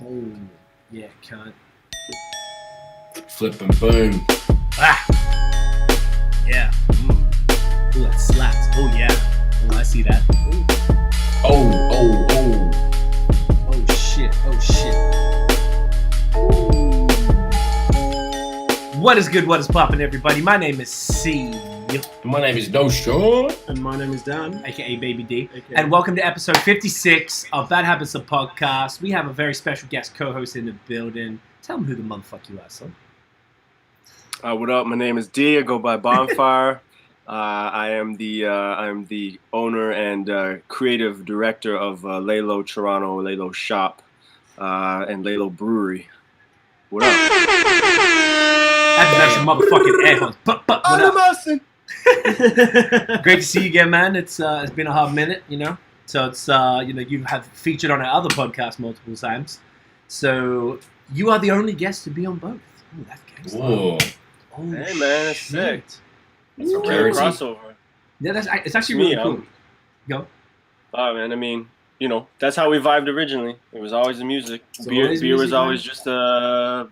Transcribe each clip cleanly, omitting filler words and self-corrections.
Oh, yeah, cunt. Flip and boom. Ah! Yeah. Ooh, that slaps. Oh, yeah. Oh, I see that. Ooh. Oh. Oh, shit. Oh, shit. What is good? What is poppin', everybody? My name is C. My name is No Sean. And my name is Dan. AKA Baby D. AKA. And welcome to episode 56 of Bad Habits of Podcast. We have a very special guest co-host in the building. Tell them who the motherfucker you are, son. What up? My name is Daye. I go by Bonfire. I am the owner and creative director of Laylow Toronto, Laylow Shop, and Laylow Brewery. What up? That's some motherfucking air horns. What up? Great to see you again, man. It's been a hard minute, you know. So it's you have featured on our other podcast multiple times. So you are the only guest to be on both. Ooh, that's gangster. Whoa. Oh, Hey, man, that's sick. That's a rare crossover. Yeah, it's actually Me, really cool. Go. Oh man, I mean, you know, that's how we vibed originally. It was always the music. Beer was always just a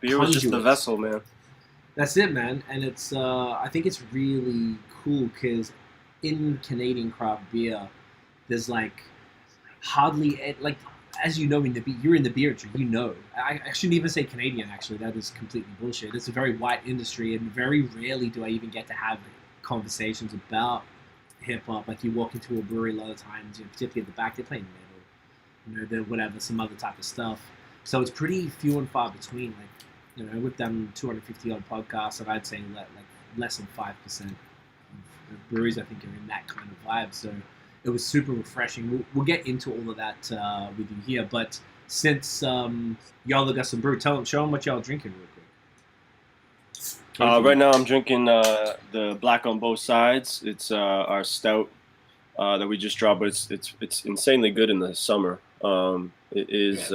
vessel, man. That's it, man. And it's I think it's really cool because in Canadian craft beer, there's like hardly like, as you know, you're in the beer industry. You know, I shouldn't even say Canadian. Actually, that is completely bullshit. It's a very white industry, and very rarely do I even get to have conversations about hip hop. Like you walk into a brewery a lot of times, particularly at the back, they're playing metal, they're whatever, some other type of stuff. So it's pretty few and far between. Like, we've done 250 odd podcasts, and I'd say less than 5% of breweries I think are in that kind of vibe. So it was super refreshing. We'll get into all of that with you here, but since y'all have got some brew, show them what y'all drinking real quick. Right now I'm drinking the Black on Both Sides. It's our stout that we just dropped, but it's insanely good in the summer. It is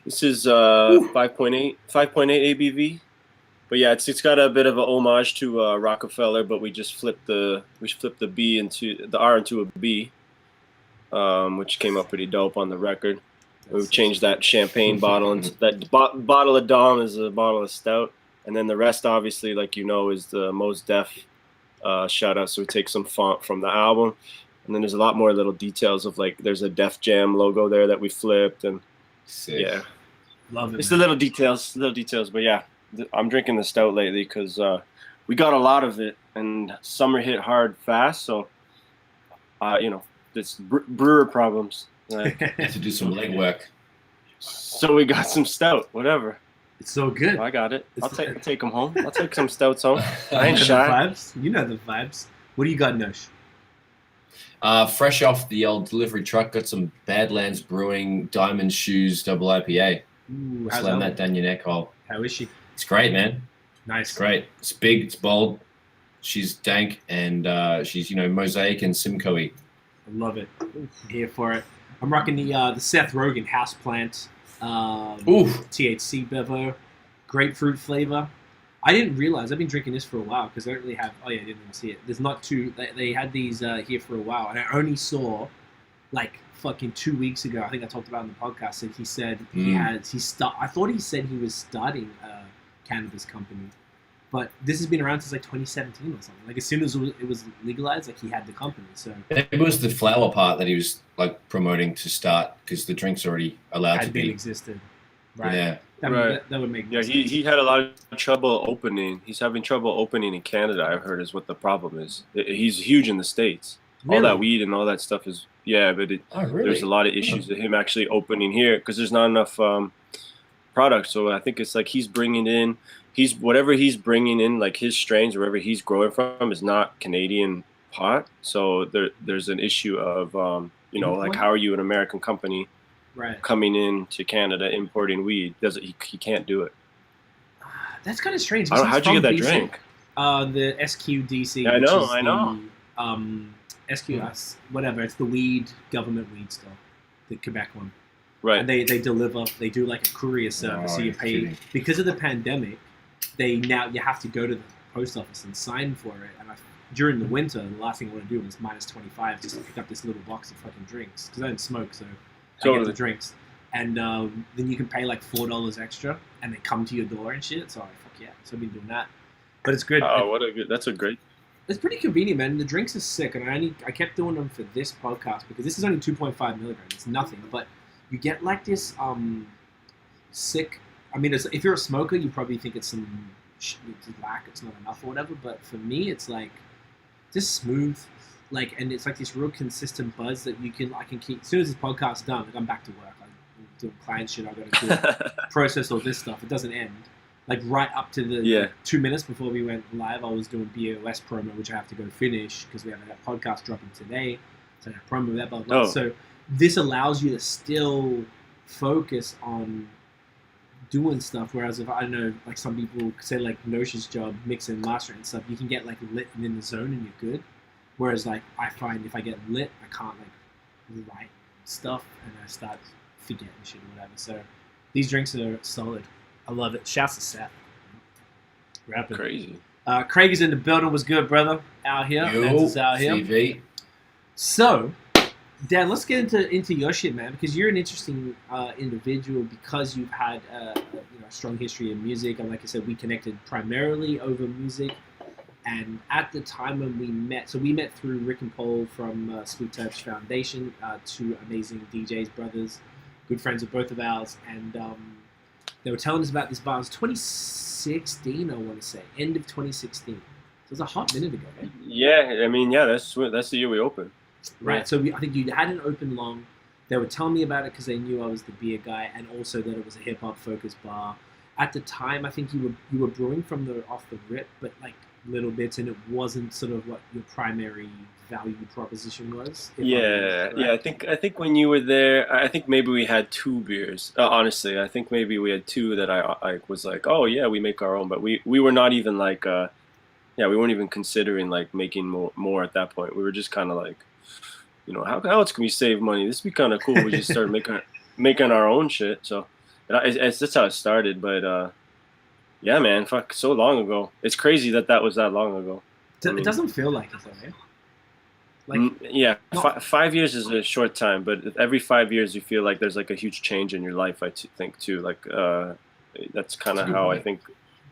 this is 5.8 ABV. But yeah, it's got a bit of an homage to Rockefeller, but we just flipped the B into the R into a B, which came up pretty dope on the record. We've changed that champagne bottle into that bottle of Dom is a bottle of stout, and then the rest, obviously, like is the Mos Def shout out. So we take some font from the album, and then there's a lot more little details of there's a Def Jam logo there that we flipped, and sick. Yeah, Love it. It's the little details, but yeah. I'm drinking the stout lately because we got a lot of it, and summer hit hard fast. So, it's brewer problems. Have to do some legwork. So we got some stout, whatever. It's so good. I got it. I'll take them home. I'll take some stouts home. I ain't shy. Vibes. You know the vibes. What do you got, Nosh? Fresh off the old delivery truck, got some Badlands Brewing Diamond Shoes double IPA. Ooh, Slam that down your neck hole. How is she? It's great, man. Nice. It's great. It's big. It's bold. She's dank, and she's Mosaic and Simcoe-y. I love it. I'm here for it. I'm rocking the Seth Rogen Houseplant THC bevo, grapefruit flavor. I didn't realize I've been drinking this for a while because I don't really have. Oh yeah, I didn't even see it. There's not two. They had these here for a while, and I only saw fucking 2 weeks ago. I think I talked about it in the podcast. And he said I thought he said he was starting a cannabis company, but this has been around since 2017 or something. As soon as it was legalized, he had the company. So it was the flower part that he was promoting to start because the drink's already allowed to be existed. Right. Yeah. That would make sense. He had a lot of trouble opening. He's having trouble opening in Canada, I've heard, is what the problem is. He's huge in the States. Really? All that weed and all that stuff is, but there's a lot of issues with him actually opening here because there's not enough product. So I think it's he's bringing in, whatever he's bringing in, his strains, wherever he's growing from, is not Canadian pot. So there's an issue of, how are you an American company coming in to Canada importing weed? He can't do it. That's kind of strange. How'd you get that drink? The SQDC. I know. SQS, whatever. It's the government weed store, the Quebec one. Right. And they deliver. They do a courier service, so you pay. Kidding. Because of the pandemic, you have to go to the post office and sign for it. And during the winter, the last thing I want to do is -25 just to pick up this little box of fucking drinks because I don't smoke, so I get the drinks. and then you can pay like $4 extra, and they come to your door and shit. So like, fuck yeah, so I've been doing that. But it's good. Oh, that's a great. It's pretty convenient, man. The drinks are sick, and I kept doing them for this podcast because this is only 2.5 milligrams. It's nothing, but you get like this sick. I mean, if you're a smoker, you probably think it's some it's lack, it's not enough or whatever. But for me, it's like just smooth, like, and it's like this real consistent buzz that I can keep. As soon as this podcast's done, like I'm back to work. I'm doing client shit. I got to do process all this stuff. It doesn't end. Like right up to the 2 minutes before we went live, I was doing BOS promo, which I have to go finish because we have that podcast dropping today. So I have promo that, blah, blah. Oh. So this allows you to still focus on doing stuff. Whereas if I don't know, like some people say like Nosha's job, mixing, mastering and stuff, you can get like lit and in the zone and you're good. Whereas like I find if I get lit, I can't like write stuff and I start forgetting shit or whatever. So these drinks are solid. I love it. Shouts to Seth. Rapping. Crazy. Craig is in the building. Was good, brother. Out here. Is out here. CV. So, Dan, let's get into your shit, man, because you're an interesting individual because you've had a strong history in music. And like I said, we connected primarily over music. And at the time when we met through Rick and Paul from Sweet Touch Foundation, two amazing DJs, brothers, good friends of both of ours. And they were telling us about this bar. It was 2016, I want to say, end of 2016. So it was a hot minute ago, right? Yeah, I mean, that's the year we opened. Right. So I think you hadn't opened long. They were telling me about it because they knew I was the beer guy, and also that it was a hip hop focused bar. At the time, I think you were brewing from off the rip, but like little bits, and it wasn't sort of what your primary value proposition was. I think when you were there, I think maybe we had two beers. Honestly, I think maybe we had two that I was like, oh yeah, we make our own, but we were not even like, we weren't even considering like making more at that point. We were just kind of like, how else can we save money? This would be kind of cool. We just started making our own shit. So it's that's how it started. But yeah, man, fuck, so long ago. It's crazy that was that long ago. It doesn't feel like it, though, right? Like, 5 years is a short time, but every 5 years you feel like there's like a huge change in your life. I think too. Like that's kind of how I think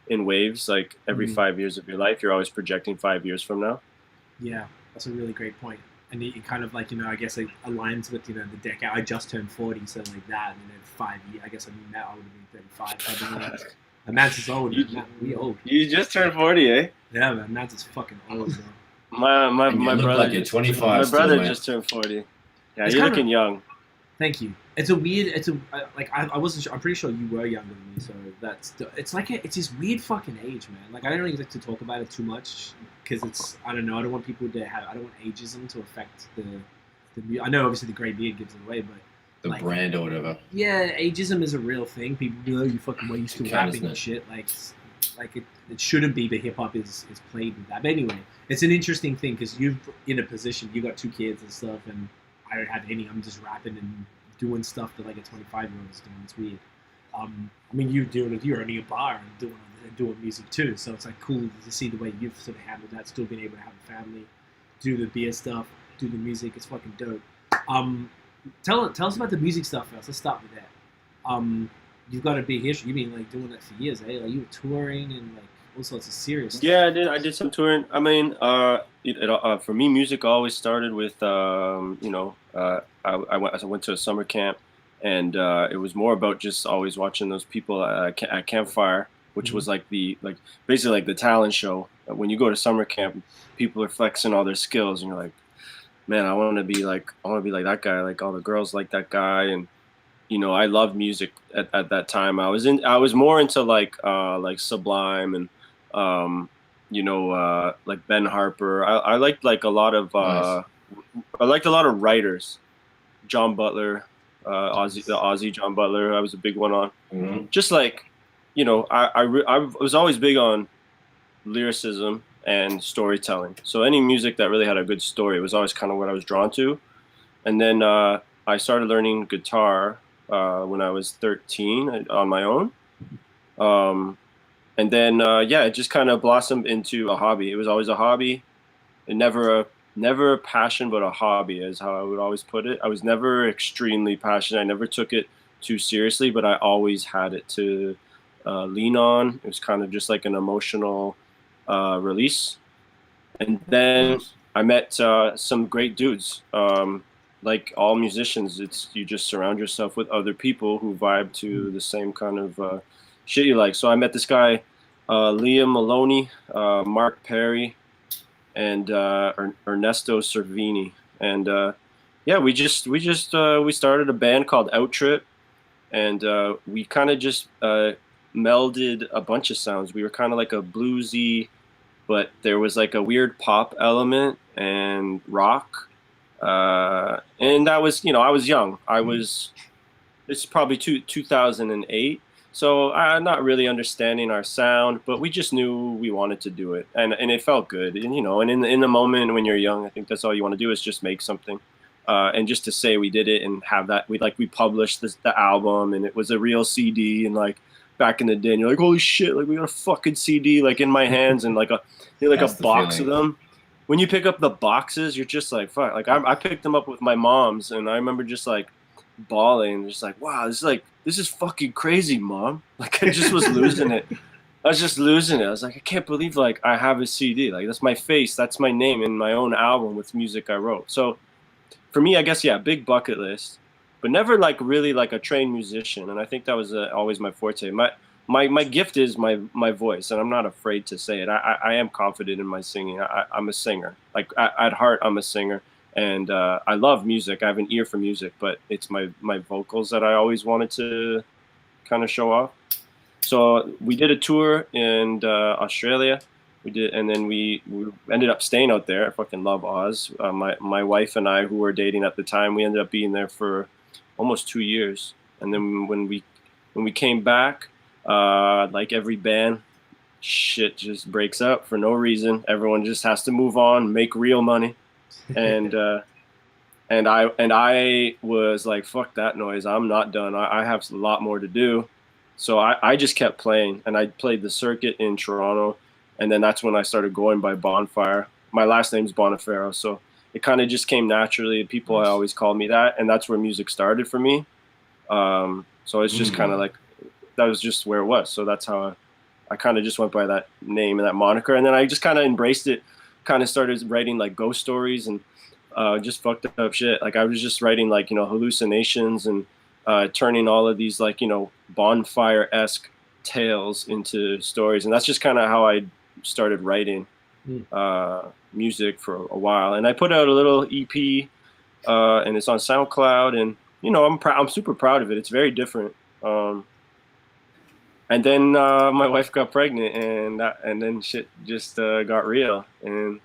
in waves. Like every 5 years of your life, you're always projecting 5 years from now. Yeah, that's a really great point. And it kind of like I guess it aligns with the decade. I just turned 40, so like that, and then 5 years. I guess now I would have been 35. And Matt's is old. We old. You just turned 40, eh? Yeah, man. Matt's is fucking old, bro. My brother. Like you're 25. My brother still, just turned 40. Yeah, It's you're kinda- looking young. Thank you. I wasn't sure. I'm pretty sure you were younger than me, so it's this weird fucking age, man. Like I don't really like to talk about it too much because I don't know. I don't want people to I don't want ageism to affect the. I know obviously the grey beard gives it away, but the like, brand or whatever. Yeah, ageism is a real thing. People go, you fucking way you still rapping and shit. Like it shouldn't be, but hip hop is played with that. But anyway, it's an interesting thing because you're in a position. You got two kids and stuff, and I don't have any. I'm just rapping and doing stuff that like a 25-year-old is doing. It's weird. I mean, you're owning a bar and doing music too. So it's like cool to see the way you've sort of handled that. Still being able to have a family, do the beer stuff, do the music. It's fucking dope. Tell us about the music stuff first. Let's start with that. You've got a big history. You've been like doing that for years, eh? Like you were touring and like all sorts of serious stuff. Yeah, I did some touring. I mean, for me, music always started with I went to a summer camp, and it was more about just always watching those people at campfire, which was basically like the talent show. When you go to summer camp, people are flexing all their skills, and you're like, man, I want to be like that guy. Like all the girls like that guy, and I loved music at that time. I was more into like Sublime and like Ben Harper. I liked like a lot of Nice. I liked a lot of writers. John Butler, Aussie John Butler. I was a big one on. Mm-hmm. Just like, I was always big on lyricism and storytelling. So any music that really had a good story was always kind of what I was drawn to. And then I started learning guitar when I was 13 on my own. And then it just kind of blossomed into a hobby. It was always a hobby, and never a passion, but a hobby is how I would always put it. I was never extremely passionate. I never took it too seriously, but I always had it to lean on. It was kind of just like an emotional release. And then I met some great dudes. Like all musicians, it's you just surround yourself with other people who vibe to the same kind of shit you like. So I met this guy, Liam Maloney, Mark Perry, and Ernesto Cervini, and yeah, we started a band called Outtrip, and we kind of just melded a bunch of sounds. We were kind of like a bluesy, but there was like a weird pop element and rock, and that was, I was young. It's probably 2008. So I'm not really understanding our sound, but we just knew we wanted to do it, and it felt good. And and in the moment when you're young, I think that's all you want to do is just make something, and just to say we did it and have that we published the album, and it was a real CD, and like back in the day, and you're like, holy shit, like we got a fucking CD like in my hands, and like a box of them. When you pick up the boxes, you're just like, fuck. Like I picked them up with my mom's, and I remember just like bawling, just like, wow, this is fucking crazy, Mom. Like I just was losing it. I was just losing it. I was like, I can't believe like I have a CD. Like that's my face, that's my name in my own album with music I wrote. So for me, I guess, yeah, big bucket list, but never like really like a trained musician. And I think that was always my forte. My gift is my voice, and I'm not afraid to say it. I am confident in my singing. I'm a singer. Like at heart, I'm a singer. And I love music. I have an ear for music, but it's my vocals that I always wanted to kind of show off. So we did a tour in Australia. We did, and then we ended up staying out there. I fucking love Oz. My wife and I, who were dating at the time, we ended up being there for almost 2 years. And then when we came back, like every band, shit just breaks up for no reason. Everyone just has to move on, make real money. And I was like, fuck that noise. I'm not done. I have a lot more to do. So I just kept playing, and I played the circuit in Toronto. And then that's when I started going by Bonfire. My last name's Boniferro. So it kind of just came naturally. People always called me that. And that's where music started for me. So it's just kind of like, that was just where it was. So that's how I kind of just went by that name and that moniker. And then I just kind of embraced it. Kind of started writing like ghost stories and just fucked up shit. Like I was just writing like, hallucinations and turning all of these like, bonfire-esque tales into stories. And that's just kind of how I started writing music for a while. And I put out a little EP and it's on SoundCloud, and I'm super proud of it. It's very different. And then my wife got pregnant, and then shit just got real, and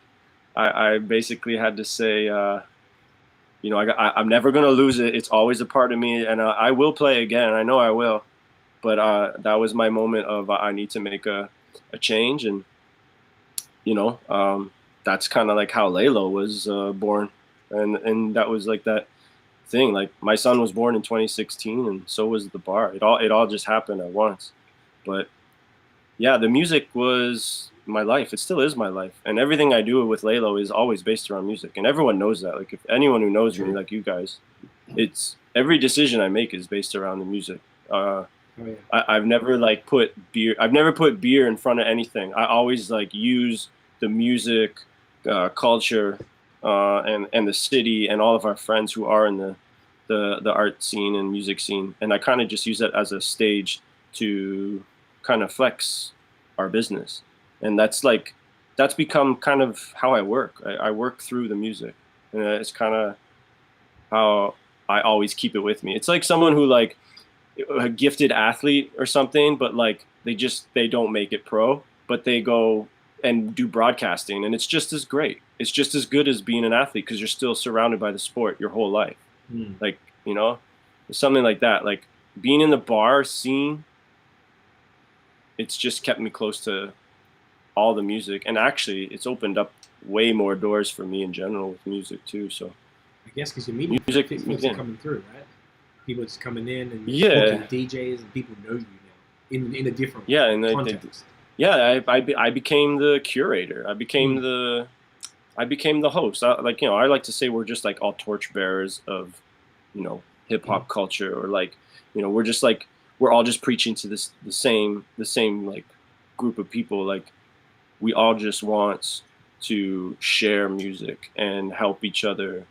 I basically had to say, I'm never gonna lose it. It's always a part of me, and I will play again. I know I will, but that was my moment of I need to make a change, and that's kind of like how Laylow was born, and that was like that thing. Like my son was born in 2016, and so was the bar. It all just happened at once. But yeah, the music was my life. It still is my life. And everything I do with Laylow is always based around music. And everyone knows that. Like if anyone who knows me, like you guys, it's every decision I make is based around the music. I've never like put beer in front of anything. I always like use the music, culture, and the city and all of our friends who are in the art scene and music scene. And I kind of just use that as a stage to kind of flex our business. And that's become kind of how I work. I work through the music, and it's kind of how I always keep it with me. It's like someone who like a gifted athlete or something, but like they don't make it pro, but they go and do broadcasting, and it's just as great. It's just as good as being an athlete because you're still surrounded by the sport your whole life. Like, something like that. Like being in the bar scene, it's just kept me close to all the music, and actually it's opened up way more doors for me in general with music too. So I guess because you're meeting music people coming through, right? People just coming in and booking DJs, and people know you now in a different context. I became the curator. I became the host. I like to say we're just like all torchbearers of hip hop culture, or like, you know, we're all just preaching to the same like group of people. Like, we all just want to share music and help each other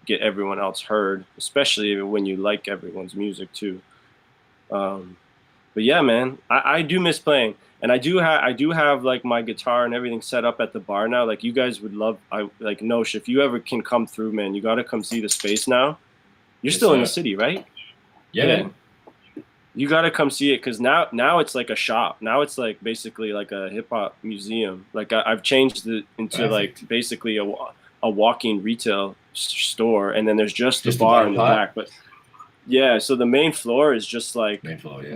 get everyone else heard, especially when you like everyone's music too. But yeah, man, I do miss playing, and I do have like my guitar and everything set up at the bar now. Like, you guys would love, like, Nosh, if you ever can come through, man, you got to come see the space now. You're still in the city, right? Yeah, man. You got to come see it, because now it's like a shop. Now it's like basically like a hip hop museum. Like, I've changed it into like basically a walking retail store, and then there's just the bar in the back. But yeah, so the main floor is just like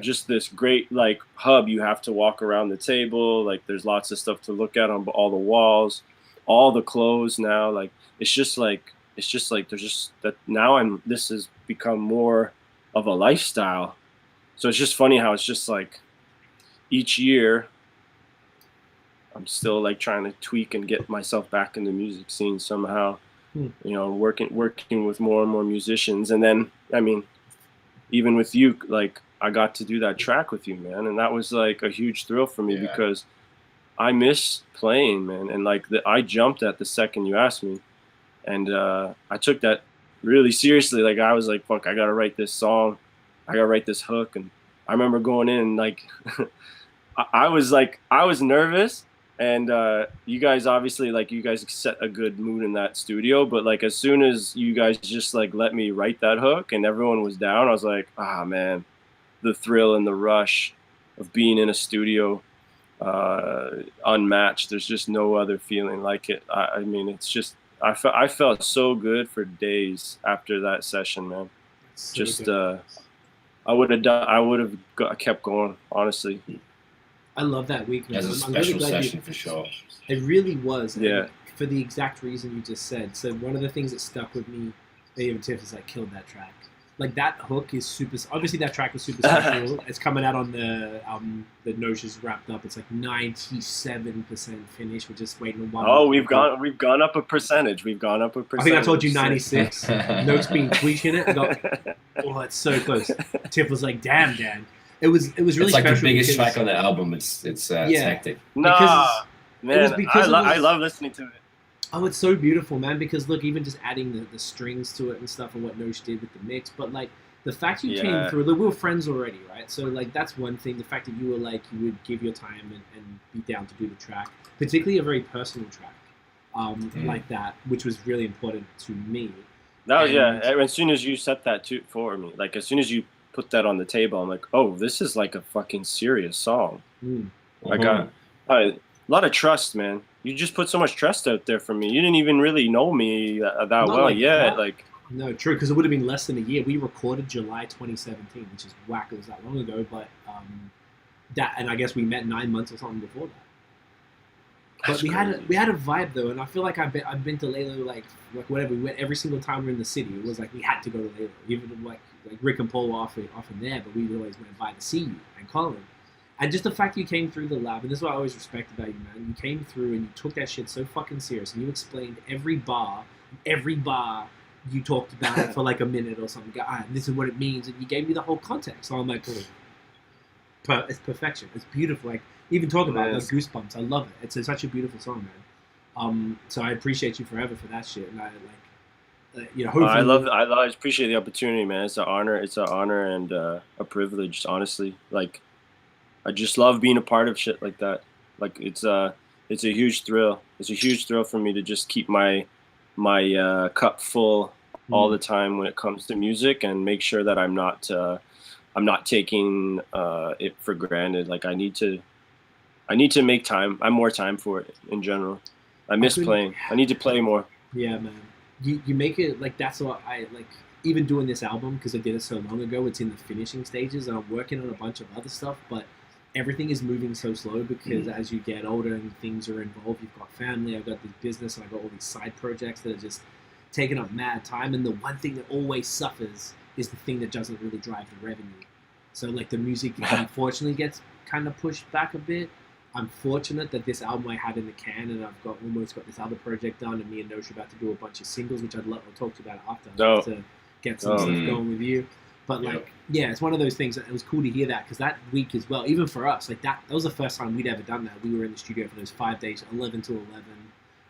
just this great like hub. You have to walk around the table. Like, there's lots of stuff to look at on all the walls, all the clothes now. Like, it's just like there's just that now. This has become more of a lifestyle. So it's just funny how it's just like each year I'm still like trying to tweak and get myself back in the music scene somehow. You know, working with more and more musicians, and then I mean, even with you, like, I got to do that track with you, man, and that was like a huge thrill for me because I miss playing, man, and like I jumped at the second you asked me, and I took that really seriously. Like, I was like, fuck, I gotta write this song, I gotta write this hook, and I remember going in like I was nervous. And you guys obviously, like, you guys set a good mood in that studio. But like, as soon as you guys just like let me write that hook and everyone was down, I was like, man, the thrill and the rush of being in a studio, unmatched. There's just no other feeling like it. I mean, it's just I felt so good for days after that session, man. So just I would have kept going, honestly. I love that week, man. As a special session for sure. It really was. Yeah. For the exact reason you just said. So one of the things that stuck with me, even Tiff, is like killed that track. Like, that hook is super. Obviously, that track was super special. It's coming out on the album that Nosh is wrapped up. It's like 97% finished. We're just waiting on one. Oh, we've gone up a percentage. We've gone up a percentage. I think I told you 96. Note's been tweaking it. I go, oh, it's so close. Tiff was like, "Damn, Dan." It was really it's like special. The biggest track on the album. It's hectic. Nah, man, I love listening to it. Oh, it's so beautiful, man. Because look, even just adding the strings to it and stuff, and what Nosh did with the mix, but like the fact you came through, we were friends already, right? So like, that's one thing. The fact that you were like, you would give your time and be down to do the track, particularly a very personal track, like that, which was really important to me. No, as soon as you set that for me, like as soon as you put that on the table, I'm like, oh, this is like a fucking serious song. I got a lot of trust, man. You just put so much trust out there for me. You didn't even really know me that well yet. Like, no, true, because it would have been less than a year. We recorded July 2017, which is whack. It was that long ago, but that, and I guess we met 9 months or something before that. But we had a vibe though, and I feel like I've been to Laylow like whatever. We went every single time we're in the city. It was like we had to go to Laylow, even like Rick and Paul were often there, but we always went by to see you and Colin. And just the fact you came through the lab, and this is what I always respect about you, man. You came through and you took that shit so fucking serious, and you explained every bar you talked about it for like a minute or something. This is what it means, and you gave me the whole context. So I'm like, it's perfection. It's beautiful. Like, even talk about it, like goosebumps. I love it. It's such a beautiful song, man. So I appreciate you forever for that shit, and I like, hopefully. I appreciate the opportunity, man. It's an honor. It's an honor and a privilege, honestly. Like, I just love being a part of shit like that. Like, it's a huge thrill. It's a huge thrill for me to just keep my cup full all the time when it comes to music, and make sure that I'm not taking it for granted. Like, I need to make time. I'm more time for it in general. I miss playing. I need to play more. Yeah, man. You make it like, that's what I like. Even doing this album, because I did it so long ago, it's in the finishing stages, and I'm working on a bunch of other stuff, but everything is moving so slow because as you get older and things are involved, you've got family, I've got this business, and I've got all these side projects that are just taking up mad time. And the one thing that always suffers is the thing that doesn't really drive the revenue. So like, the music unfortunately gets kind of pushed back a bit. I'm fortunate that this album I had in the can, and I've almost got this other project done, and me and Nosh are about to do a bunch of singles, which I'll talk to you about after. get some stuff going with you. But like, yeah, it's one of those things that it was cool to hear that because that week as well, even for us, like that was the first time we'd ever done that. We were in the studio for those 5 days, 11 to 11.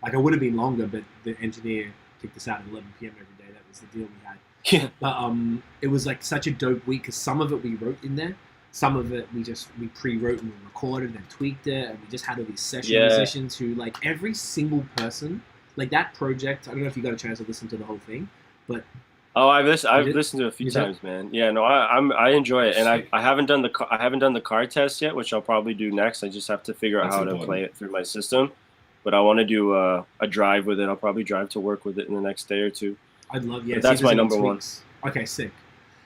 Like, I would have been longer, but the engineer kicked us out at 11 p.m. every day. That was the deal we had. Yeah. But it was like such a dope week because some of it we wrote in there. Some of it we pre-wrote and we recorded and tweaked it, and we just had all these session musicians who, like, every single person, like that project. I don't know if you got a chance to listen to the whole thing, but I've listened to it a few times, man. Yeah, no, I enjoy it, and I haven't done the car test yet, which I'll probably do next. I just have to figure out how to play it through my system, but I want to do a drive with it. I'll probably drive to work with it in the next day or two. I'd love, but that's my number one. Okay, sick.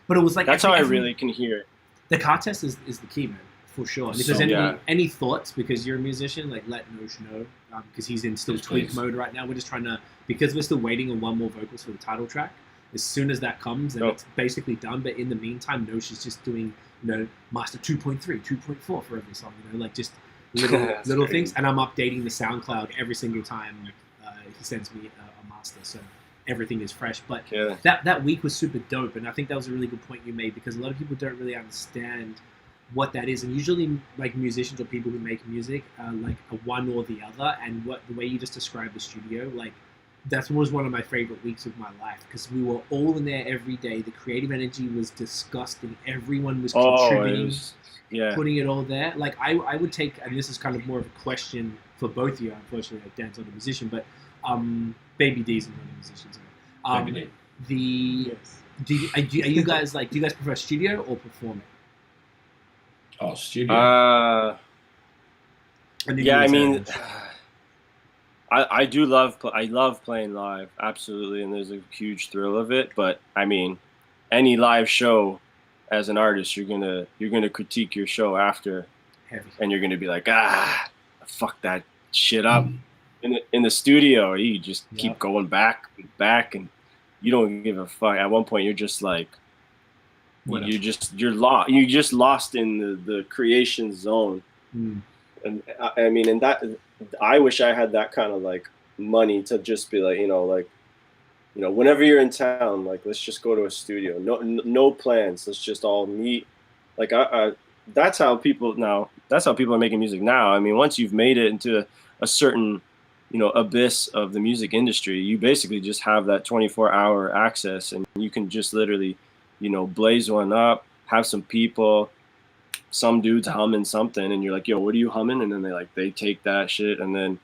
But it was like that's how I really can hear it. The car test is the key, man, for sure. And if there's any thoughts, because you're a musician, like let Nosh know, because he's in still tweak mode right now. We're just trying to, because we're still waiting on one more vocals for the title track. As soon as that comes, and it's basically done. But in the meantime, Nosh is just doing, master 2.3, 2.4 for every song, like just little things. And I'm updating the SoundCloud every single time he sends me a master. So everything is fresh. But that week was super dope, and I think that was a really good point you made, because a lot of people don't really understand what that is, and usually like musicians or people who make music like a one or the other. And the way you just described the studio, like that was one of my favorite weeks of my life, because we were all in there every day. The creative energy was disgusting. Everyone was contributing, putting it all there. Like I would take, and this is kind of more of a question for both of you, unfortunately, like Dan's not a musician, but Baby D's not a musician. Do you guys like? Do you guys prefer studio or performing? Oh, studio. Yeah, I mean, I do love. I love playing live, absolutely, and there's a huge thrill of it. But I mean, any live show, as an artist, you're gonna critique your show after, and you're gonna be like, fuck that shit up. In the studio, you just keep going back, and you don't give a fuck. At one point, you're just like, you're lost. You just lost in the creation zone. And I mean, and that, I wish I had that kind of like money to just be like, whenever you're in town, like, let's just go to a studio. No plans. Let's just all meet. Like, that's how people are making music now. I mean, once you've made it into a certain abyss of the music industry, you basically just have that 24-hour access, and you can just literally, blaze one up, have some people, some dudes humming something, and you're like, yo, what are you humming? And then they take that shit, and then,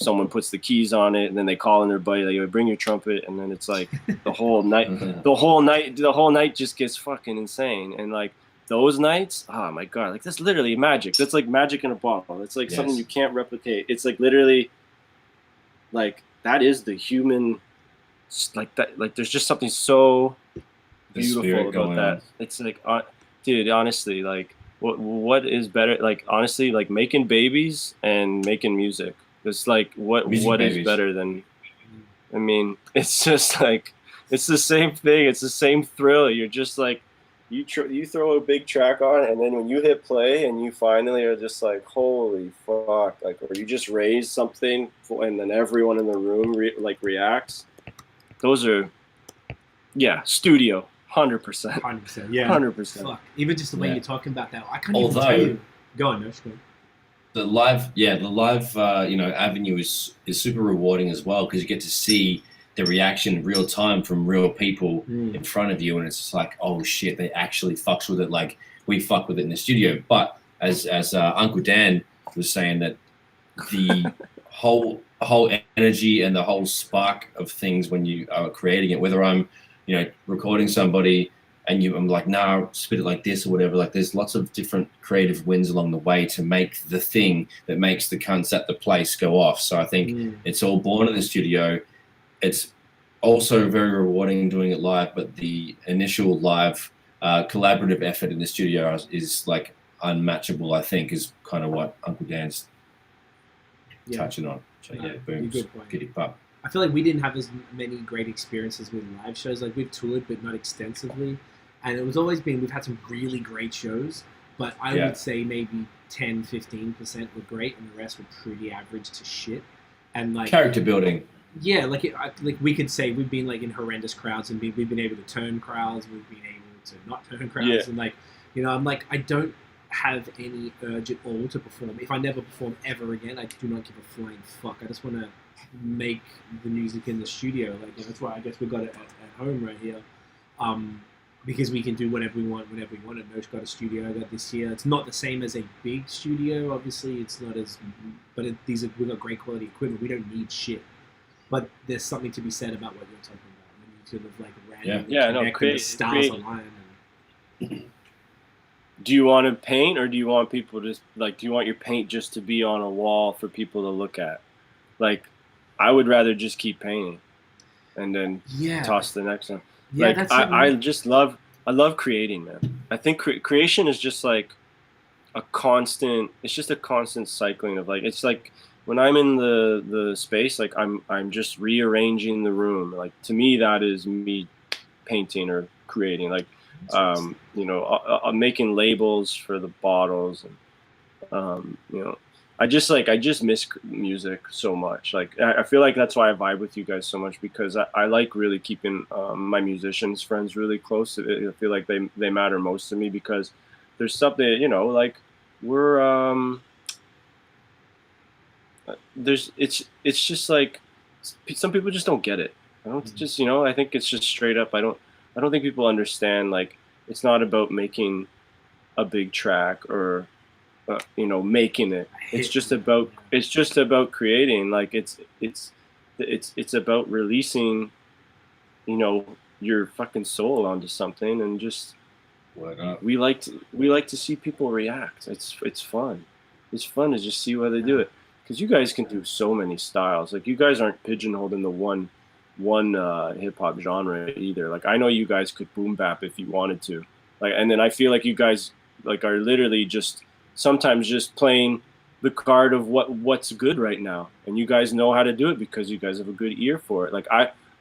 someone puts the keys on it, and then they call in their buddy, like, yo, bring your trumpet, and then it's like the whole night, the whole night just gets fucking insane. And like those nights, oh my God, like that's literally magic. That's like magic in a bottle. It's like something you can't replicate. It's like literally, like, that is the human, like that, like there's just something so beautiful about that. It's like, dude, honestly, like what is better? Like, honestly, like making babies and making music. It's like, what is better than, I mean, it's just like, it's the same thing. It's the same thrill. You're just like, you throw a big track on, and then when you hit play and you finally are just like, holy fuck, like, or you just raise something and then everyone in the room reacts. Those are, studio, 100%. 100%, yeah. 100%. Fuck. Even just the way you're talking about that, I can't even tell you. Go on, Nosh. The live, avenue is super rewarding as well, because you get to see the reaction real time from real people in front of you, and it's just like, oh shit, they actually fucks with it like we fuck with it in the studio. But as Uncle Dan was saying, that the whole energy and the whole spark of things when you are creating it, whether I'm recording somebody and I'm like, nah, spit it like this or whatever, like there's lots of different creative wins along the way to make the thing that makes the cunts at the place go off. So I think it's all born in the studio. It's also very rewarding doing it live, but the initial live collaborative effort in the studio is like unmatchable, I think, is kind of what Uncle Dan's touching on. So boom, giddy pop. I feel like we didn't have as many great experiences with live shows. Like, we've toured, but not extensively. And it was always we've had some really great shows, but I would say maybe 10, 15% were great, and the rest were pretty average to shit. And like, character building. yeah, like we could say we've been like in horrendous crowds and we've been able to turn crowds, we've been able to not turn crowds, Yeah. and like, you know, I'm like, I don't have any urge at all to perform. If I never perform ever again, I do not give a flying fuck. I just want to make the music in the studio. Like, you know, that's why I guess we got it at home right here, because we can do whatever we want whenever we want. And Nosh got a studio. I got this here. It's not the same as a big studio, obviously. It's not as, but we've got great quality equipment. We don't need shit. But there's something to be said about what you're talking about. When you sort of like randomly connect and the stars align. Do you want to paint, or do you want people to like? Do you want your paint just to be on a wall for people to look at? Like, I would rather just keep painting, and then toss the next one. Yeah, like I love creating, man. I think creation is just like a constant. It's just a constant cycling of like. It's like when I'm in the space, like I'm just rearranging the room. Like, to me, that is me painting or creating. Like, you know, I'm making labels for the bottles, and you know, I just miss music so much. Like, I feel like that's why I vibe with you guys so much, because I like really keeping my musicians friends really close. I feel like they matter most to me, because there's something, you know, like we're it's just like some people just don't get it. I don't just, you know, I think it's just straight up. I don't think people understand, like, it's not about making a big track or you know, making it. It's just about creating. Like, it's about releasing, you know, your fucking soul onto something, and just we like to see people react. It's fun. It's fun to just see why they do it, because you guys can do so many styles. Like, you guys aren't pigeonholed into one hip hop genre either. Like, I know you guys could boom bap if you wanted to. Like, and then I feel like you guys like are literally just sometimes just playing the card of what's good right now, and you guys know how to do it because you guys have a good ear for it. Like,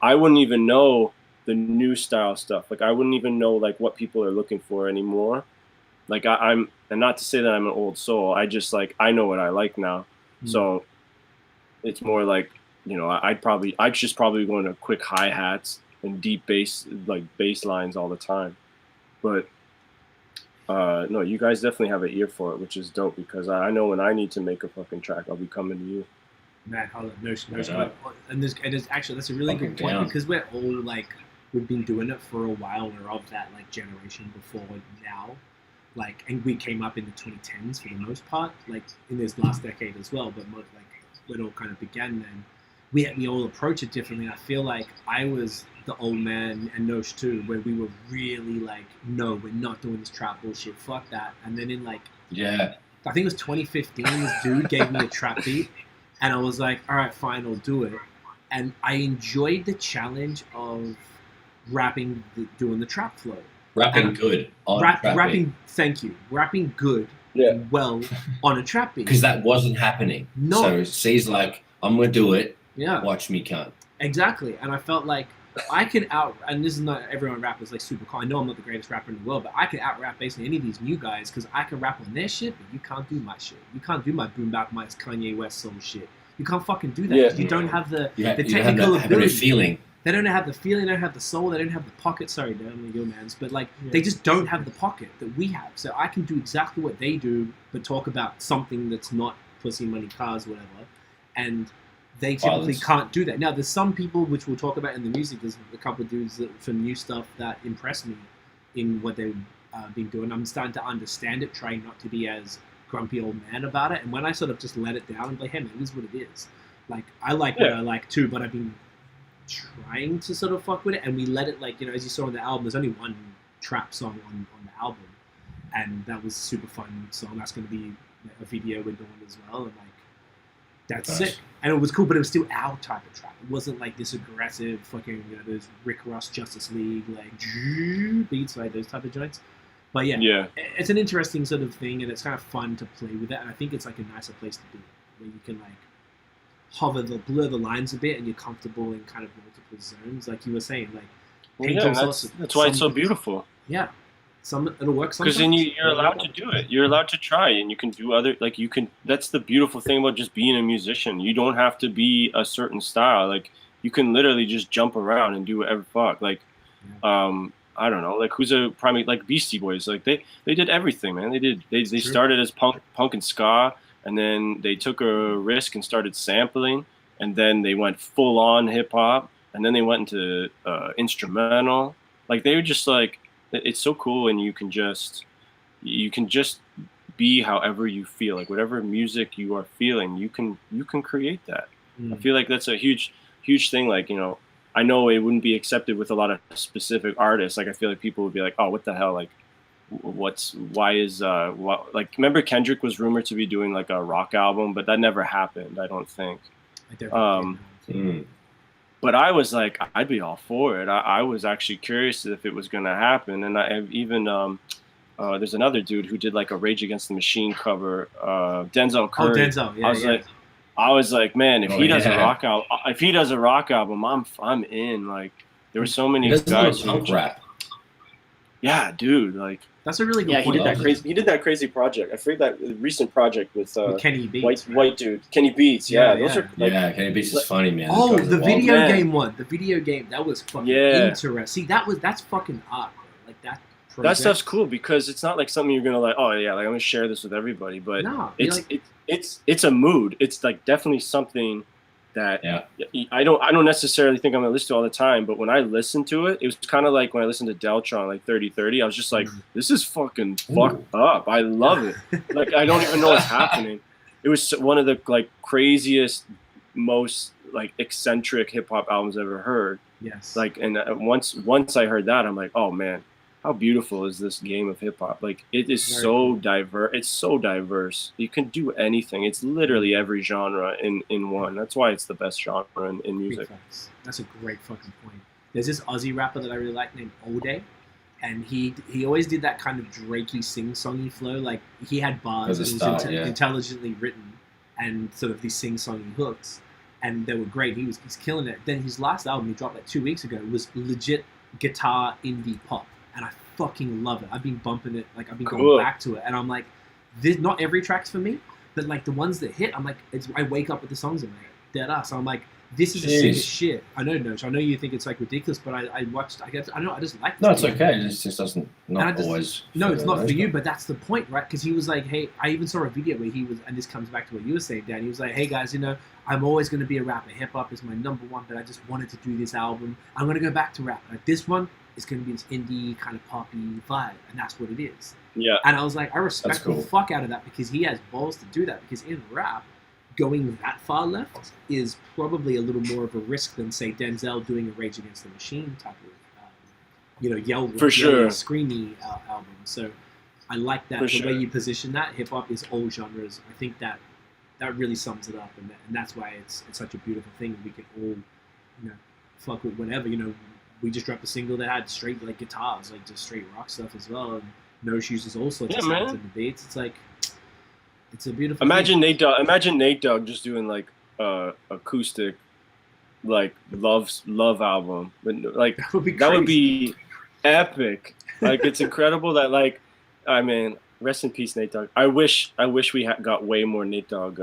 I wouldn't even know the new style stuff. Like, I wouldn't even know like what people are looking for anymore. Like, I'm, and not to say that I'm an old soul. I just like, I know what I like now. So it's more like, you know, I'd just probably go into quick hi-hats and deep bass, like bass lines all the time. But no, you guys definitely have an ear for it, which is dope, because I know when I need to make a fucking track, I'll be coming to you. Man, and there's actually, that's a really good point, because we're all like, we've been doing it for a while. We're of that like generation before now, like, and we came up in the 2010s for the most part, like in this last decade as well. But like, it all kind of began then. We all approach it differently. I feel like I was the old man, and Nosh too, where we were really like, no, we're not doing this trap bullshit, fuck that. And then in like, I think it was 2015, this dude gave me a trap beat, and I was like, all right, fine, I'll do it. And I enjoyed the challenge of doing the trap flow. Rapping good on rapping, thank you. Rapping good, well, on a trap beat. Because that wasn't happening. No. So C's like, I'm going to do it. Yeah. Watch me, cunt. Exactly. And I felt like I could and this is not everyone rap is like super cool. I know I'm not the greatest rapper in the world, but I could out-rap basically any of these new guys, because I can rap on their shit, but you can't do my shit. You can't do my boom bap, my Kanye West soul shit. You can't fucking do that, because you don't have the technical ability. Feeling. They don't have the feeling, they don't have the soul, they don't have the pocket. Sorry, they're your mans, but like, they just don't have the pocket that we have. So I can do exactly what they do, but talk about something that's not pussy, money, cars, whatever. And they typically can't do that. Now, there's some people, which we'll talk about in the music, there's a couple of dudes from new stuff that impress me in what they've been doing. I'm starting to understand it, trying not to be as grumpy old man about it. And when I sort of just let it down and be like, hey man, this is what it is. Like, I like what I like too, but I've been trying to sort of fuck with it. And we let it, like, you know, as you saw on the album, there's only one trap song on the album. And that was a super fun song. That's going to be a video we're doing as well. And like, that's sick. And it was cool, but it was still our type of trap. It wasn't like this aggressive fucking, you know, those Rick Ross Justice League, like, beats, like those type of joints. But yeah, it's an interesting sort of thing, and it's kind of fun to play with it. And I think it's like a nicer place to be, where you can like blur the lines a bit, and you're comfortable in kind of multiple zones, like you were saying. Like, that's why it's so beautiful. Yeah. It'll work sometimes. Because then you're allowed to do it. You're allowed to try, and you can do other, that's the beautiful thing about just being a musician. You don't have to be a certain style. Like, you can literally just jump around and do whatever fuck. Like, I don't know, like who's a primate, like Beastie Boys, like they did everything, man. They started as punk and ska, and then they took a risk and started sampling, and then they went full on hip hop, and then they went into instrumental. Like they were just like, it's so cool, and you can just be however you feel, like whatever music you are feeling, you can create that. I feel like that's a huge thing. Like, you know, I know it wouldn't be accepted with a lot of specific artists. Like I feel like people would be like, oh, what the hell, like like, remember Kendrick was rumored to be doing like a rock album, but that never happened, I don't think. But I was like, I'd be all for it. I was actually curious if it was going to happen, and I even there's another dude who did like a Rage Against the Machine cover, Denzel Curry. Oh, Denzel, yeah. I was like, man, if he does a rock album, I'm in. Like, there were so many guys who punk rap. Yeah, dude, like that's a really good point. He did that crazy project. I forget that recent project with Kenny Beats, white dude, Kenny Beats. Those are like, Kenny Beats is funny, man. Oh, the video game one. The video game, that was fucking interesting. See, that's fucking art, bro. Like that. Project. That stuff's cool because it's not like something you're gonna like. Oh yeah, like I'm gonna share this with everybody, but it's a mood. It's like definitely something that I don't necessarily think I'm gonna listen to all the time. But when I listened to it, it was kind of like when I listened to Deltron, like 3030. I was just like, this is fucking fucked up. I love it. Like I don't even know what's happening. It was one of the like craziest, most like eccentric hip hop albums I've ever heard. Yes. Like, and once I heard that, I'm like, oh man. How beautiful is this game of hip hop? Like it is so diverse. It's so diverse. You can do anything. It's literally every genre in one. That's why it's the best genre in music. That's a great fucking point. There's this Aussie rapper that I really like named Daye, and he always did that kind of Drakey sing-songy flow. Like he had bars that was intelligently written and sort of these sing-songy hooks, and they were great. He's killing it. Then his last album he dropped like 2 weeks ago was legit guitar indie pop. And I fucking love it. I've been bumping it, like I've been going back to it, and I'm like, not every track's for me, but like the ones that hit, I'm like, I wake up with the songs in my head, dead ass. So I'm like, this is the sickest shit. I know, Noach. I know you think it's like ridiculous, but I just like this. No, it's okay. It just doesn't always. No, it's not for you, but that's the point, right? Because he was like, hey, I even saw a video where he was, and this comes back to what you were saying, Dan. He was like, hey guys, you know, I'm always going to be a rapper. Hip hop is my number one, but I just wanted to do this album. I'm going to go back to rap. Like this one. It's going to be this indie kind of poppy vibe, and that's what it is. Yeah. And I was like, I respect the fuck out of that because he has balls to do that. Because in rap, going that far left is probably a little more of a risk than say Denzel doing a Rage Against the Machine type of, yell screamy album. So I like that the way you position that. Hip hop is all genres. I think that really sums it up, and that's why it's such a beautiful thing. We can all, fuck with whatever, We just dropped a single that had straight like guitars, like just straight rock stuff as well, and No Shoes is all sorts of sounds in the beats. It's like, it's a beautiful. Imagine Nate Dogg just doing like acoustic, like love album, but like that would be epic. Like it's incredible that like, I mean, rest in peace Nate Dogg. I wish we got way more Nate Dogg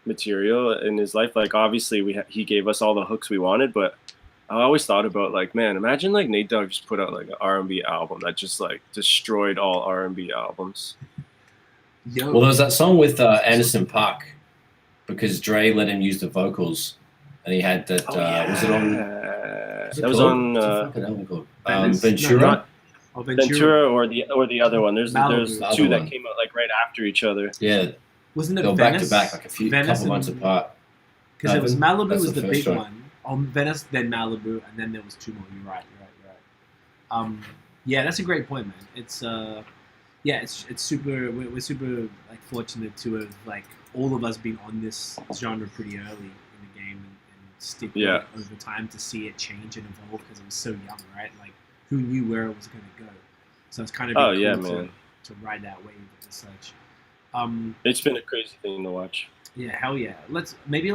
material in his life. Like obviously he gave us all the hooks we wanted, but. I always thought about like, man, imagine like Nate Dogg just put out like an R&B album that just like destroyed all R&B albums. Well, there was that song with Anderson .Paak because Dre let him use the vocals, and he had that. Was it on? That was on Ventura. Ventura or the other one. There's Malibu. Two that came out like right after each other. Yeah, wasn't it go Venice? back to back like a couple months apart? Because it was Malibu was the big one. On Venice, then Malibu, and then there was two more. You're right. Yeah, that's a great point, man. It's it's super. We're super like fortunate to have like all of us been on this genre pretty early in the game and stick with it over time to see it change and evolve because it was so young, right? Like who knew where it was going to go? So it's kind of cool to ride that wave and such. It's been a crazy thing to watch. Yeah, hell yeah. Let's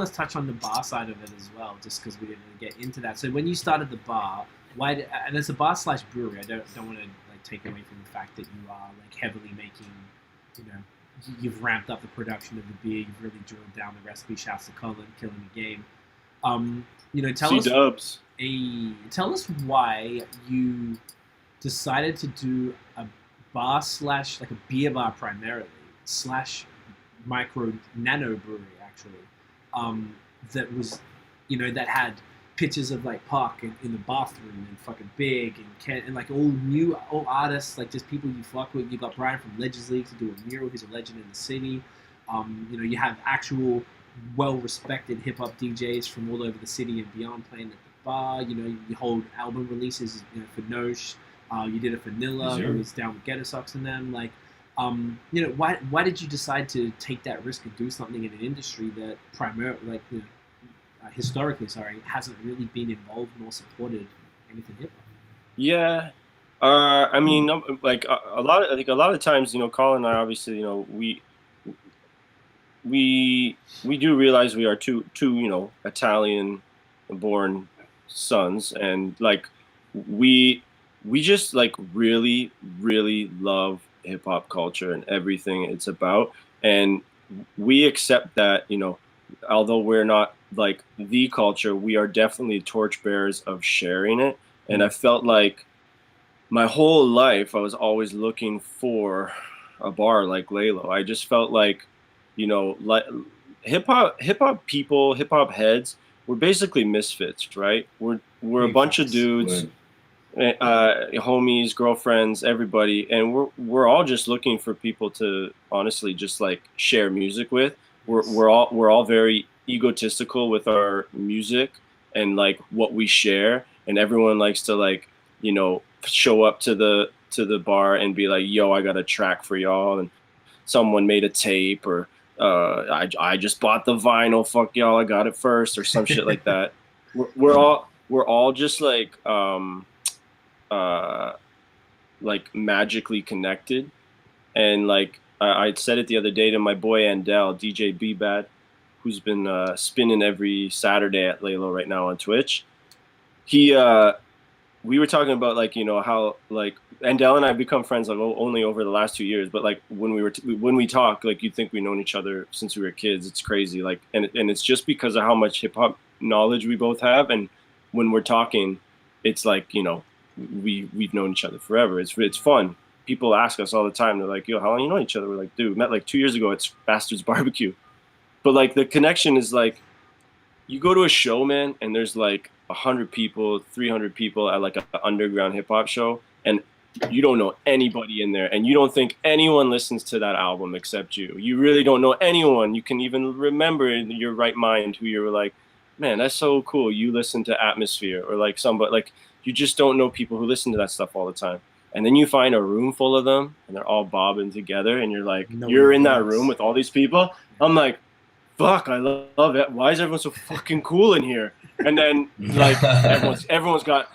touch on the bar side of it as well, just because we didn't really get into that. So when you started the bar, and it's a bar / brewery. I don't want to like take away from the fact that you are like heavily making, you've ramped up the production of the beer. You've really drilled down the recipe. Shouts to Colin, killing the game. Tell us C-dubs. tell us why you decided to do a bar slash like a beer bar primarily slash micro nano brewery actually, that was, that had pictures of like Park in the bathroom and fucking Big and like all artists, like just people you fuck with. You got Brian from Legends League to do a mural. He's a legend in the city. You have actual well-respected hip-hop DJs from all over the city and beyond playing at the bar. You hold album releases, for Nosh. You did it for Nilla, who was down with Ghetto Socks and them. Like, why did you decide to take that risk and do something in an industry that primarily, historically, hasn't really been involved nor supported anything hip-hop? Yeah. I mean, like a lot of times, Colin and I, obviously, we do realize we are two Italian born sons, and like we just like really love hip hop culture and everything it's about, and we accept that, although we're not like the culture, we are definitely torchbearers of sharing it. And I felt like my whole life I was always looking for a bar like Laylow. I just felt like, like hip hop people, hip hop heads, we're basically misfits, right? We're a bunch of dudes, homies, girlfriends, everybody, and we're all just looking for people to honestly just like share music with. We're all very egotistical with our music and like what we share, and everyone likes to like, show up to the bar and be like, yo, I got a track for y'all, and someone made a tape, or I just bought the vinyl, fuck y'all, I got it first, or some shit like that. We're all just like magically connected. And like I said it the other day to my boy Andel, DJ B Bad, who's been spinning every Saturday at Laylow right now on Twitch. We were talking about like, how like Andel and I have become friends like only over the last 2 years, but like when we talk, like you'd think we known each other since we were kids. It's crazy, like, and it's just because of how much hip hop knowledge we both have, and when we're talking, it's like, we've known each other forever. It's fun. People ask us all the time. They're like, yo, how long you know each other? We're like, dude, we met like 2 years ago at Bastards Barbecue. But like the connection is like, you go to a show, man, and there's like 100 people, 300 people at like an underground hip hop show, and you don't know anybody in there, and you don't think anyone listens to that album except you. You really don't know anyone. You can even remember in your right mind who you were like, man, that's so cool. You listen to Atmosphere, or like somebody, like you just don't know people who listen to that stuff all the time. And then you find a room full of them, and they're all bobbing together, and you're like, you're in that room with all these people. I'm like, fuck, I love it. Why is everyone so fucking cool in here? And then like everyone's got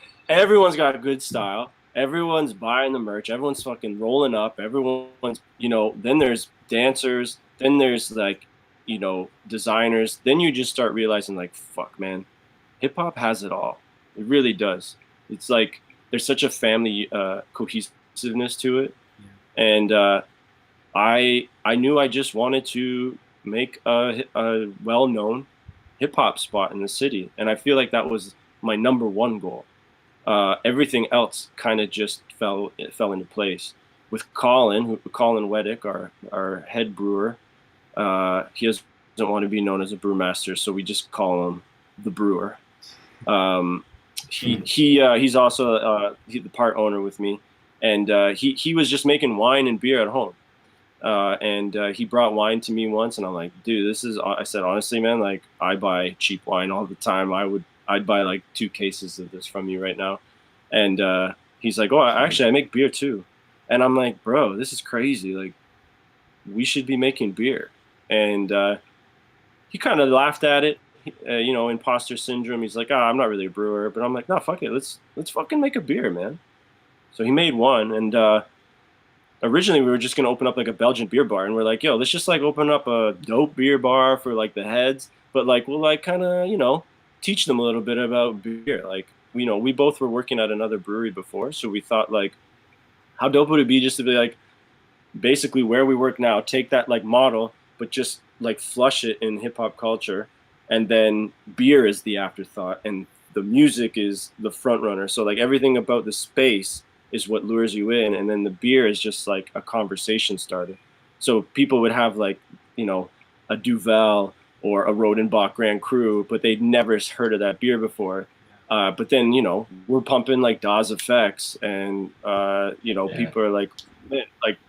good style. Everyone's buying the merch. Everyone's fucking rolling up. Everyone's, then there's dancers. Then there's like, designers. Then you just start realizing like, fuck, man, hip hop has it all. It really does. It's like there's such a family cohesiveness to it. Yeah. And I knew I just wanted to make a well-known hip-hop spot in the city, and I feel like that was my number one goal. Everything else kind of just fell into place. With Colin Weddick, our head brewer, he doesn't want to be known as a brewmaster, so we just call him the brewer. He's also the part owner with me, and he was just making wine and beer at home. And he brought wine to me once, and I'm like, dude, I said, honestly, man, like I buy cheap wine all the time. I'd buy like 2 cases of this from you right now. And he's like, oh, actually I make beer too. And I'm like, bro, this is crazy. Like we should be making beer. And he kind of laughed at it, imposter syndrome. He's like, I'm not really a brewer, but I'm like, no, fuck it. Let's fucking make a beer, man. So he made one, and originally we were just going to open up like a Belgian beer bar, and we're like, yo, let's just like open up a dope beer bar for like the heads, but like we'll like kind of, teach them a little bit about beer. Like, we both were working at another brewery before, so we thought like, how dope would it be just to be like basically where we work now, take that like model, but just like flush it in hip hop culture and then beer is the afterthought, and the music is the front runner. So like everything about the space is what lures you in, and then the beer is just like a conversation starter. So people would have like, you know, a Duvel or a Rodenbach Grand Cru, but they'd never heard of that beer before. But then, you know, we're pumping like Dawes Effects, and you know, people are like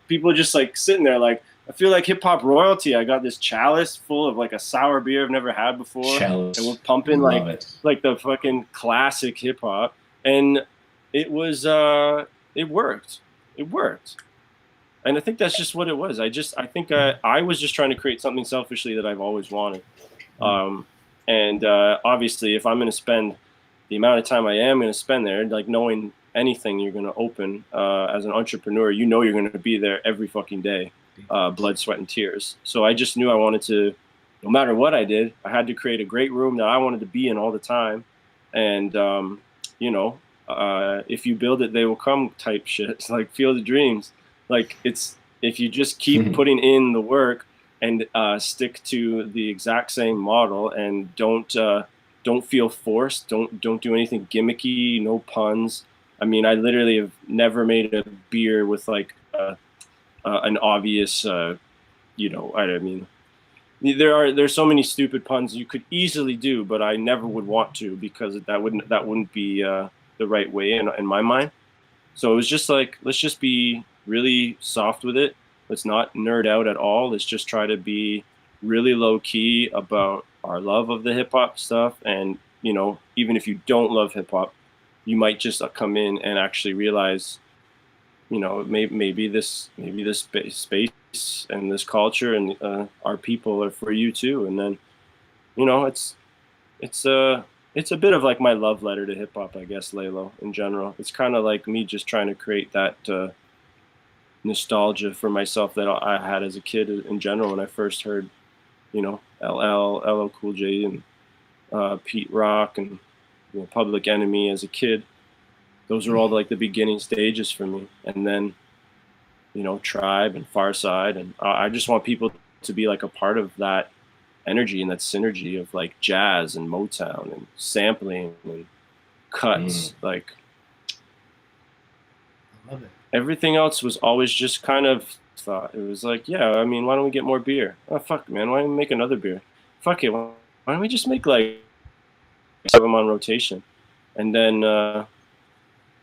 people are just like sitting there like, I feel like hip hop royalty. I got this chalice full of like a sour beer I've never had before, and we're pumping like the fucking classic hip hop, and it was it worked. It worked. And I think that's just what it was. I think I was just trying to create something selfishly that I've always wanted. And obviously, if I'm going to spend the amount of time I am going to spend there, like knowing anything you're going to open as an entrepreneur, you know you're going to be there every fucking day, blood, sweat, and tears. So I just knew I wanted to, no matter what I did, I had to create a great room that I wanted to be in all the time. And, you know, if you build it, they will come type shit. It's like Field of Dreams. Like it's, if you just keep putting in the work and stick to the exact same model and don't feel forced, don't do anything gimmicky, no puns. I mean, I literally have never made a beer with like an obvious, you know, I mean, there's so many stupid puns you could easily do, but I never would want to, because that wouldn't be the right way in my mind. So it was just like, let's just be really soft with it. Let's not nerd out at all. Let's just try to be really low key about our love of the hip hop stuff. And, you know, even if you don't love hip hop, you might just come in and actually realize, you know, maybe this space and this culture and our people are for you too. And then, you know, it's a bit of like my love letter to hip hop, I guess, Laylow, in general. It's kind of like me just trying to create that nostalgia for myself that I had as a kid in general when I first heard, you know, LL Cool J and Pete Rock and, you know, Public Enemy as a kid. Those are all like the beginning stages for me. And then, you know, Tribe and Farside, and I just want people to be like a part of that energy and that synergy of like jazz and Motown and sampling and cuts. Like, I love it. Everything else was always just kind of thought. It was like, yeah, I mean, why don't we get more beer? Oh, fuck, man, why don't we make another beer? Fuck it, why don't we just make like 7 of them on rotation? And then,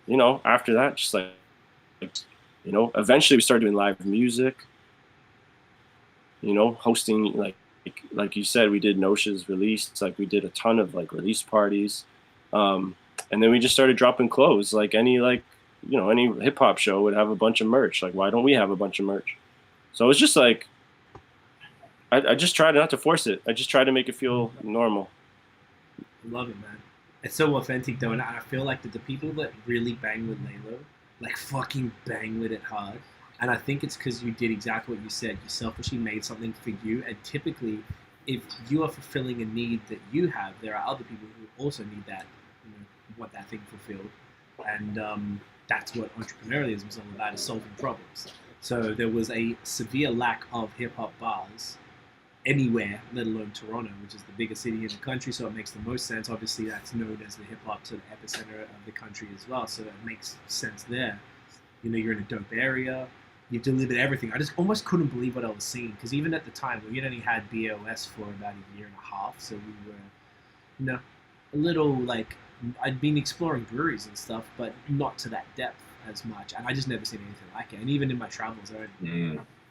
you know, after that, just like, you know, eventually we started doing live music, you know, hosting, like you said, we did Nosha's release. Like we did a ton of like release parties. And then we just started dropping clothes. Like any, like, you know, any hip hop show would have a bunch of merch. Like, why don't we have a bunch of merch? So it was just like, I just tried not to force it. I just tried to make it feel normal. I love it, man. It's so authentic though, and I feel like that the people that really bang with Laylow, like fucking bang with it hard. And I think it's because you did exactly what you said. You selfishly made something for you, and typically, if you are fulfilling a need that you have, there are other people who also need that, you know, want that thing fulfilled, and that's what entrepreneurialism is all about, is solving problems. So there was a severe lack of hip hop bars anywhere, let alone Toronto, which is the biggest city in the country, so it makes the most sense. Obviously, that's known as the hip hop sort of epicenter of the country as well, so it makes sense there. You know, you're in a dope area. You've delivered everything. I just almost couldn't believe what I was seeing, because even at the time, we only had BOS for about a year and a half, so we were, you know, a little like, I'd been exploring breweries and stuff, but not to that depth as much, and I just never seen anything like it. And even in my travels,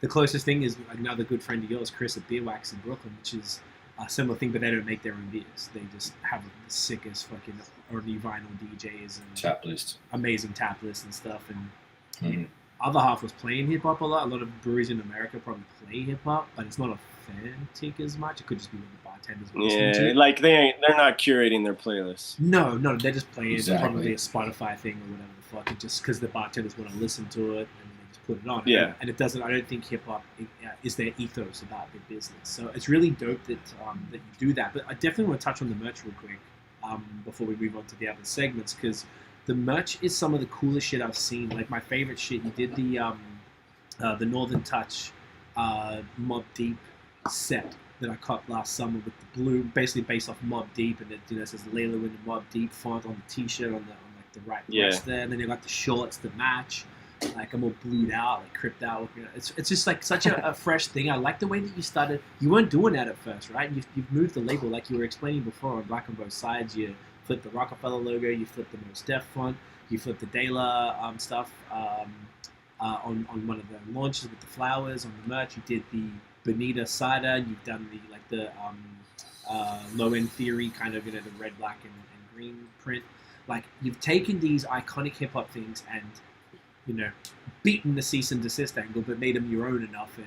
the closest thing is another good friend of yours, Chris at Beer Wax in Brooklyn, which is a similar thing, but they don't make their own beers. They just have the sickest fucking early vinyl DJs and tap list, amazing tap lists and stuff, and other half was playing hip hop a lot. A lot of breweries in America probably play hip hop, but it's not authentic as much. It could just be what the bartenders are listening to. Like they're not curating their playlists. No, they're just playing probably a Spotify thing or whatever the fuck, just because the bartenders want to listen to it and they just put it on. Yeah, and it doesn't. I don't think hip hop is their ethos about their business. So it's really dope that that you do that. But I definitely want to touch on the merch real quick before we move on to the other segments, because the merch is some of the coolest shit I've seen. Like my favorite shit, you did the Northern Touch Mobb Deep set that I caught last summer with the blue, basically based off Mobb Deep, and it says Laylow in the Mobb Deep font on the T-shirt on like the right breast there, and then you got the shorts to match. Like I'm all blued out, like cripped out. It's just like such a fresh thing. I like the way that you started. You weren't doing that at first, right? You've moved the label like you were explaining before on Black on Both Sides. You flipped the Rockefeller logo, you flipped the Mos Def font, you flipped the Daye stuff on one of the launches with the flowers on the merch. You did the Bonita cider. You've done the Low End Theory kind of the red, black, and green print. Like you've taken these iconic hip hop things and beaten the cease and desist angle, but made them your own enough,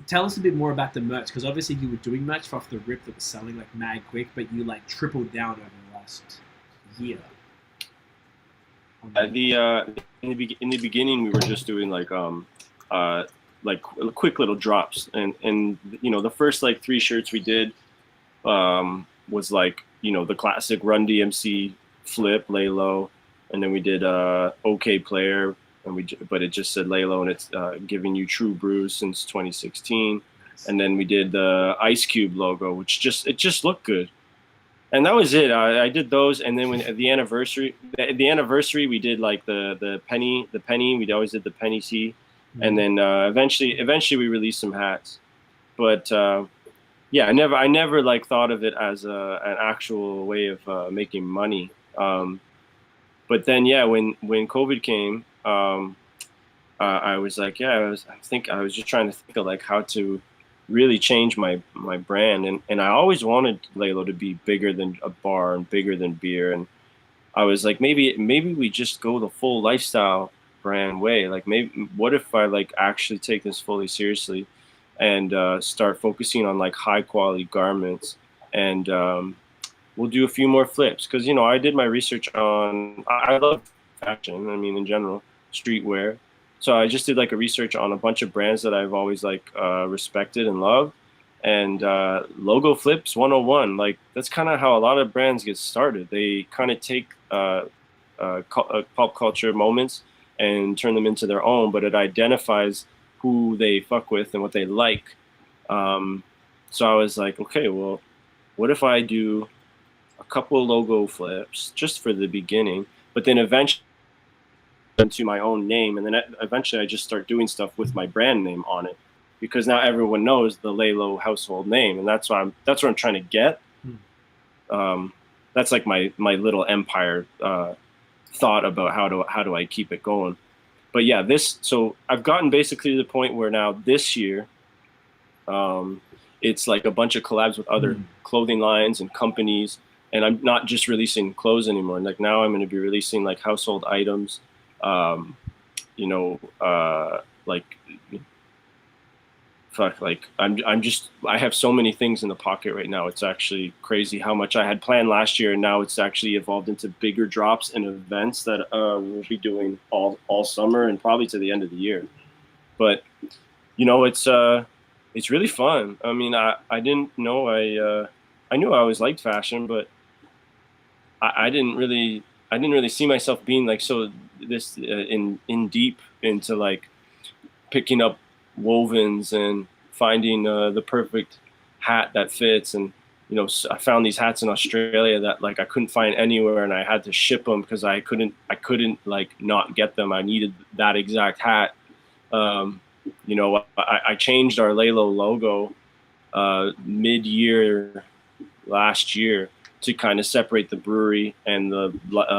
tell us a bit more about the merch, because obviously you were doing merch off the rip that was selling like mad quick, but you like tripled down over the last year. In the beginning, we were just doing like quick little drops, and the first like 3 shirts we did was like the classic Run DMC flip Laylow. And then we did OK Player, but it just said Laylow, and it's giving you true brews since 2016. And then we did the Ice Cube logo, which just looked good. And that was it. I did those, and then at the anniversary, we did like the penny. We always did the penny C, and then eventually we released some hats. But I never like thought of it as an actual way of making money. But then, when COVID came, I was like, I was just trying to think of like how to really change my brand, and I always wanted Laylow to be bigger than a bar and bigger than beer, and I was like, maybe we just go the full lifestyle brand way. Like maybe what if I like actually take this fully seriously, and start focusing on like high quality garments, and we'll do a few more flips, because I did my research on. I love fashion. I mean, in general, streetwear. So I just did like a research on a bunch of brands that I've always like respected and loved, and logo flips 101. Like that's kind of how a lot of brands get started. They kind of take pop culture moments and turn them into their own, but it identifies who they fuck with and what they like. So I was like, okay, well, what if I do a couple of logo flips just for the beginning, but then eventually into my own name, and then eventually I just start doing stuff with my brand name on it, because now everyone knows the Laylow household name, and that's what I'm trying to get. That's like my little empire thought about how do I keep it going. But so I've gotten basically to the point where now this year, it's like a bunch of collabs with other clothing lines and companies. And I'm not just releasing clothes anymore. Like now I'm going to be releasing like household items, I have so many things in the pocket right now. It's actually crazy how much I had planned last year, and now it's actually evolved into bigger drops and events that we'll be doing all summer and probably to the end of the year. But it's really fun. I mean, I didn't know I knew I always liked fashion, but I didn't really see myself being like in deep into like picking up wovens and finding the perfect hat that fits. And I found these hats in Australia that like I couldn't find anywhere, and I had to ship them because I couldn't like not get them. I needed that exact hat. I changed our Laylow logo mid-year last year to kind of separate the brewery and the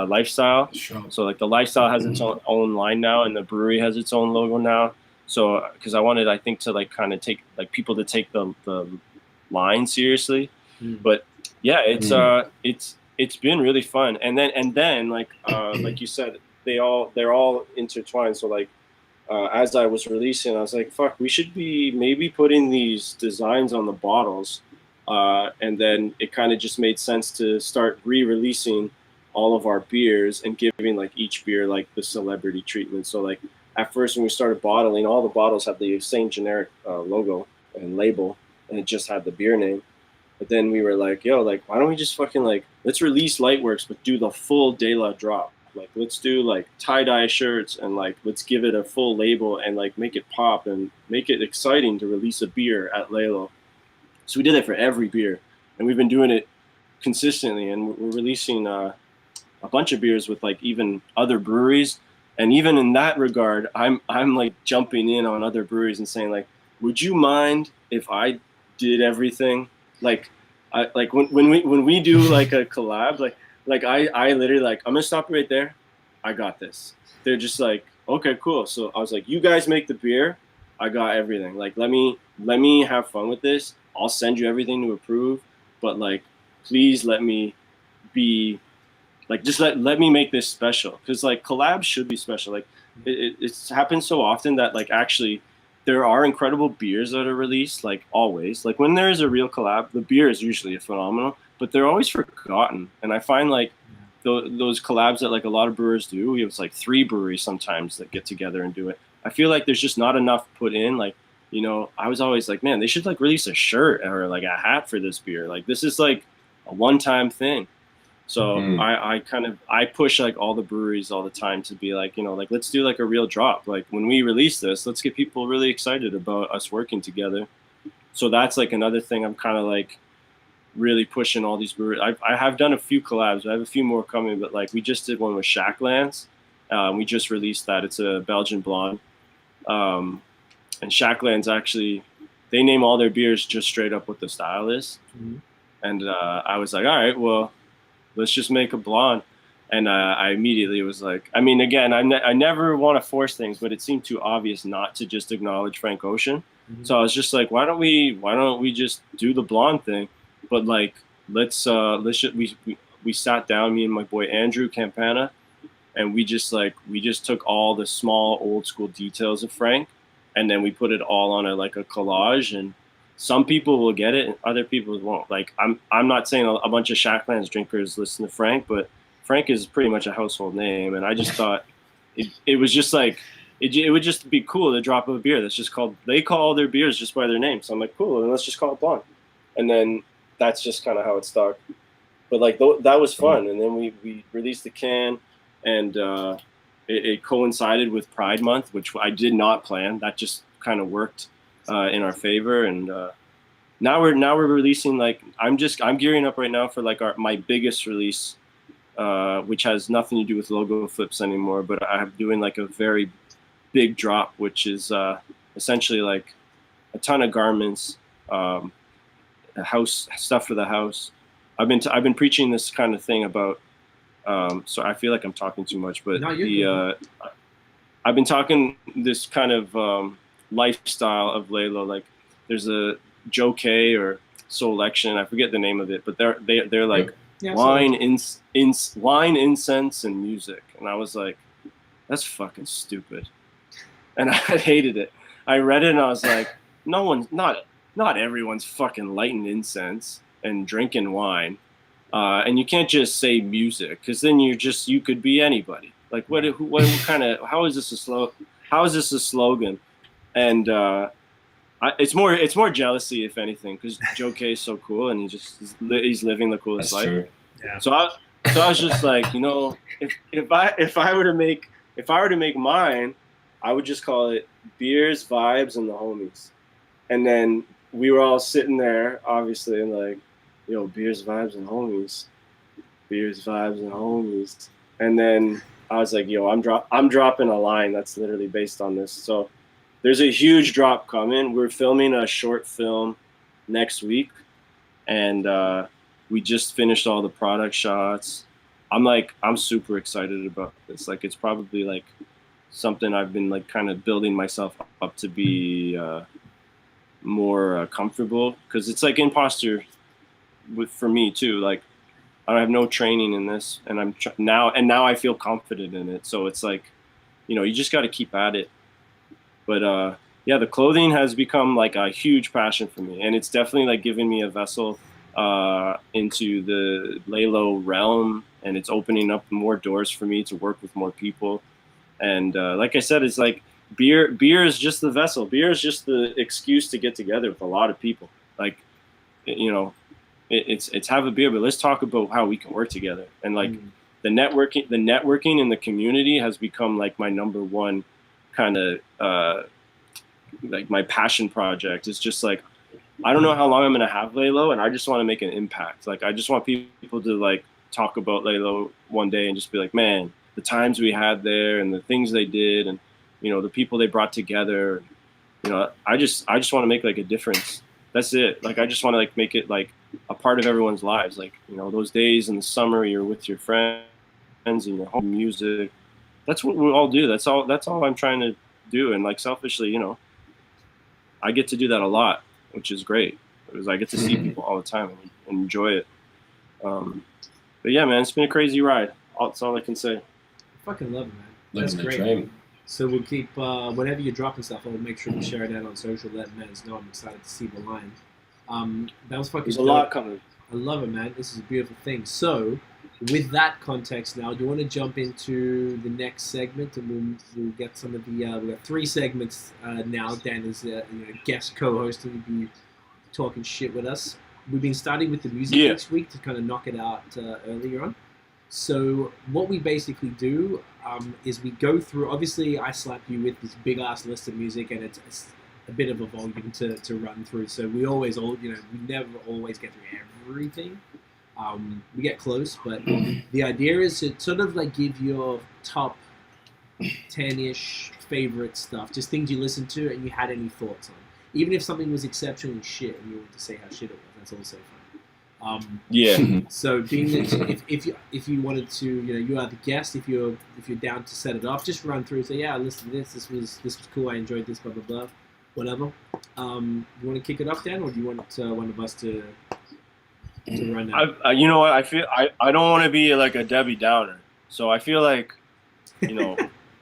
lifestyle. Sure. So like the lifestyle has its own line now, and the brewery has its own logo now. So because I wanted, I think, to like kind of take like people to take the line seriously. But yeah, it's been really fun. And then like like you said, they're all intertwined. So like as I was releasing, I was like, fuck, we should be maybe putting these designs on the bottles. And then it kind of just made sense to start re-releasing all of our beers and giving like each beer like the celebrity treatment. So like at first when we started bottling, all the bottles had the same generic logo and label, and it just had the beer name. But then we were like, yo, like, why don't we just fucking like, let's release Lightworks, but do the full Daye drop. Like, let's do like tie-dye shirts and like let's give it a full label and like make it pop and make it exciting to release a beer at Laylow. So we did that for every beer, and we've been doing it consistently. And we're releasing a bunch of beers with like even other breweries. And even in that regard, I'm like jumping in on other breweries and saying like, would you mind if I did everything? Like, when we do like a collab, like I literally like, I'm gonna stop right there. I got this. They're just like, okay, cool. So I was like, you guys make the beer. I got everything. Like, let me have fun with this. I'll send you everything to approve, but like, please let me be like, just let me make this special. Cause like collabs should be special. Like it's happened so often that like, actually there are incredible beers that are released, like always. Like when there is a real collab, the beer is usually phenomenal, but they're always forgotten. And I find like those collabs that like a lot of brewers do, we have like 3 breweries sometimes that get together and do it. I feel like there's just not enough put in. Like, you know, I was always like, man, they should like release a shirt or like a hat for this beer. Like this is like a one-time thing. So I push like all the breweries all the time to be like, you know, like let's do like a real drop. Like when we release this, let's get people really excited about us working together. So that's like another thing I'm kind of like really pushing all these breweries. I have done a few collabs. I have a few more coming, but like we just did one with Shacklands. We just released that. It's a Belgian blonde. And Shacklands actually, they name all their beers just straight up what the style is. Mm-hmm. And I was like, all right, well, let's just make a blonde. And I immediately was like, I mean, again, I never want to force things, but it seemed too obvious not to just acknowledge Frank Ocean. Mm-hmm. So I was just like, why don't we just do the blonde thing? But like, we sat down, me and my boy Andrew Campana, and we just took all the small old school details of Frank, and then we put it all on a collage. And some people will get it and other people won't. Like I'm not saying a bunch of Shacklands drinkers listen to Frank, but Frank is pretty much a household name. And I just thought it was just like, it would just be cool to drop a beer that's just called, they call all their beers just by their name. So I'm like, cool, then let's just call it blonde. And then that's just kind of how it started. But like that was fun. And then we released the can, and it coincided with Pride Month, which I did not plan. That just kind of worked in our favor. And now we're releasing, like, I'm gearing up right now for like my biggest release, which has nothing to do with logo flips anymore, but I'm doing like a very big drop, which is essentially like a ton of garments, house stuff for the house. I've been preaching this kind of thing about, so I feel like I'm talking too much, but I've been talking this kind of lifestyle of Laylow. Like there's a Joe K or Solection, I forget the name of it, but they're like wine, incense, and music. And I was like, that's fucking stupid. And I hated it. I read it and I was like, not everyone's fucking lighting incense and drinking wine. And you can't just say music, because then you could be anybody. Like what kind of, how is this a slogan? And it's more jealousy, if anything, because Joe K is so cool and he's living the coolest life. True. Yeah. So I was just like, you know, if I were to make mine, I would just call it Beers, Vibes, and the Homies. And then we were all sitting there, obviously, and like, yo, Beers, Vibes, and Homies. Beers, Vibes, and Homies. And then I was like, yo, I'm dropping a line that's literally based on this. So there's a huge drop coming. We're filming a short film next week, and we just finished all the product shots. I'm super excited about this. Like, it's probably like something I've been like kind of building myself up to be more comfortable, because it's like imposter for me too. Like, I have no training in this, and now I feel confident in it. So it's like, you know, you just got to keep at it. But yeah, the clothing has become like a huge passion for me, and it's definitely like giving me a vessel into the Laylow realm, and it's opening up more doors for me to work with more people. And like I said, it's like beer is just the vessel. Beer is just the excuse to get together with a lot of people. Like, you know, it's have a beer, but let's talk about how we can work together. And like the networking in the community has become like my number one kind of like my passion project. It's just like, I don't know how long I'm gonna have Laylow, and I just want to make an impact. Like I just want people to like talk about Laylow one day and just be like, man, the times we had there and the things they did, and you know, the people they brought together. You know, I just want to make like a difference. That's it. Like I just want to like make it like a part of everyone's lives. Like, you know, those days in the summer you're with your friends and your home music. That's what we all do. That's all I'm trying to do. And like selfishly, you know, I get to do that a lot, which is great because I get to see people all the time and enjoy it. But yeah, man, it's been a crazy ride. That's all I can say. I fucking love it, man. That's great. Dream. So we'll keep, whenever you're dropping stuff, I'll make sure to share it out on social, let men know I'm excited to see the line. That was fucking There's a dope. lot coming. I love it, man. This is a beautiful thing. So, with that context now, do you want to jump into the next segment? And we'll get some of the, we got 3 segments now. Dan is guest co-hosting, he'll be talking shit with us. We've been starting with the music each week to kind of knock it out earlier on. So what we basically do is we go through, obviously I slap you with this big ass list of music, and it's a bit of a volume to run through. So we never always get through everything. We get close, but the idea is to sort of like give your top 10-ish favorite stuff, just things you listened to and you had any thoughts on. Even if something was exceptionally shit and you wanted to say how shit it was, that's also fun. So being that if you wanted to, you are the guest. If you're down to set it off, just run through and say, yeah, I listened to this. This was cool. I enjoyed this. Blah blah blah. Whatever. You want to kick it off, Dan, or do you want one of us to run now? You know what? I feel I don't want to be like a Debbie Downer. So I feel like,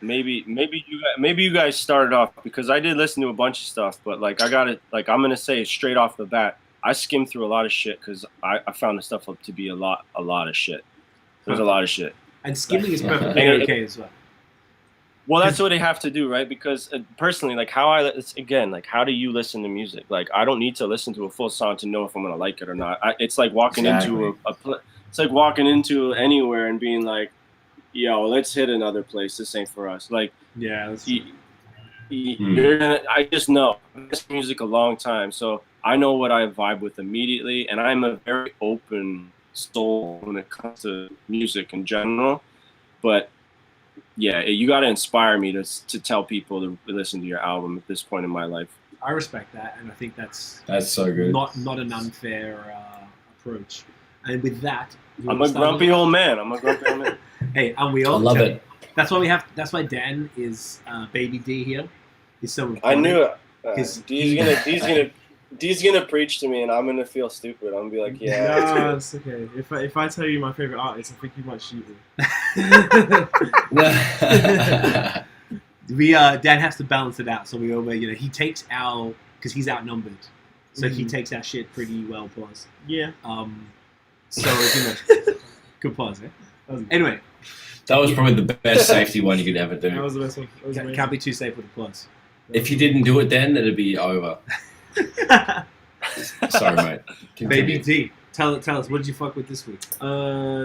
maybe you guys started off, because I did listen to a bunch of stuff, but like I'm gonna say straight off the bat, I skimmed through a lot of shit because I found the stuff up to be a lot of shit. There's a lot of shit. And skimming is perfectly okay as well. Well, that's what they have to do, right? Because personally, like how do you listen to music? Like I don't need to listen to a full song to know if I'm gonna like it or not. It's like walking into it's like walking into anywhere and being like, yo, let's hit another place. This ain't for us. Like, yeah, I just know I've listened to music a long time, so I know what I vibe with immediately, and I'm a very open soul when it comes to music in general. But yeah, you got to inspire me to tell people to listen to your album at this point in my life. I respect that, and I think that's so good. Not an unfair approach. And with that, I'm a grumpy old man. Hey, and we all love it. That's why Dan is Baby D here. He's so important. I knew it. D's gonna preach to me, and I'm gonna feel stupid. I'm gonna be like, yeah. No, it's okay. If I tell you my favorite artist, I think you might shoot me. Dan has to balance it out. So he takes because he's outnumbered, so he takes our shit pretty well. Pause. Yeah. So good pause. Anyway. That was probably the best safety one you could ever do. That was the best one. Can't be too safe with a plus. If you didn't do it then, it'd be over. Sorry, mate. Continue. Baby D, tell us, what did you fuck with this week?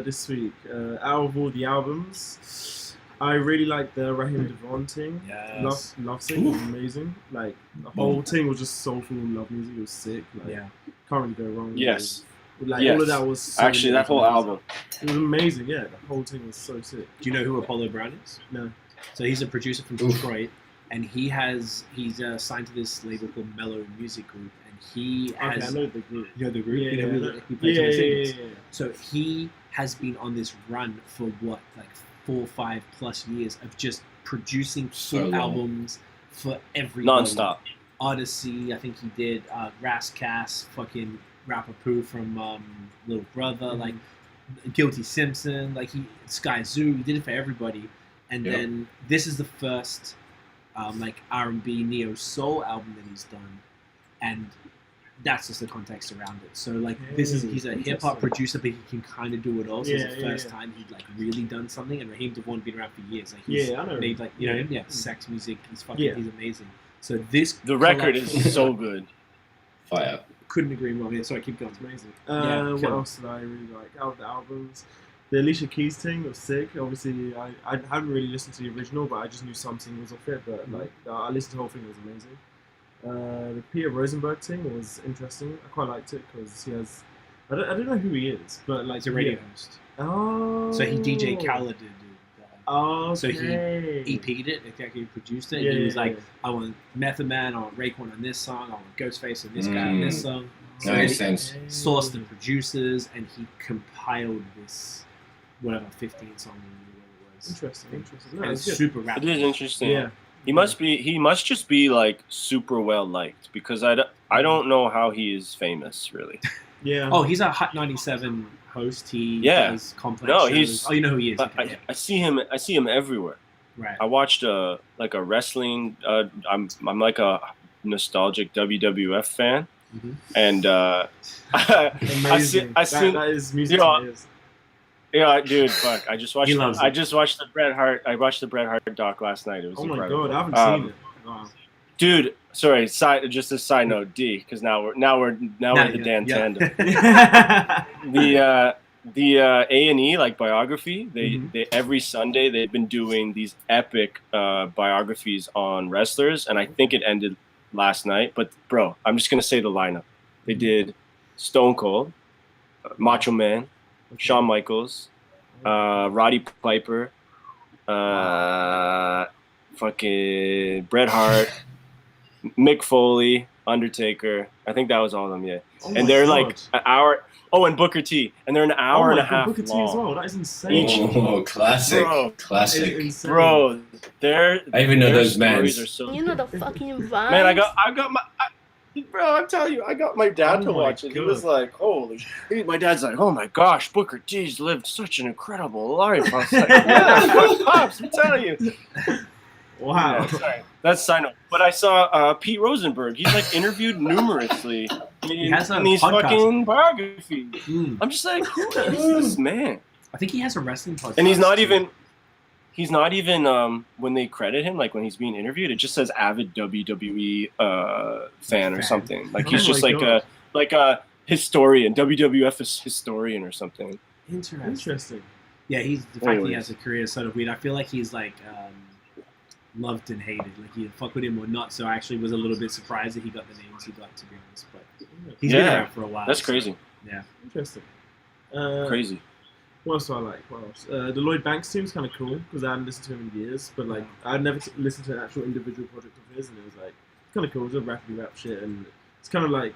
This week, out of all the albums, I really liked the Raheem DeVaughn thing. Yes. Love Sick was amazing. Like the whole thing was just soulful love music. It was sick. Like, can't really go wrong. Yes. All of that was so actually that whole album. It was amazing. Yeah, the whole thing was so sick. Do you know who Apollo Brown is? No. So he's a producer from Detroit, and he's signed to this label called Mellow Music Group, and he has. I know the group. You know the group. Yeah. So he has been on this run for 4 or 5 plus years of just producing full albums for every non-stop. Odyssey, I think he did. Ras Kass, fucking Rapper Pooh from Little Brother, like Guilty Simpson, Sky Zoo. He did it for everybody, and then this is the first R&B neo soul album that he's done, and that's just the context around it. So he's a hip hop producer, but he can kind of do it all. So it's the first time he'd really done something. And Raheem DeVaughn been around for years. He's I know. Made sex music. He's he's amazing. So the record is so good. Fire. Couldn't agree more. Yeah, sorry, keep going. It's amazing. Yeah, what else did I really like? Out of the albums, The Alicia Keys thing was sick. Obviously, I haven't really listened to the original, but I just knew some singles off it. But like, I listened to the whole thing. It was amazing. The Peter Rosenberg thing was interesting. I quite liked it because he has. I don't know who he is, but like He's a radio host. Oh. So he DJ Khaled did. Oh. So he EP'd it, he produced it. Yeah, And he was yeah, like, yeah. I want Method Man, I want Raekwon on this song, I want Ghostface on this guy on this song. So That makes he sense. sourced the producers and he compiled this, whatever, 15 song or whatever it was. Interesting. No, And it's it's good. super rapid. It is interesting. Yeah. He must just be like super well liked because I don't know how he is famous really. Yeah. Oh, he's a Hot 97 host. He Yeah. does complex No, shows. he's- Oh, you know who he is. But Okay, I see him everywhere. right. I watched a wrestling. I'm like a nostalgic WWF fan, Mhm. and Amazing. I seen that is music. you know, to his. yeah, dude. Fuck, I just watched. He loves I it. just watched the Bret Hart. I watched the Bret Hart doc last night. It was Oh my incredible. god, I haven't seen it. Wow. Dude. Sorry, just a side note, D, because now we're the Dan tandem. The A&E like biography. They every Sunday they've been doing these epic biographies on wrestlers, and I think it ended last night. But bro, I'm just gonna say the lineup. They did Stone Cold, Macho Man, Shawn Michaels, Roddy Piper, fucking Bret Hart, Mick Foley, Undertaker. I think that was all of them. Yeah, Oh my and they're God. like an hour. Oh, and Booker T, and they're an hour and a half Booker T long. as well. That is insane. Oh, classic. Bro. Classic. That is insane. Bro, they're I even know their those stories mans. are so You know the fucking vibes. man. I got my bro. I'm telling you, I got my dad Oh to my watch it. He was God. like, "Holy!" My dad's like, "Oh my gosh, Booker T's lived such an incredible life." I was like, "Yeah, pops, I'm telling you." Wow. Yeah, sorry, that's side note. But I saw Pete Rosenberg. He's like interviewed numerously in has a these podcast. fucking biographies. Mm. I'm just like, who is this man? I think he has a wrestling podcast. And he's not even when they credit him, like when he's being interviewed, it just says avid WWE fan or something. Like he's Oh just my like God. a historian, WWF historian or something. Interesting. Yeah, he's the fact he Anyways. has a career is sort of weird. I feel like he's like loved and hated. Like you fuck with him or not. So I actually was a little bit surprised that he got the names he got, to be honest. But he's been Yeah, around for a while. That's so, crazy, Yeah. Interesting. crazy. What else do I like? What else? The Lloyd Banks team's kind of cool because I hadn't listened to him in years, but like I'd never listened to an actual individual project of his, and it was like kind of cool. It's a rappy rap shit, and it's kind of like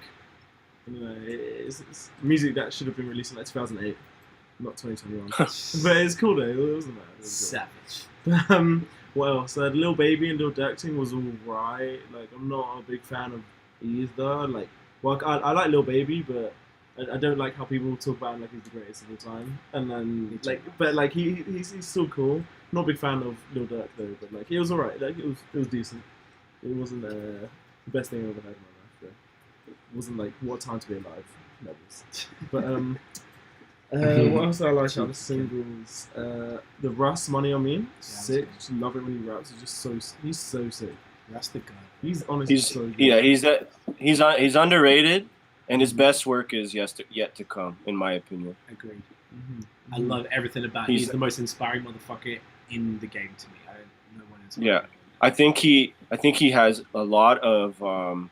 you know, it's music that should have been released in like 2008, not 2021. But it's cool though. It wasn't bad. It was good. Savage. What else? The Lil Baby and Lil Durk thing was alright. Like I'm not a big fan of either. Like, well, I like Lil Baby, but I don't like how people talk about him like he's the greatest of all time. And then like, but like he's still cool. Not a big fan of Lil Durk though, but like it was alright. Like it was decent. It wasn't the best thing I've ever had in my life though. It wasn't like what time to be alive levels. But what else I like out of the singles? The Russ Money on Me, sick. Just love it when he raps. He's so sick. That's the guy. He's honestly He's so good. yeah, he's underrated, and his best work is yet to come, in my opinion. Agreed. Mhm. I love everything about him. He's- He's the most inspiring motherfucker in the game to me. I don't know one is. Yeah. I think he has a lot of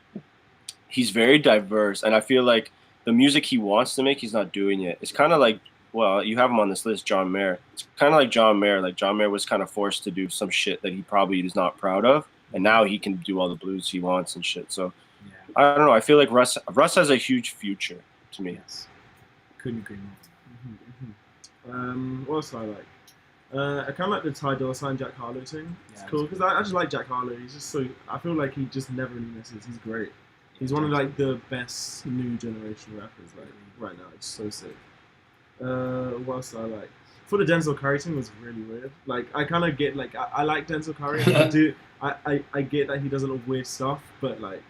he's very diverse, and I feel like the music he wants to make he's not doing yet. It's kind of like, well, you have him on this list, John Mayer. It's kind of like John Mayer. Like John Mayer was kind of forced to do some shit that he probably is not proud of, and now he can do all the blues he wants and shit. So Yeah. I don't know. I feel like Russ has a huge future to me. Yes. Couldn't agree more. What else do I like? I kind of like the Ty Dolla $ign Jack Harlow thing. It's Yeah, cool because I just like Jack Harlow. He's just so. I feel like he just never really misses. He's great. He's one of like the best new generation rappers like right now. It's so sick. What else do I like? For the Denzel Curry thing was really weird. Like I kind of get like I like Denzel Curry. I do. I get that he does a lot of weird stuff, but like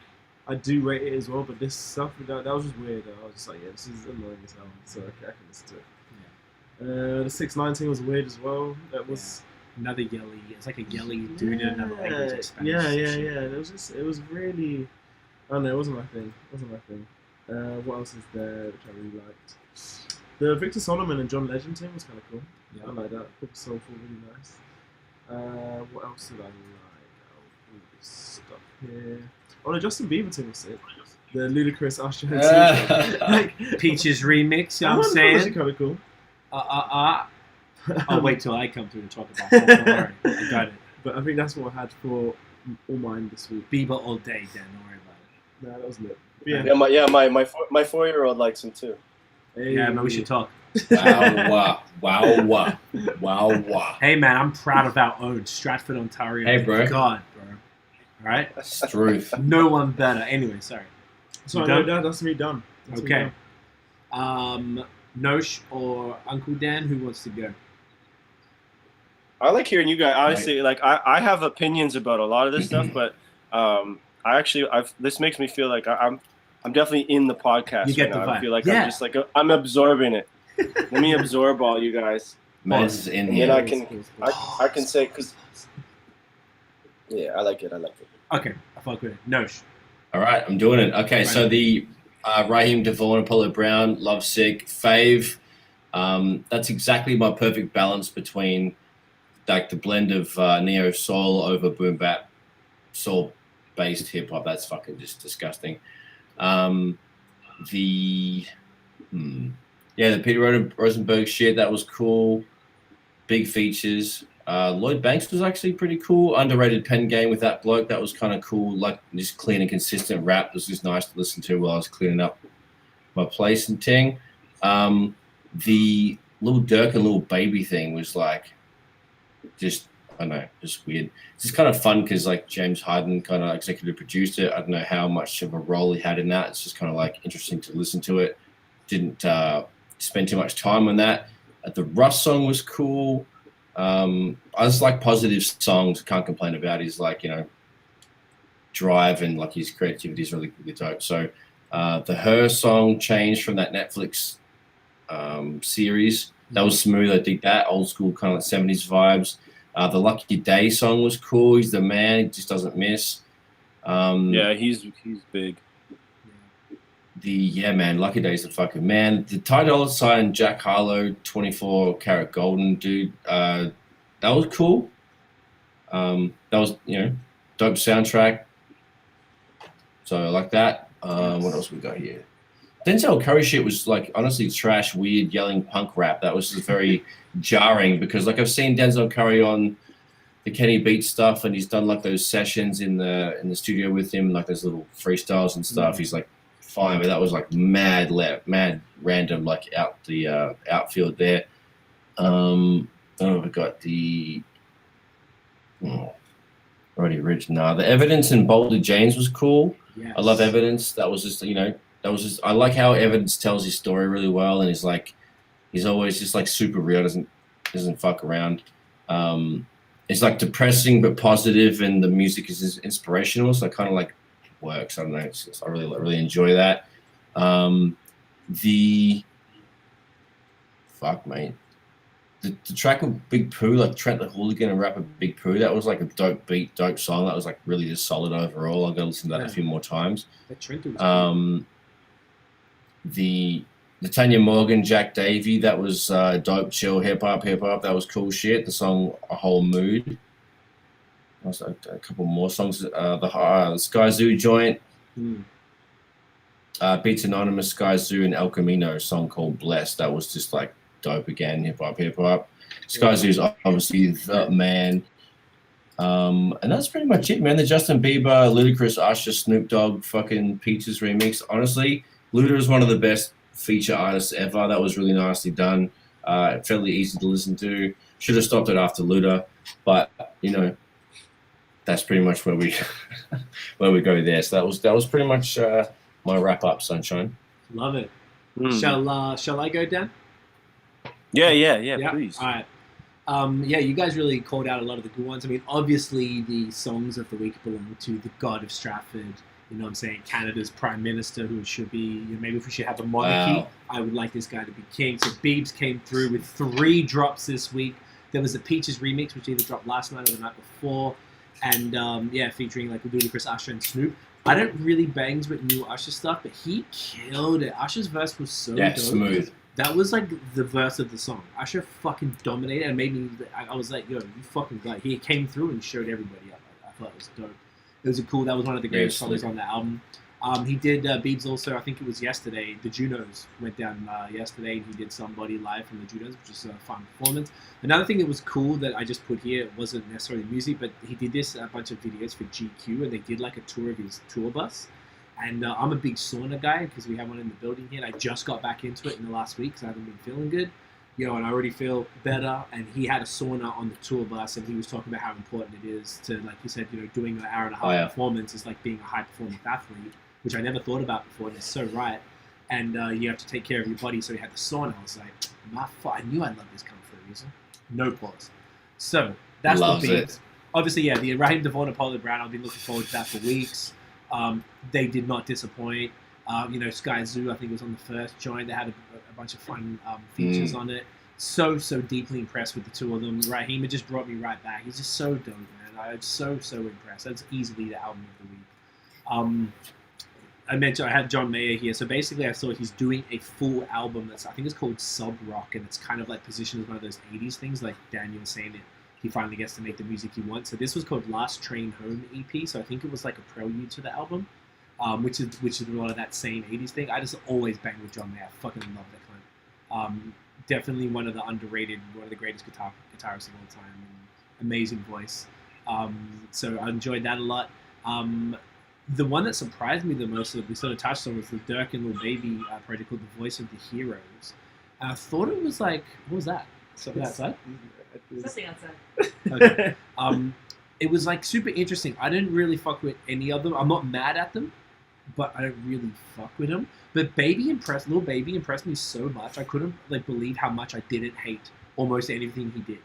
I do rate it as well. But this stuff that was just weird. I was just like, yeah, this is annoying as hell. So I can listen to it. The 6ix9ine thing was weird as well. That was Another yelly. It's like a yelly dude in another language. Like Spanish yeah. shit. It was really. I don't know. It wasn't my thing. What else is there which I really liked? The Victor Solomon and John Legend thing was kind of cool. Yeah. I like that. It was soulful, really nice. What else did I like? Oh, this stuff here. Oh, the Justin Bieber thing was sick. The ludicrous Usher and like Peaches remix, you know what I'm that saying? was kind of cool. I'll wait till I come through and talk about that. Don't worry, I got it. But I think that's what I had for all mine this week. Bieber all day, Dan. Don't worry about it. Nah, that was lit. My 4-year-old likes him too. Hey. Yeah, man, we should talk. Wow. Hey, man, I'm proud of our own Stratford, Ontario. Hey, bro. God, bro. All right? Truth. No one better. Anyway, sorry. So You no, done? that's me done. That's me Okay. done. Nosh or Uncle Dan, who wants to go? I like hearing you guys. Honestly, like I have opinions about a lot of this stuff, but this makes me feel like I'm definitely in the podcast. You get right the now. vibe. I feel like Yeah. I'm just like I'm absorbing it. Let me absorb all you guys, Mez is in and here. then I can say because I like it. Okay, I fuck with it. Nosh. All right, I'm doing it. Okay, Right. so the Raheem, DeVaughn, Apollo Brown, Love Sick, Fave. That's exactly my perfect balance between like the blend of neo soul over boom bap, soul based hip hop. That's fucking just disgusting. The Peter Rosenberg shit, that was cool. Big features. Lloyd Banks was actually pretty cool. Underrated pen game with that bloke. That was kind of cool. Like just clean and consistent rap. It was just nice to listen to while I was cleaning up my place and ting. The little Durk and little Baby thing was like just, I don't know, just weird. It's just kind of fun because like James Harden kind of executive produced it. I don't know how much of a role he had in that. It's just kind of like interesting to listen to it. Didn't spend too much time on that. The Russ song was cool. I just like positive songs. Can't complain about his like, drive and like his creativity is really, really dope. So the H.E.R. song changed from that Netflix series. That was smooth. I dig that old school kind of like 70s vibes. The Lucky Daye song was cool. He's the man. He just doesn't miss. He's big. Lucky Daye's the fucking man. The Ty Dolla $ign Jack Harlow 24 Karat Golden dude. That was cool. That was dope soundtrack. So I like that. What else we got here? Denzel Curry shit was like honestly trash, weird, yelling punk rap. That was just very jarring because like I've seen Denzel Curry on the Kenny Beats stuff, and he's done like those sessions in the studio with him, like those little freestyles and stuff. He's like fine, but that was like mad random, like out the outfield there. We got the already rich. Nah, the Evidence in Boulder James was cool. Yes. I love Evidence. That was just I like how Evidence tells his story really well, and he's always just like super real, doesn't fuck around. It's like depressing but positive, and the music is inspirational, so it kind of like works. I don't know. I really enjoy that. The track with Big Pooh, like Trent the Hooligan and rapper Big Pooh, that was like a dope beat, dope song. That was like really just solid overall. I'll go listen to that a few more times. That Trent was cool. The Tanya Morgan, Jack Davey, that was dope, chill, hip hop. That was cool shit. The song A Whole Mood. Also a couple more songs. The Sky Zoo joint. Beats Anonymous, Sky Zoo, and El Camino song called Blessed. That was just like dope again, hip hop. Sky Zoo's obviously the man. And that's pretty much it, man. The Justin Bieber, Ludacris, Usher, Snoop Dogg, fucking Peaches remix. Honestly, Luda is one of the best feature artists ever. That was really nicely done. Fairly easy to listen to. Should have stopped it after Luda, but that's pretty much where we go there. So that was pretty much my wrap up, Sunshine. Love it. Shall I go, Dan? Yeah, please. All right. You guys really called out a lot of the good ones. I mean, obviously the songs of the week belong to the God of Stratford. You know what I'm saying? Canada's Prime Minister, who should be, maybe if we should have a monarchy, Wow. I would like this guy to be king. So Biebs came through with 3 drops this week. There was a Peaches remix, which either dropped last night or the night before. And featuring like Ludacris, Usher, and Snoop. I don't really bangs with new Usher stuff, but he killed it. Usher's verse was so dope. Smooth. That was like the verse of the song. Usher fucking dominated and made me. I was like, yo, you fucking like. He came through and showed everybody up. I thought it was dope. It was that was one of the greatest songs on the album. He did Biebs also. I think it was yesterday. The Junos went down yesterday, and he did Somebody live from the Junos, which was a fun performance. Another thing that was cool that I just put here, it wasn't necessarily music, but he did a bunch of videos for GQ, and they did like a tour of his tour bus. And I'm a big sauna guy because we have one in the building here. And I just got back into it in the last week because I haven't been feeling good, and I already feel better. And he had a sauna on the tour bus, and he was talking about how important it is to, like you said, doing an hour and a half performance is like being a high performance athlete, which I never thought about before. And it's so right. And you have to take care of your body. So he had the sauna. I was like, I knew I loved this come for a reason. No pause. So that's Loves the thing. it. Obviously, yeah, the Raheem, DeVaughn, and Apollo Brown. I've been looking forward to that for weeks. They did not disappoint. Sky Zoo, I think, was on the first joint. They had a bunch of fun features on it. So deeply impressed with the two of them. Raheem, it just brought me right back. He's just so dope, man. I was so impressed. That's easily the album of the week. I mentioned I had John Mayer here. So basically, I saw he's doing a full album I think it's called Sub Rock, and it's kind of like positioned as one of those 80s things, like Daniel was saying it. He finally gets to make the music he wants. So this was called Last Train Home EP. So I think it was like a prelude to the album, which is a lot of that same 80s thing. I just always bang with John Mayer. I fucking love that cunt. Definitely one of the underrated, one of the greatest guitarists of all time. Amazing voice. So I enjoyed that a lot. The one that surprised me the most that we sort of touched on was the Durk and Lil Baby project called The Voice of the Heroes. And I thought it was like, what was that? Something outside? Something outside. Okay. It was like super interesting. I didn't really fuck with any of them. I'm not mad at them, but I don't really fuck with them. But Lil Baby impressed me so much. I couldn't like believe how much I didn't hate almost anything he did.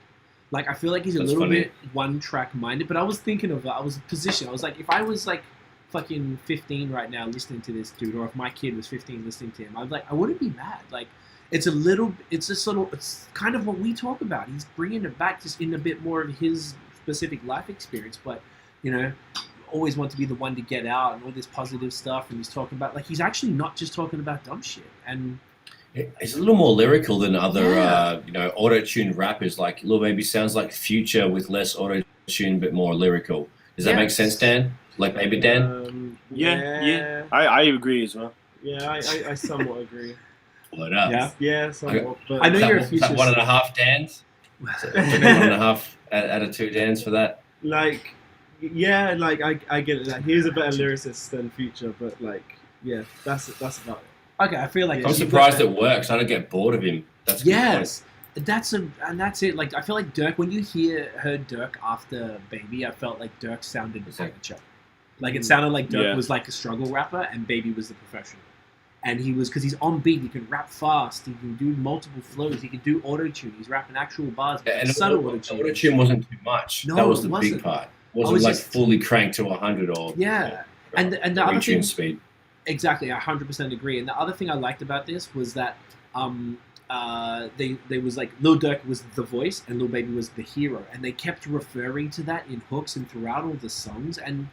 Like I feel like he's a little bit one track minded. But I was thinking of I was positioned. I was like, if I was like fucking 15 right now listening to this dude, or if my kid was 15 listening to him, I was like, I wouldn't be mad. Like. It's kind of what we talk about. He's bringing it back just in a bit more of his specific life experience, but, always want to be the one to get out and all this positive stuff. And he's talking about, like, he's actually not just talking about dumb shit. And it's a little more lyrical than other, auto-tuned rappers. Like, Lil Baby sounds like Future with less auto-tune, but more lyrical. Does that make sense, Dan? Like, maybe Dan? Yeah. I agree as well. Yeah, I somewhat agree. Blow it up. Yeah, somewhat. But I know you're a Future. 1.5 Dans? 1.5 out of 2 Dans for that? Like, yeah, like I get it. Like, he's a better lyricist than Future, but like, yeah, that's about it. Okay, I feel like I'm surprised it works. I don't get bored of him. That's a good point. That's it. Like I feel like Durk. When you heard Durk after Baby, I felt like Durk sounded amateur. Like it sounded like Durk was like a struggle rapper, and Baby was the professional. And he was, because he's on beat, he can rap fast, he can do multiple flows, he can do auto-tune, he's rapping actual bars, but and subtle auto-tune. Auto-tune wasn't too much. No, that was the it wasn't. big part. It wasn't like fully cranked to 100 or... Yeah. And the other thing... speed. Exactly, I 100% agree. And the other thing I liked about this was that they was like, Lil Durk was the voice and Lil Baby was the hero. And they kept referring to that in hooks and throughout all the songs. And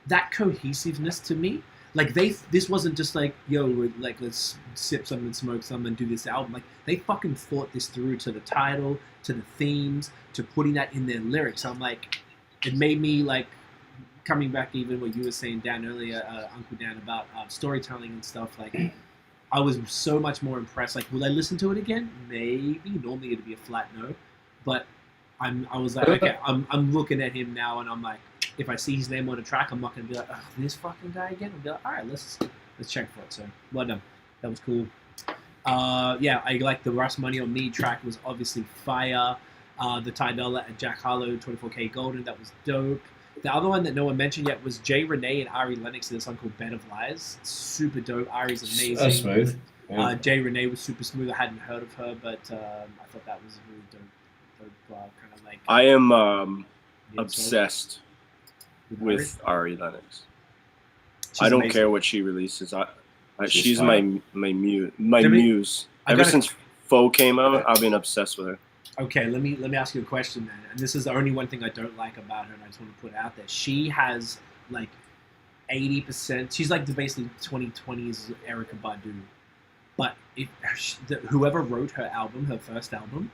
that cohesiveness to me... Like this wasn't just like, yo, like let's sip some and smoke some and do this album. Like they fucking thought this through to the title, to the themes, to putting that in their lyrics. I'm like, it made me like coming back even what you were saying, Dan, earlier, Uncle Dan, about storytelling and stuff. Like I was so much more impressed. Like, will I listen to it again? Maybe. Normally it'd be a flat no, but I was like, okay, I'm looking at him now and I'm like. If I see his name on a track, I'm not going to be like, oh, this fucking guy again. I'll be like, all right, let's check for it. So, well done. That was cool. Yeah, I like the Russ Money on Me track was obviously fire. The Ty Dolla and Jack Harlow, 24K Golden, that was dope. The other one that no one mentioned yet was JaeRene and Lennox did a song called Bed of Lies. Super dope. Ari's amazing. That's smooth. Yeah. JaeRene was super smooth. I hadn't heard of her, but I thought that was really dope kind of like... I am obsessed with Ari Lennox. I don't care what she releases. She's my muse. Ever since Foe came out, I've been obsessed with her. Okay, let me ask you a question then. And this is the only one thing I don't like about her, and I just want to put it out there. She has like 80%. She's like the basically 2020s Erykah Badu, but whoever wrote her album, her first album,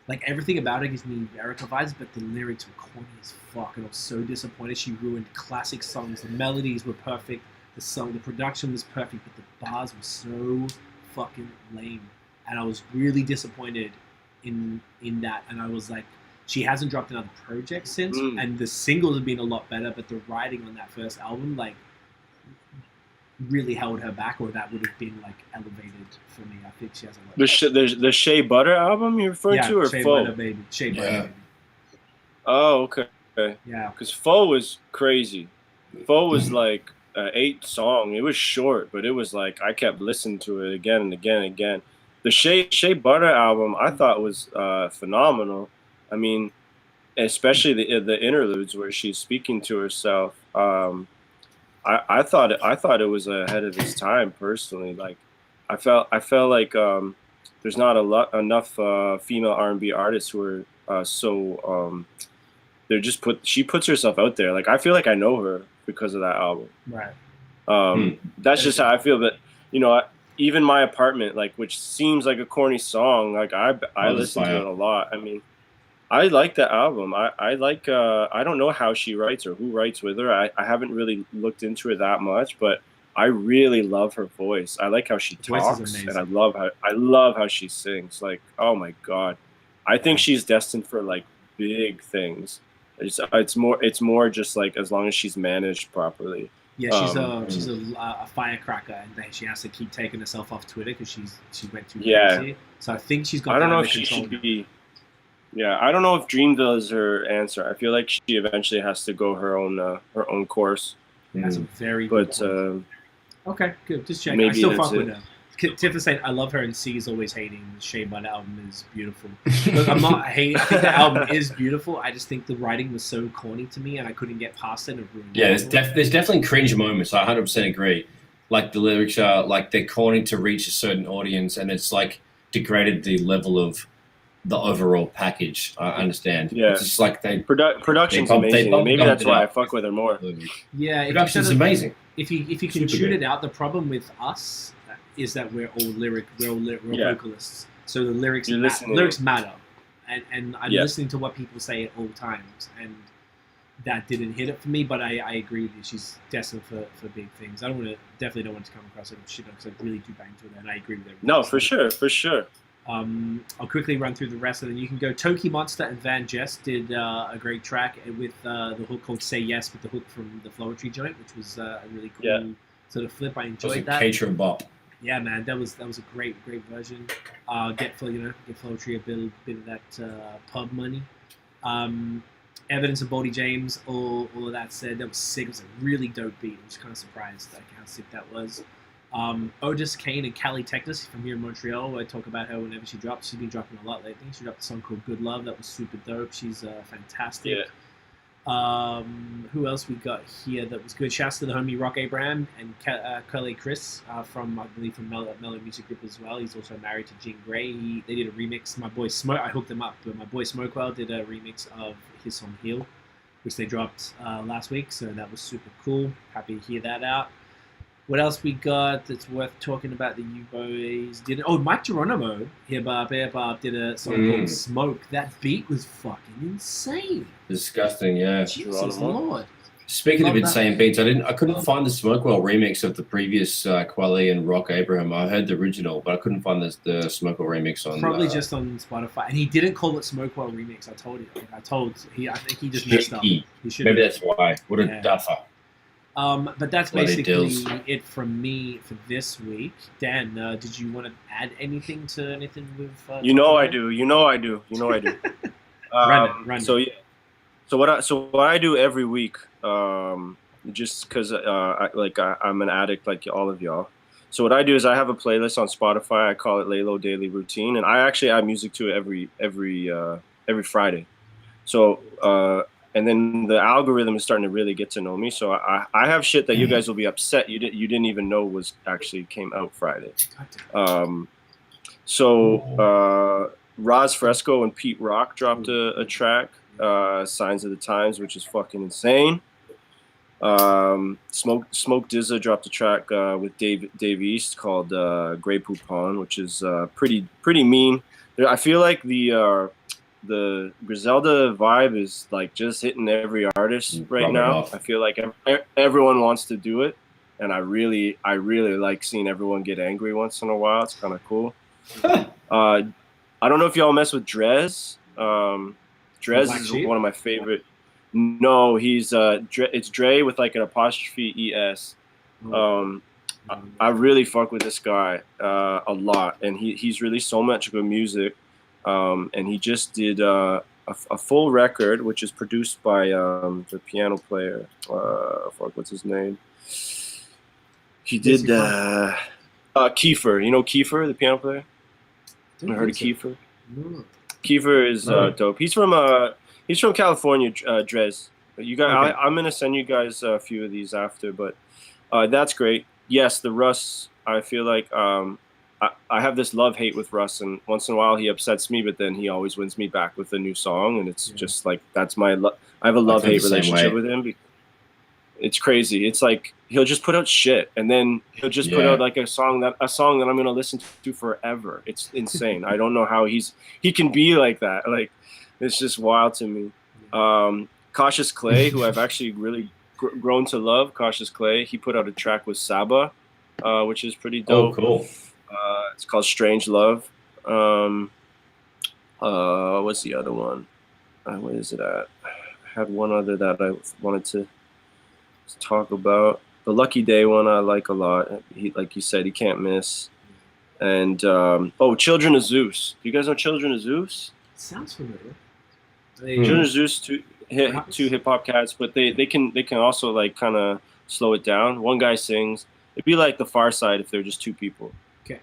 like everything about it gives me Erica vibes, but the lyrics were corny as fuck, and I was so disappointed. She ruined classic songs. The melodies were perfect, the production was perfect, but the bars were so fucking lame, and I was really disappointed in that. And I was like, she hasn't dropped another project since, and the singles have been a lot better, but the writing on that first album, like, really held her back, or that would have been like elevated for me. I think she has a lot. The Shea Butter album you're referring to, or Shea Faux? Butter Baby. Shea Butter Baby. Oh, okay. Yeah. Because Faux was crazy. Faux was like an 8 song. It was short, but it was like I kept listening to it again and again and again. The Shea Butter album I thought was phenomenal. I mean, especially the interludes where she's speaking to herself. I thought it was ahead of its time personally. Like, I felt like there's not enough female R&B artists who are she puts herself out there. Like, I feel like I know her because of that album. Right. That's just how I feel. But even My Apartment, like, which seems like a corny song, like I listen to it a lot. I mean, I like that album. I like, I don't know how she writes or who writes with her. I haven't really looked into her that much, but I really love her voice. I like how she talks, and I love how she sings. Like, oh my God. I think she's destined for like big things. It's more just like, as long as she's managed properly. Yeah, she's a firecracker, and she has to keep taking herself off Twitter because she went too crazy. So I think she's got. I don't know if she should be. Yeah, I don't know if Dreamville is her answer. I feel like she eventually has to go her own course. That's a very good point. Okay, good. Just checking. I still fuck with her. Tiff is saying, I love her, and C is always hating. The Shea Butter album is beautiful. Look, I'm not hating. I think the album is beautiful. I just think the writing was so corny to me, and I couldn't get past it. There's definitely cringe moments. I 100% agree. Like, the lyrics are like they're corny to reach a certain audience, and it's like degraded the level of the overall package. I understand. Yeah, it's just like production's amazing. Maybe that's why I fuck with her more. Yeah, production's amazing. If you can shoot it out, the problem with us is that we're all vocalists. So the lyrics matter, and I'm listening to what people say at all times, and that didn't hit it for me. But I agree with you. She's destined for big things. I definitely don't want to come across like shit because I really do bang to her, and I agree with everything. No, for sure. I'll quickly run through the rest, and then you can go. Toki Monster and Van Jess did a great track with the hook called "Say Yes" with the hook from the Flowetry joint, which was a really cool sort of flip. I enjoyed that. Catering bop. Yeah, man, that was a great version. Get Flowetry a bit of that pub money. Evidence of Boldy James. All of that said, that was sick. It was a really dope beat. I was kind of surprised like how sick that was. Otis Kane and Callie Texas from here in Montreal. I talk about her whenever she drops. She's been dropping a lot lately. She dropped a song called Good Love. That was super dope. She's fantastic. Yeah. Who else we got here that was good? Shouts to the homie Rock Abraham and Curly Chris from, I believe, from Mellow Music Group as well. He's also married to Jean Grey. They did a remix. My boy Smoke, I hooked them up, but my boy Smokewell did a remix of his song Heal, which they dropped last week. So that was super cool. Happy to hear that out. What else we got that's worth talking about? The U-Boys Mike Geronimo did a song called Smoke. That beat was fucking insane. Disgusting, yeah. Jesus Lord. Speaking of insane beats, I couldn't find the Smokewell remix of the previous Kweli and Rock Abraham. I heard the original, but I couldn't find the Smokewell remix on. Probably just on Spotify, and he didn't call it Smokewell remix. I told you. I think he just messed up. Maybe that's why. What a duffer. But that's basically it from me for this week. Dan, did you want to add anything to anything with? I do. Run. So what I do every week, just because I'm an addict like all of y'all. So what I do is I have a playlist on Spotify. I call it Laylow Daily Routine, and I actually add music to it every Friday. So. And then the algorithm is starting to really get to know me. So I have shit that you guys will be upset you didn't even know was actually came out Friday. Roz Fresco and Pete Rock dropped a track, Signs of the Times, which is fucking insane. Smoke Dizza dropped a track with Dave East called Grey Poupon, which is pretty mean. I feel like the Griselda vibe is like just hitting every artist right now. I feel like everyone wants to do it, and I really like seeing everyone get angry once in a while. It's kind of cool. I don't know if y'all mess with Drez. Drez is one of my favorite. No, he's it's Dre with like an apostrophe ES. I really fuck with this guy a lot, and he's released so much good music. And he just did a full record, which is produced by the piano player. What's his name? He did H.E.R. You know H.E.R, the piano player? I heard of H.E.R. No. H.E.R is dope. He's from California, Drez. You guys, okay. I'm gonna send you guys a few of these after, but that's great. Yes, the Russ. I feel like I have this love-hate with Russ, and once in a while he upsets me, but then he always wins me back with a new song, and it's just like that's my. I have a love-hate relationship with him. It's crazy. It's like he'll just put out shit, and then he'll just put out like a song that I'm gonna listen to forever. It's insane. I don't know how he can be like that. Like it's just wild to me. Cautious Clay, who I've actually really grown to love. Cautious Clay. He put out a track with Saba, which is pretty dope. Oh, cool. It's called Strange Love. What's the other one? Where is it at? I had one other that I wanted to talk about. The Lucky Day one I like a lot. He, like you said, he can't miss. And Children of Zeus. Do you guys know Children of Zeus? Sounds familiar. Children of Zeus, two hip hop cats, but they can also like kind of slow it down. One guy sings. It'd be like the Far Side if they're just two people. Okay.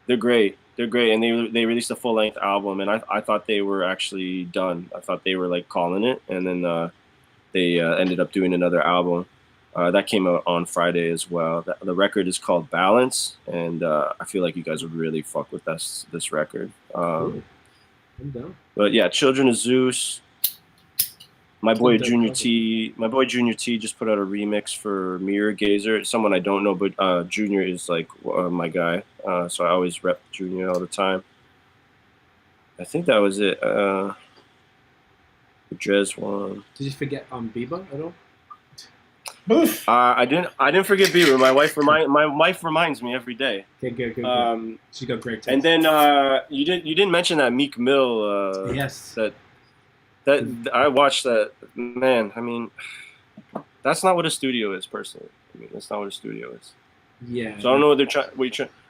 They're great, and they released a full length album, and I thought they were actually done. I thought they were like calling it, and then they ended up doing another album that came out on Friday as well. The record is called Balance, and I feel like you guys would really fuck with this record. Cool. I'm down. But yeah, Children of Zeus. My boy Junior T just put out a remix for Mirror Gazer. Someone I don't know, but Junior is like my guy, so I always rep Junior all the time. I think that was it. The Drez one. Did you forget Bieber at all? I didn't forget Bieber. My wife reminds me every day. Okay, good. She got great taste. And then you didn't mention that Meek Mill. Yes. That I watched that, man. I mean, that's not what a studio is, personally. I mean, that's not what a studio is. Yeah. So I don't know what they're trying.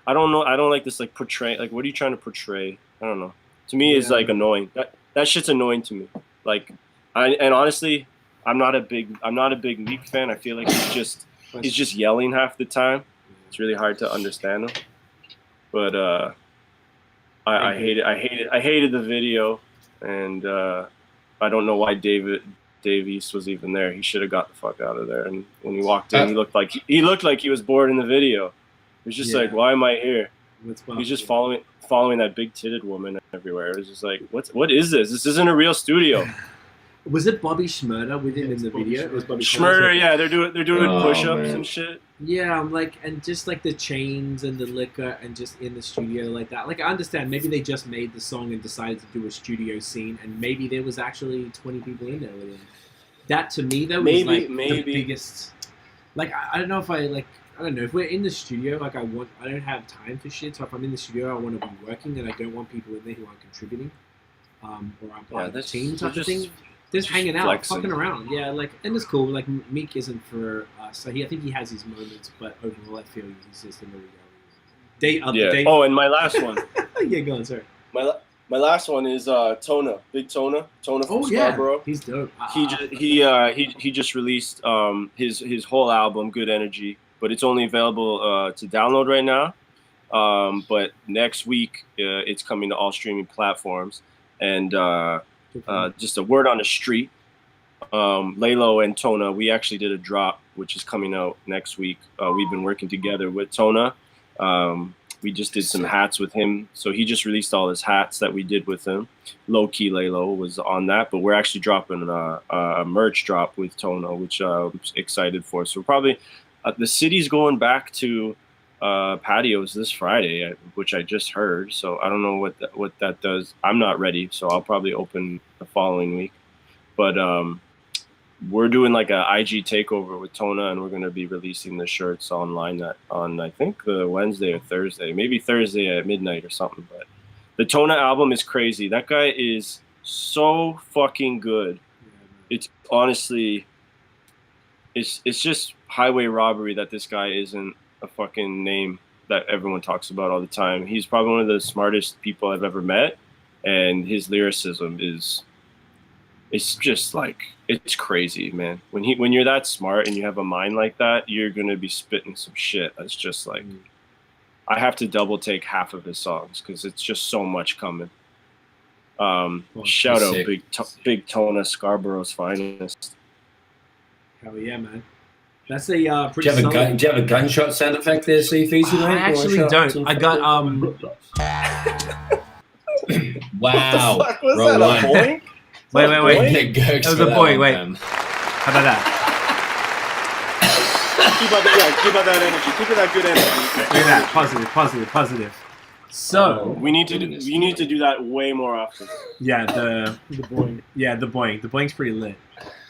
I don't know. I don't like this like portray. Like, what are you trying to portray? I don't know. To me, it's like annoying. That shit's annoying to me. Like, and honestly, I'm not a big Meek fan. I feel like he's just yelling half the time. It's really hard to understand him. But I hated the video, and I don't know why Dave East was even there. He should have got the fuck out of there. And when he walked in, he looked like he was bored in the video. It was just like, why am I here? He's just following that big titted woman everywhere. It was just like, what is this? This isn't a real studio. Was it Bobby Shmurda with him in the video? It was Bobby Shmurda, yeah. They're doing push-ups and shit. Yeah, I'm like, and just like the chains and the liquor and just in the studio like that. Like, I understand, maybe they just made the song and decided to do a studio scene, and maybe there was actually 20 people in there with him. That to me, though, was like the biggest. Like, I don't know if if we're in the studio, like I don't have time for shit. So if I'm in the studio, I want to be working, and I don't want people in there who aren't contributing, or I'm part of the team type of thing. Just hanging out, flexing. Fucking around. Yeah, like, and it's cool. Like, Meek isn't for us. So I think he has his moments, but overall, I feel he's just in the reality. Daye. Oh, and my last one. Yeah, go on, sorry. My last one is Tona, Big Tona from Scarborough. He's dope. He just released his whole album, Good Energy, but it's only available to download right now. But next week, it's coming to all streaming platforms, and. Just a word on the street. Laylow and Tona, we actually did a drop, which is coming out next week. We've been working together with Tona. We just did some hats with him. So he just released all his hats that we did with him. Low Key Laylow was on that, but we're actually dropping a merch drop with Tona, which I'm excited for. So we're probably the city's going back to patios this Friday, which I just heard. So I don't know what that does. I'm not ready, so I'll probably open the following week. But we're doing like a IG takeover with Tona, and we're going to be releasing the shirts online on I think the Wednesday or Thursday, maybe Thursday at midnight or something. But the Tona album is crazy. That guy is so fucking good. It's honestly, it's just highway robbery that this guy isn't a fucking name that everyone talks about all the time. He's probably one of the smartest people I've ever met, and his lyricism is, it's just like, it's crazy, man. When you're that smart and you have a mind like that, you're gonna be spitting some shit. That's just like, I have to double take half of his songs because it's just so much coming. Shout out Big Tona, Scarborough's finest. Hell yeah, man. That's a pretty. Do you have a gunshot sound effect there, CFeezy? I actually don't. I got Wow. What the fuck was that? A boink? Wait. That was a boink. Wait. How about that? Keep up that energy. Keep it that good energy. Look at that. Positive. So we need to do that way more often. Yeah, the boing. Yeah, the boing. The boing's pretty lit.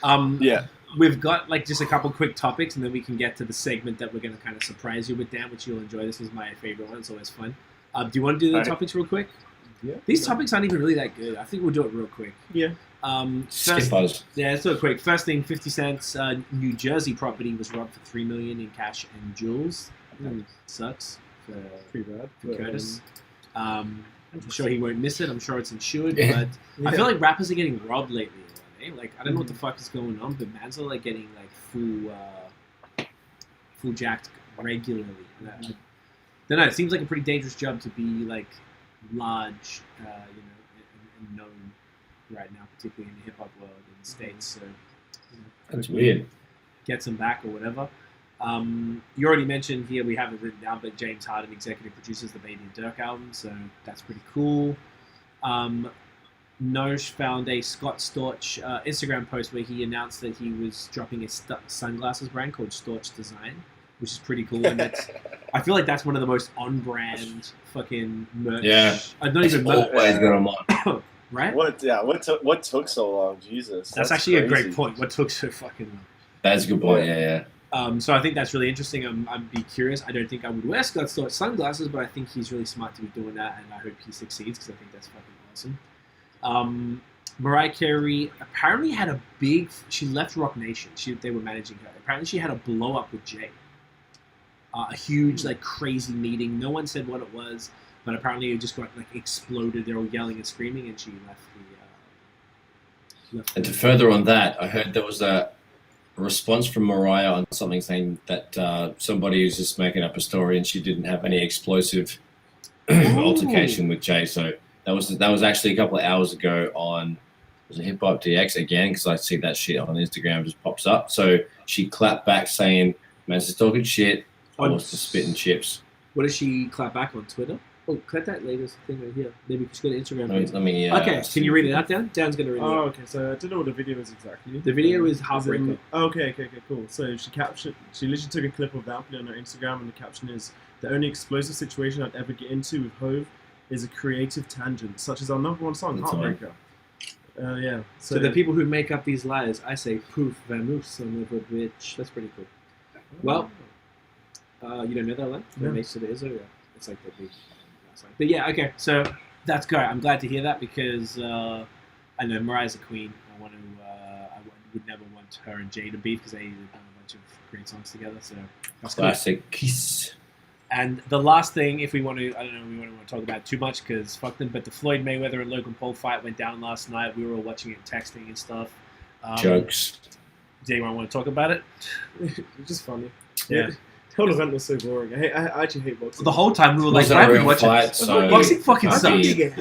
Yeah. We've got like just a couple quick topics, and then we can get to the segment that we're going to kind of surprise you with, Dan, which you'll enjoy. This is my favorite one. It's always fun. Do you want to do the topics real quick? Yeah. These topics aren't even really that good. I think we'll do it real quick. Yeah. First, let's do it quick. First thing, 50 Cent's New Jersey property was robbed for $3 million in cash and jewels. That sucks. Pretty bad. For Curtis. I'm sure he won't miss it. I'm sure it's insured, but I feel like rappers are getting robbed lately. Like, I don't know what the fuck is going on, but mans are like getting like full jacked regularly. I don't know. It seems like a pretty dangerous job to be like large, and known right now, particularly in the hip hop world in the States. So that's weird. Get some back or whatever. You already mentioned here, we have it written down, but James Harden executive produces the Baby and Durk album, so that's pretty cool. Nosh found a Scott Storch Instagram post where he announced that he was dropping a sunglasses brand called Storch Design, which is pretty cool. And I feel like that's one of the most on-brand fucking merch. Yeah, not even merch. Always got them on. Right? What took so long? Jesus. That's actually crazy. A great point. What took so fucking long? That's a good point. Yeah. So I think that's really interesting. I'd be curious. I don't think I would wear Scott Storch sunglasses, but I think he's really smart to be doing that, and I hope he succeeds because I think that's fucking awesome. Mariah Carey apparently had she left Rock Nation. They were managing her. Apparently she had a blow up with Jay. A huge, like, crazy meeting. No one said what it was, but apparently it just got like exploded. They were yelling and screaming, and she left And to further on that, I heard there was a response from Mariah on something saying that somebody was just making up a story and she didn't have any explosive altercation with Jay. So that was actually a couple of hours ago on Hip Hop DX again, because I see that shit on Instagram just pops up. So she clapped back saying, "Man's just talking shit. I was just spitting chips." What does she clap back on Twitter? Oh, click that latest thing right here. Maybe just go to Instagram. Okay, can you read it out, Dan? Dan's going to read it out. Oh, okay. So I don't know what the video is exactly. The video is Heartbreaker. Okay, cool. So she literally took a clip of that, put it on her Instagram, and the caption is, "The only explosive situation I'd ever get into with Hove is a creative tangent, such as our #1 song, Heartbreaker." Yeah. So the people who make up these lies, I say poof, vamoose, son of a bitch. That's pretty cool. Well, you don't know that line? Yeah. Makes it is, yeah. It's like the big last line. But yeah, okay. So that's great. I'm glad to hear that because I know Mariah's a queen. I would never want her and Jay to beef because they've done a bunch of great songs together. So that's classic kiss. And the last thing, if we want to, I don't know, we don't want to talk about it too much because fuck them, but the Floyd Mayweather and Logan Paul fight went down last night. We were all watching it, texting and stuff. Jokes. Do you want to talk about it? It's just funny. Yeah. The whole event was so boring. I actually hate boxing. The whole time we were like, why are we watching fight, so boxing fucking sucks. I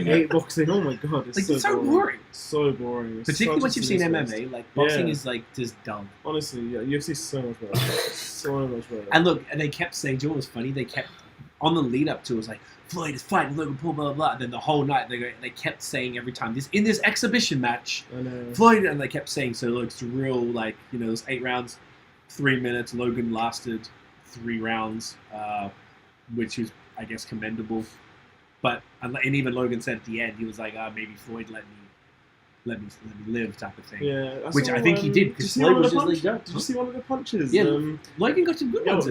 hate boxing. Oh my god, it's so boring. So boring. Particularly once you've seen MMA, like boxing is like just dumb. Honestly, yeah, UFC is so much better. So much better. And look, and they kept saying, do you know what was funny? They kept on the lead up to it was like Floyd is fighting Logan Paul, blah blah blah. And then the whole night they kept saying every time in this exhibition match, Floyd, and they kept saying so. Look, it's real like it was 8 rounds, 3 minutes. Logan lasted 3 rounds, which is I guess commendable. But and even Logan said at the end he was like, maybe Floyd let me live type of thing. Yeah, which I think he did because Floyd was just like, did you see one of the punches? Yeah, Logan got some good ones.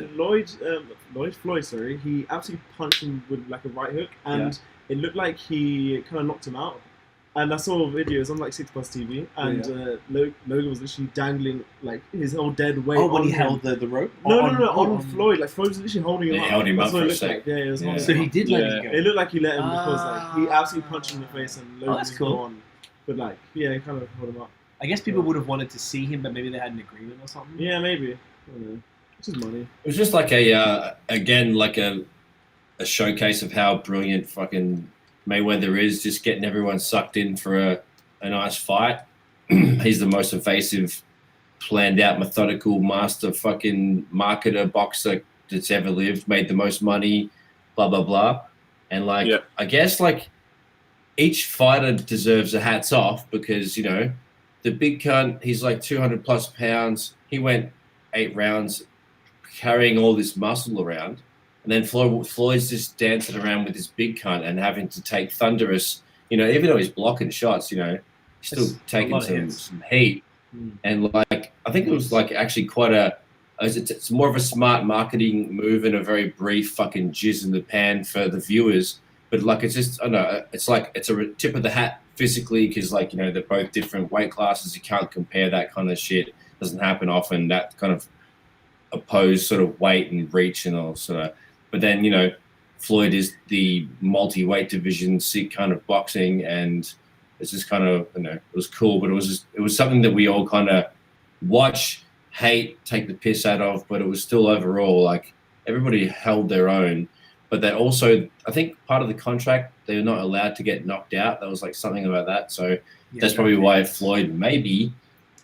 Floyd, sorry, he absolutely punched him with like a right hook, and it looked like he kind of knocked him out. And I saw videos on like 6 Plus TV, and Logan was literally dangling like his whole dead weight. Oh, when he him. held the rope? No, on Floyd. Like Floyd was literally holding him up. Held him up for a sec. sec. Yeah, it was holding So him he up. did let him go. It looked like he let him because like he absolutely punched him in the face, and Logan that's was cool. gone. But like, yeah, he kind of held him up. I guess people would have wanted to see him, but maybe they had an agreement or something. Yeah, maybe. I don't know. It's just money. It was just like again, like a showcase of how brilliant fucking Mayweather is, just getting everyone sucked in for a nice fight. He's the most evasive, planned out, methodical, master fucking marketer, boxer that's ever lived, made the most money, blah, blah, blah. And like, I guess like each fighter deserves a hats off because, the big cunt, he's like 200 plus pounds. He went 8 rounds carrying all this muscle around. And then Floyd's just dancing around with this big cunt and having to take thunderous, even though he's blocking shots, he's still taking some heat. And like, I think it was like actually quite it's more of a smart marketing move and a very brief fucking jizz in the pan for the viewers. But like, it's just, I don't know, it's like, it's a tip of the hat physically because like, they're both different weight classes. You can't compare that kind of shit. Doesn't happen often, that kind of opposed sort of weight and reach and all sort of. But then, Floyd is the multi-weight division kind of boxing, and it's just kind of, it was cool, but it was something that we all kind of watch, hate, take the piss out of, but it was still overall like everybody held their own. But they also, I think part of the contract, they were not allowed to get knocked out. There was like something about that. So that's probably why Floyd maybe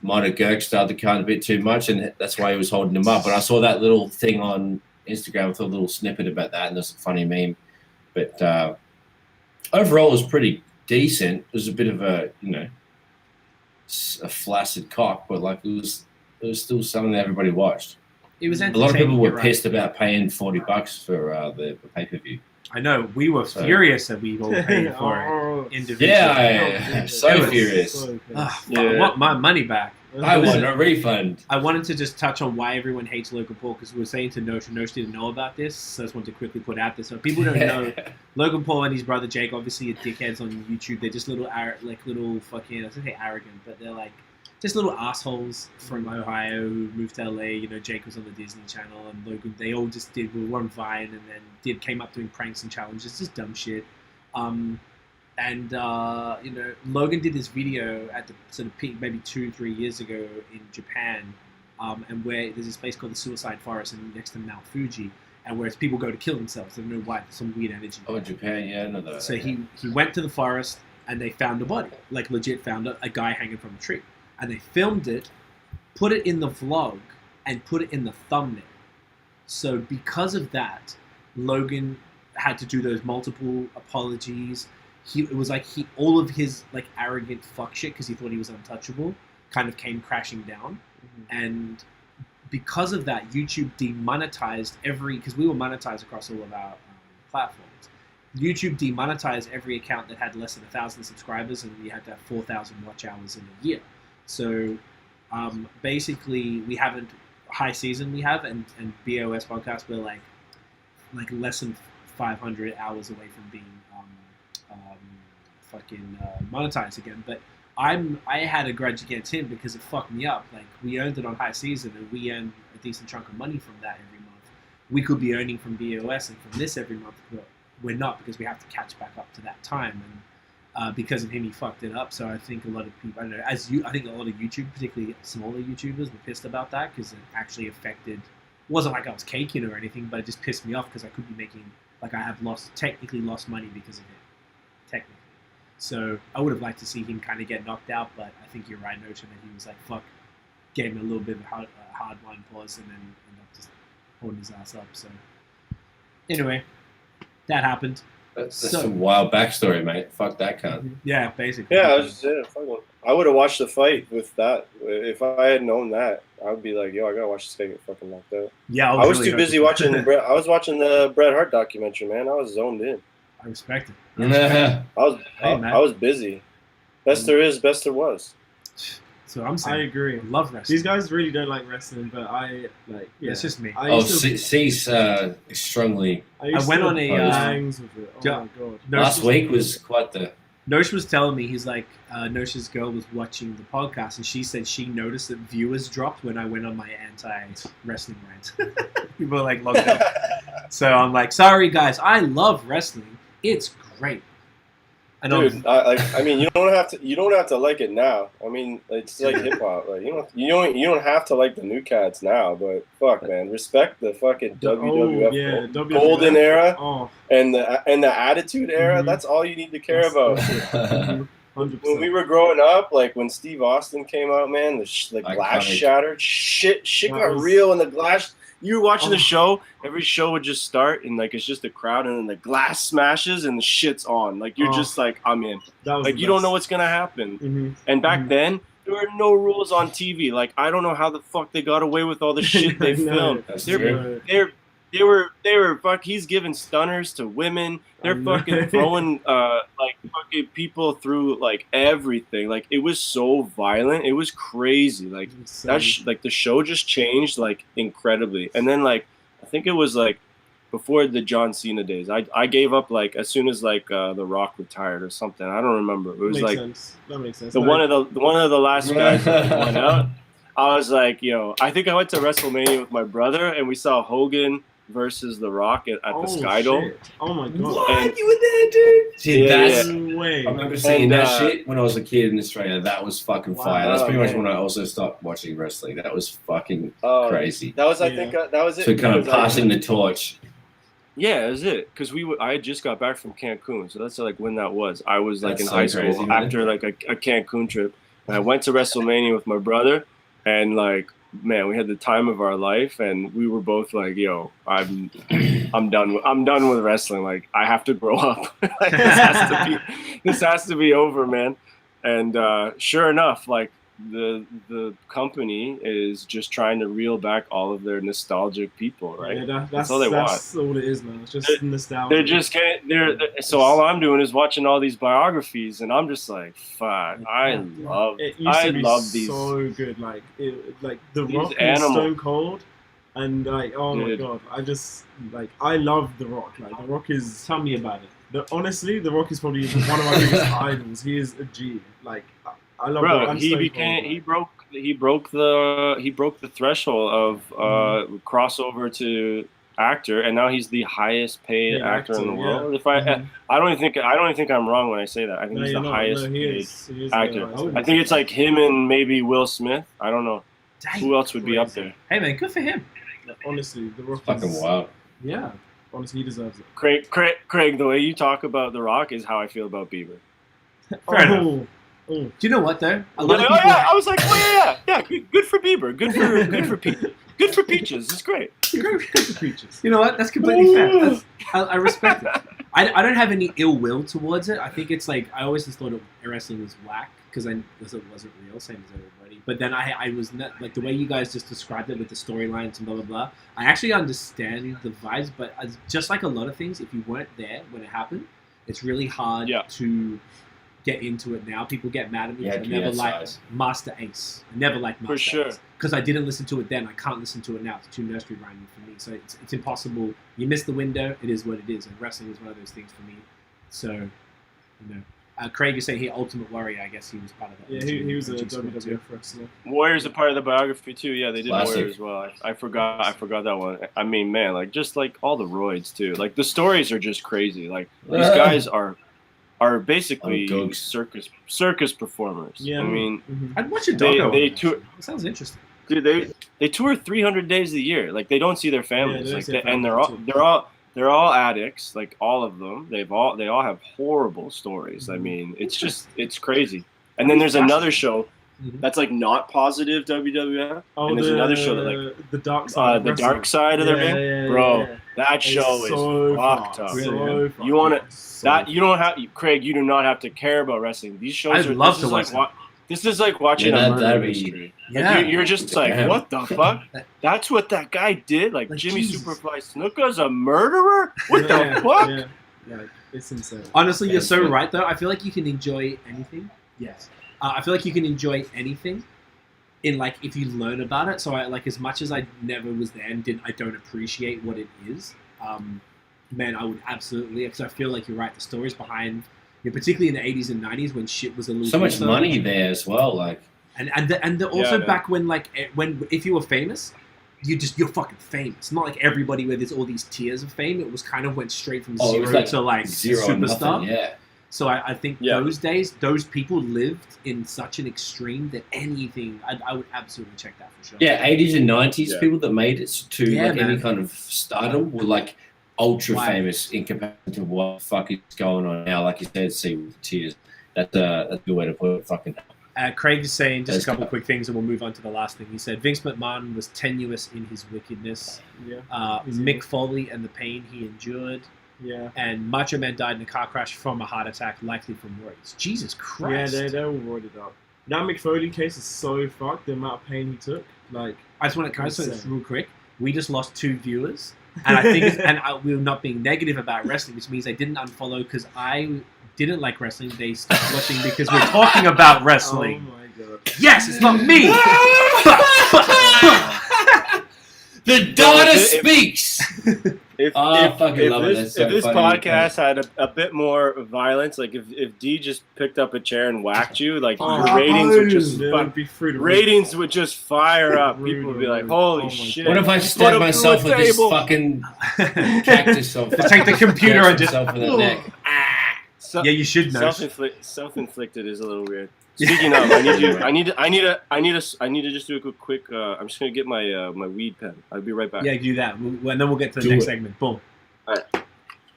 might have Gurk the count a bit too much, and that's why he was holding him up. But I saw that little thing on Instagram with a little snippet about that, and there's a funny meme. But overall, it was pretty decent. It was a bit of a flaccid cock, but like it was still something that everybody watched. It was a lot of people were pissed about paying $40 for the pay-per-view. I know, we were furious that we all paid for it individually. Yeah, so furious. I want my money back. I want a refund. I wanted to just touch on why everyone hates Logan Paul because we were saying to Nosh didn't know about this, so I just wanted to quickly put out this. So people don't know, Logan Paul and his brother Jake obviously are dickheads on YouTube. They're just little fucking, I don't say arrogant, but they're like just little assholes from Ohio who moved to LA. Jake was on the Disney Channel, and Logan, they all just we were on Vine, and then came up doing pranks and challenges, just dumb shit. Logan did this video at the sort of peak, maybe 2-3 years ago in Japan, and where there's this place called the Suicide Forest and next to Mount Fuji, and where people go to kill themselves. They don't know why, there's some weird energy. Oh, Japan, yeah, I know that. So he went to the forest, and they found a body, like legit found a guy hanging from a tree. And they filmed it, put it in the vlog, and put it in the thumbnail. So because of that, Logan had to do those multiple apologies. It was like all of his like arrogant fuck shit because he thought he was untouchable kind of came crashing down. And because of that, YouTube demonetized because we were monetized across all of our platforms. YouTube demonetized every account that had less than 1,000 subscribers, and we had to have 4,000 watch hours in a year. So basically, we haven't high season. We have and BOS podcast. We're like less than 500 hours away from being monetized again. But I had a grudge against him because it fucked me up. Like we earned it on high season, and we earned a decent chunk of money from that every month. We could be earning from BOS and from this every month, but we're not because we have to catch back up to that time. And because of him, he fucked it up. So I think a lot of people, I think a lot of YouTube, particularly smaller YouTubers, were pissed about that because it actually affected. It wasn't like I was caking or anything, but it just pissed me off because I could be making I have technically lost money because of it, technically. So I would have liked to see him kind of get knocked out, but I think you're right, Notion, that he was like, fuck, gave him a little bit of a hard line pause and then ended up just holding his ass up. So anyway, that happened. That's So- some wild backstory, mate. Fuck that cunt. Yeah, basically. Yeah, I was just I would have watched the fight with that. If I had known that, I would be like, yo, I gotta watch this guy get fucking knocked out. Yeah, I was really too busy hoping. watching. I was watching the Bret Hart documentary, man. I was zoned in. I respect it. Yeah. Hey, man. I was busy. Best there is, best there was. So I'm I saying, agree. I love wrestling. These guys really don't like wrestling, but I like. Yeah, It's just me. I Oh, used to, C's strongly. used went to on a, bangs with it. Oh yeah. my god. Last week was quite the. Nosh was telling me, he's like, Nosh's girl was watching the podcast, and she said she noticed that viewers dropped when I went on my anti-wrestling rant. People were like, logged out. So I'm like, sorry guys, I love wrestling. It's great. I know. Dude, I mean, you don't have to like it now. I mean, it's like hip hop. Like you don't have to like the new cats now. But fuck, man, respect the fucking WWF golden era Oh, and the Attitude Era. Mhm. That's all you need to care about. 100%. When we were growing up, like when Steve Austin came out, man, the glass Iconic. shattered. Shit That got was- real, and the glass. You were watching Oh. the show. Every show would just start, and like it's just a crowd, and then the glass smashes, and the shit's on. Like you're Oh. just like, I'm in. That was Like the you don't best. know what's gonna happen. Mhm. And back Mhm. then, there were no rules on TV. Like I don't know how the fuck they got away with all the shit they No. filmed. That's They're true. they were fuck. He's giving stunners to women. They're fucking throwing like fucking people through like everything. Like it was so violent. It was crazy. Like like the show just changed like incredibly. And then like I think it was like before the John Cena days. I gave up like as soon as like The Rock retired or something. I don't remember. It was makes like sense. That makes sense. the Like, one of the last guys that went out. I was like, yo, I think I went to WrestleMania with my brother and we saw Hogan versus The Rock at the Sky Dome. shit. Oh my god. And- You were there, dude. See, Yeah, that's. No way. I remember seeing And, that shit when I was a kid in Australia. That was fucking Wow. fire. That's pretty much man. when I also stopped watching wrestling. That was fucking Oh, crazy. That was, I Yeah. think, that was it. So kind of because I- passing the torch. Yeah, that was it. Because I had just got back from Cancun, so that's like when that was. I was like That's in so high school crazy, man. after like a Cancun trip, and I went to WrestleMania with my brother, and like, man, we had the time of our life, and we were both like, yo, I'm done with wrestling. Like, I have to grow up. Like, this has to be over, man. And sure enough, like the company is just trying to reel back all of their nostalgic people, right? Yeah, that's all they that's all it is, man. It's just nostalgia. They're just so all I'm doing is watching all these biographies, and I'm just like, fuck, I love these. So good, like The these Rock and animals. Stone Cold, and like oh my Dude. god, I love The Rock. Like The Rock is Tell me about it. honestly, The Rock is probably one of my biggest idols. He is a G. Like I love The Rock Bro, and he Stone became Cold, he broke the threshold of crossover to actor, and now he's the highest paid Yeah, actor in the actor, world. yeah. If I Mhm. I don't even think I'm wrong when I say that. I think No, he's you're the not. highest No, paid he is the actor. highest I think it's like him and maybe Will Smith. I don't know Dang. who else would be up there. Hey man, good for him. Honestly, The Rock Fucking is wild. Yeah. honestly he deserves it. Craig, the way you talk about The Rock is how I feel about Bieber. Fair enough. Oh. Do you know what though? A lot of Oh, people. yeah, I was like, oh yeah, good for Bieber, good for Peaches. It's great. You know what? That's completely fair. I respect it. I don't have any ill will towards it. I think it's like I always just thought wrestling was whack because it wasn't real, same as everybody. But then I was not, like the way you guys just described it with the storylines and blah blah blah. I actually understand the vibes, but just like a lot of things, if you weren't there when it happened, it's really hard to get into it now. People get mad at me Yeah, because I never liked size. Master Ace. I never liked Master For sure. Ace because I didn't listen to it then. I can't listen to it now. It's too nursery rhyming for me. So it's impossible. You miss the window. It is what it is. And wrestling is one of those things for me. So, you know, Craig is saying here, Ultimate Warrior. I guess he was part of that. Yeah, he was a OG squad too. WWF wrestler. Warrior's a part of the biography too. Yeah, they did Classic. Warrior as well. I forgot that one. I mean, man, like just like all the roids too. Like the stories are just crazy. Like these guys are basically Oh, dogs. circus performers. Yeah. I mean, Mhm. I'd watch a They- doco. they on that. tour- It sounds interesting. dude, they tour 300 days a year. Like they don't see their families. don't Like see their and families, they're all addicts. Like all of them. They all have horrible stories. I mean, it's crazy. And then there's another show Mhm. that's like not positive WWF. Oh, And there's another show that, like, the dark side. of the wrestling. dark side of their Yeah, ring, yeah, bro. yeah. That show so is fucked up. Really, So fucked You want up. that? You don't have, Craig. You do not have to care about wrestling. These shows I'd are. love this to is watch like this is like watching Yeah, a murder that'd be- mystery. Yeah. Like you're just like, Damn. what the fuck? That's what that guy did. Like Jimmy Jesus. Superfly Snuka's a murderer. What the fuck? Yeah, like, it's insane. Honestly, you're so Yeah. right, though. I feel like you can enjoy anything. Yes. I feel like you can enjoy anything in, like, if you learn about it. So, like, as much as I never was there and I don't appreciate what it is, man, I would absolutely, because I feel like you're right. The stories behind, particularly in the 80s and 90s when shit was a little So much looser. money there as well. Like, And also man. back when, like, if you were famous, you're fucking famous. Not like everybody where there's all these tiers of fame. It was kind of went straight from it zero was like to like zero superstar. nothing. Yeah. So I think Yeah. those days, those people lived in such an extreme that anything, I would absolutely check that for sure. Yeah, 80s and 90s Yeah. people that made it to Yeah, like any man. kind of stardom were like ultra Wow. famous in comparison to what the fuck is going on now. Like you said, see with the tears. That's a good way to put it. Fucking Craig is saying just That's a couple good. quick things and we'll move on to the last thing. He said Vince McMahon was tenuous in his wickedness. Yeah, Mick Foley and the pain he endured. yeah. And Macho Man died in a car crash from a heart attack, likely from worries. Jesus Christ. Yeah, they're all roided up. That Mick Foley case is so fucked. The amount of pain he took, like, I just want to say this Insane. real quick. We just lost 2 viewers, and I think, we're not being negative about wrestling, which means they didn't unfollow because I didn't like wrestling. They stopped watching because we're talking about wrestling. oh my god. Yes, it's not me. the daughter If- speaks. If, Oh, I if, fucking if love it. this, That's so if this funny. podcast had a bit more violence, like if D just picked up a chair and whacked you, like your Oh, ratings would just It would be through the roof. ratings would just fire up. Rude, People would be like, rude. "Holy Oh my shit!" What if I Put stab him myself through with a this table. fucking cactus? Or Just take the computer and just- myself in the neck. So- Yeah, you should know. Self-inflicted is a little weird. Speaking of, I need to just do a quick. I'm just gonna get my my weed pen. I'll be right back. Yeah, do that. And then we'll get to the Do next it. segment. Boom. Alright.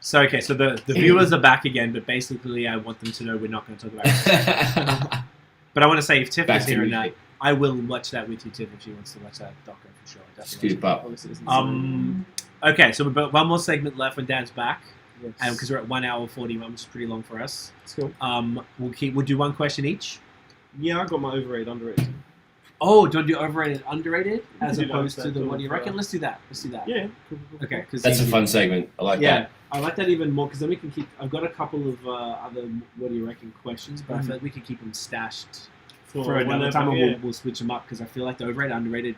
So, okay, so the viewers are back again, but basically I want them to know we're not going to talk about it. But I want to say, if Tiff Back is to here and music. that, I will watch that with you, Tiff, if she wants to watch that doco for sure. Definitely. Scoop up. Okay, so we've got one more segment left when Dan's back, Yes. because we're at 1 hour 41, which is pretty long for us. It's cool. We'll do one question each. Yeah, I got my overrated, underrated. Oh, do you want to do overrated, underrated, We as can do that opposed to instead, the do what it do you for- reckon? Let's do that. Let's do that. Yeah. Cool. Okay, because That's a fun segment. I like yeah, that. I like that even more because then we can keep. I've got a couple of other what do you reckon questions, but I feel like we can keep them stashed for another whenever, time, and yeah. we'll switch them up because I feel like the overrated, underrated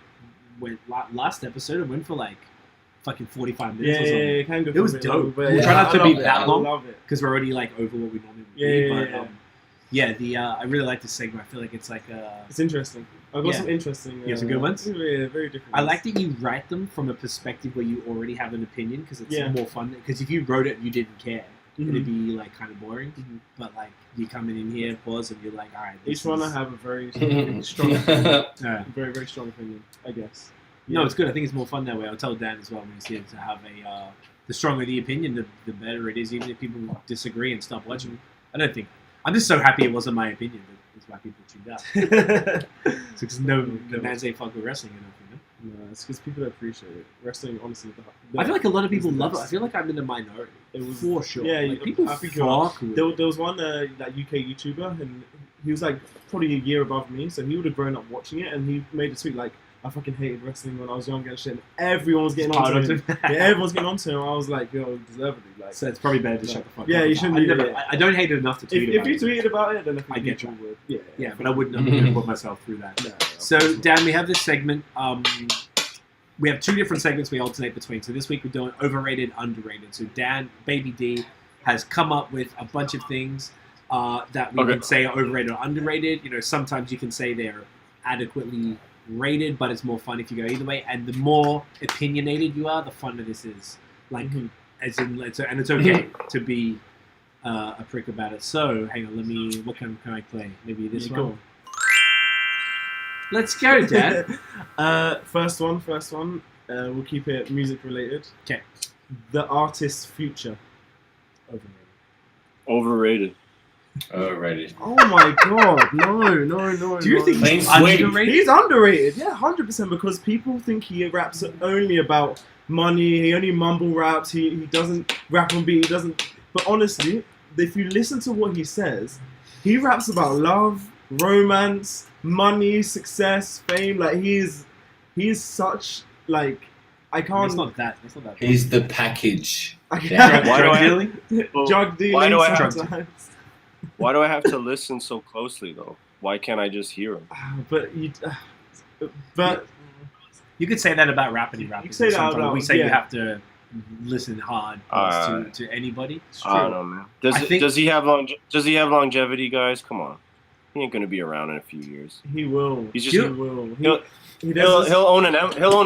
went last episode. It went for like fucking 45 minutes Yeah, or yeah, something it can go It for was a bit dope. longer, but We'll try not I to be love it. that I long. love it. because we're already like over what we normally would Yeah, be. yeah, But yeah. I really like this segment. I feel like it's like It's interesting. I've got Yeah. some interesting. You have some good ones? Yeah, very different. I ones. like that you write them from a perspective where you already have an opinion because it's Yeah. more fun. Because if you wrote it and you didn't care, Mhm. it'd be like kind of boring. Mhm. But like you come in here, pause, and you're like, all right. Each this one I is- have a very strong, opinion. Yeah. very very strong opinion. I guess. No, it's good. I think it's more fun that way. I'll tell Dan as well when he's here to have a. The stronger the opinion, the better it is. Even if people disagree and stop watching, I don't think. I'm just so happy it wasn't my opinion. That's why people tuned out. It's because no man say fuck with wrestling enough. You know? No, it's because people appreciate it. Wrestling, honestly. I feel like a lot of people It's the love it. I best. feel like I'm in the minority. It was- for sure. yeah, like, people I think you are. fuck with There, it. there was one that UK YouTuber, and he was like probably a year above me, so he would have grown up watching it, and he made a tweet like, "I fucking hated wrestling when I was younger and shit." And everyone was getting Part on of to him. it. Yeah, everyone's getting on to him. I was like, "Yo, deservedly." Like, So it's probably better to No. shut the fuck Yeah, up. you shouldn't I, do never, that. I don't hate it enough to tweet if about you it. tweeted about it, then I think I get people you. would. Yeah, Yeah, but I wouldn't have put myself through that. No, So, Dan, we have this segment. We have 2 different segments we alternate between. So this week we're doing overrated, underrated. So Dan, Baby D, has come up with a bunch of things that we Okay. can say are overrated or underrated. You know, sometimes you can say they're adequately rated, but it's more fun if you go either way. And the more opinionated you are, the funner this is. Like, Mhm. as in, and it's okay to be a prick about it. So, hang on, what can I play? Maybe this Yeah, one? go. Let's go, Dan. First one. We'll keep it music related. Okay. The artist's future. Overrated. Overrated. Alrighty. Oh my god, no. Do you think Plain he's sweet. underrated? He's underrated? Yeah, 100%, because people think he raps only about money, he only mumble raps, he doesn't rap on beat, he doesn't... But honestly, if you listen to what he says, he raps about love, romance, money, success, fame. Like, he is such, like... I can't... It's not that. It's not that. He's the package. I Yeah. can't... Why do I have- dealing? Drug dealing Why do I have sometimes. Why do I have to listen so closely though? Why can't I just hear him? But You could say that about rappity rappers. You could say that Sometimes about- we say you yeah. have to listen hard to anybody. It's true. I don't know, man. I think- Does he have longevity, guys? Come on, he ain't gonna be around in a few years. he will. He's just He will. He he'll does he'll own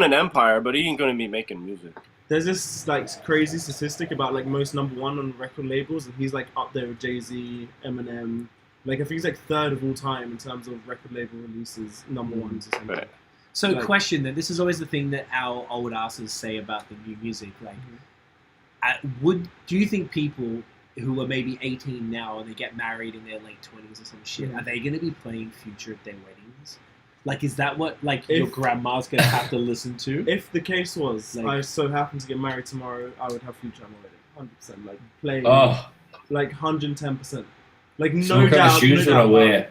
an empire, but he ain't gonna be making music. There's this like crazy statistic about like most number one on record labels, and he's like up there with Jay-Z, Eminem. Like I think he's like third of all time in terms of record label releases, number ones or something. Right. So, Like- question then. This is always the thing that our old asses say about the new music. Like, do you think people who are maybe 18 now and they get married in their late 20s or some shit, Mhm. are they going to be playing Future at their weddings? Like, is that what like your If- grandma's going to have to listen to? If the case was, Like- I so happen to get married tomorrow, I would have Future on my wedding, 100%. Like playing, Oh, like 110%. Like no so what kind doubt. of shoes no would I doubt wear?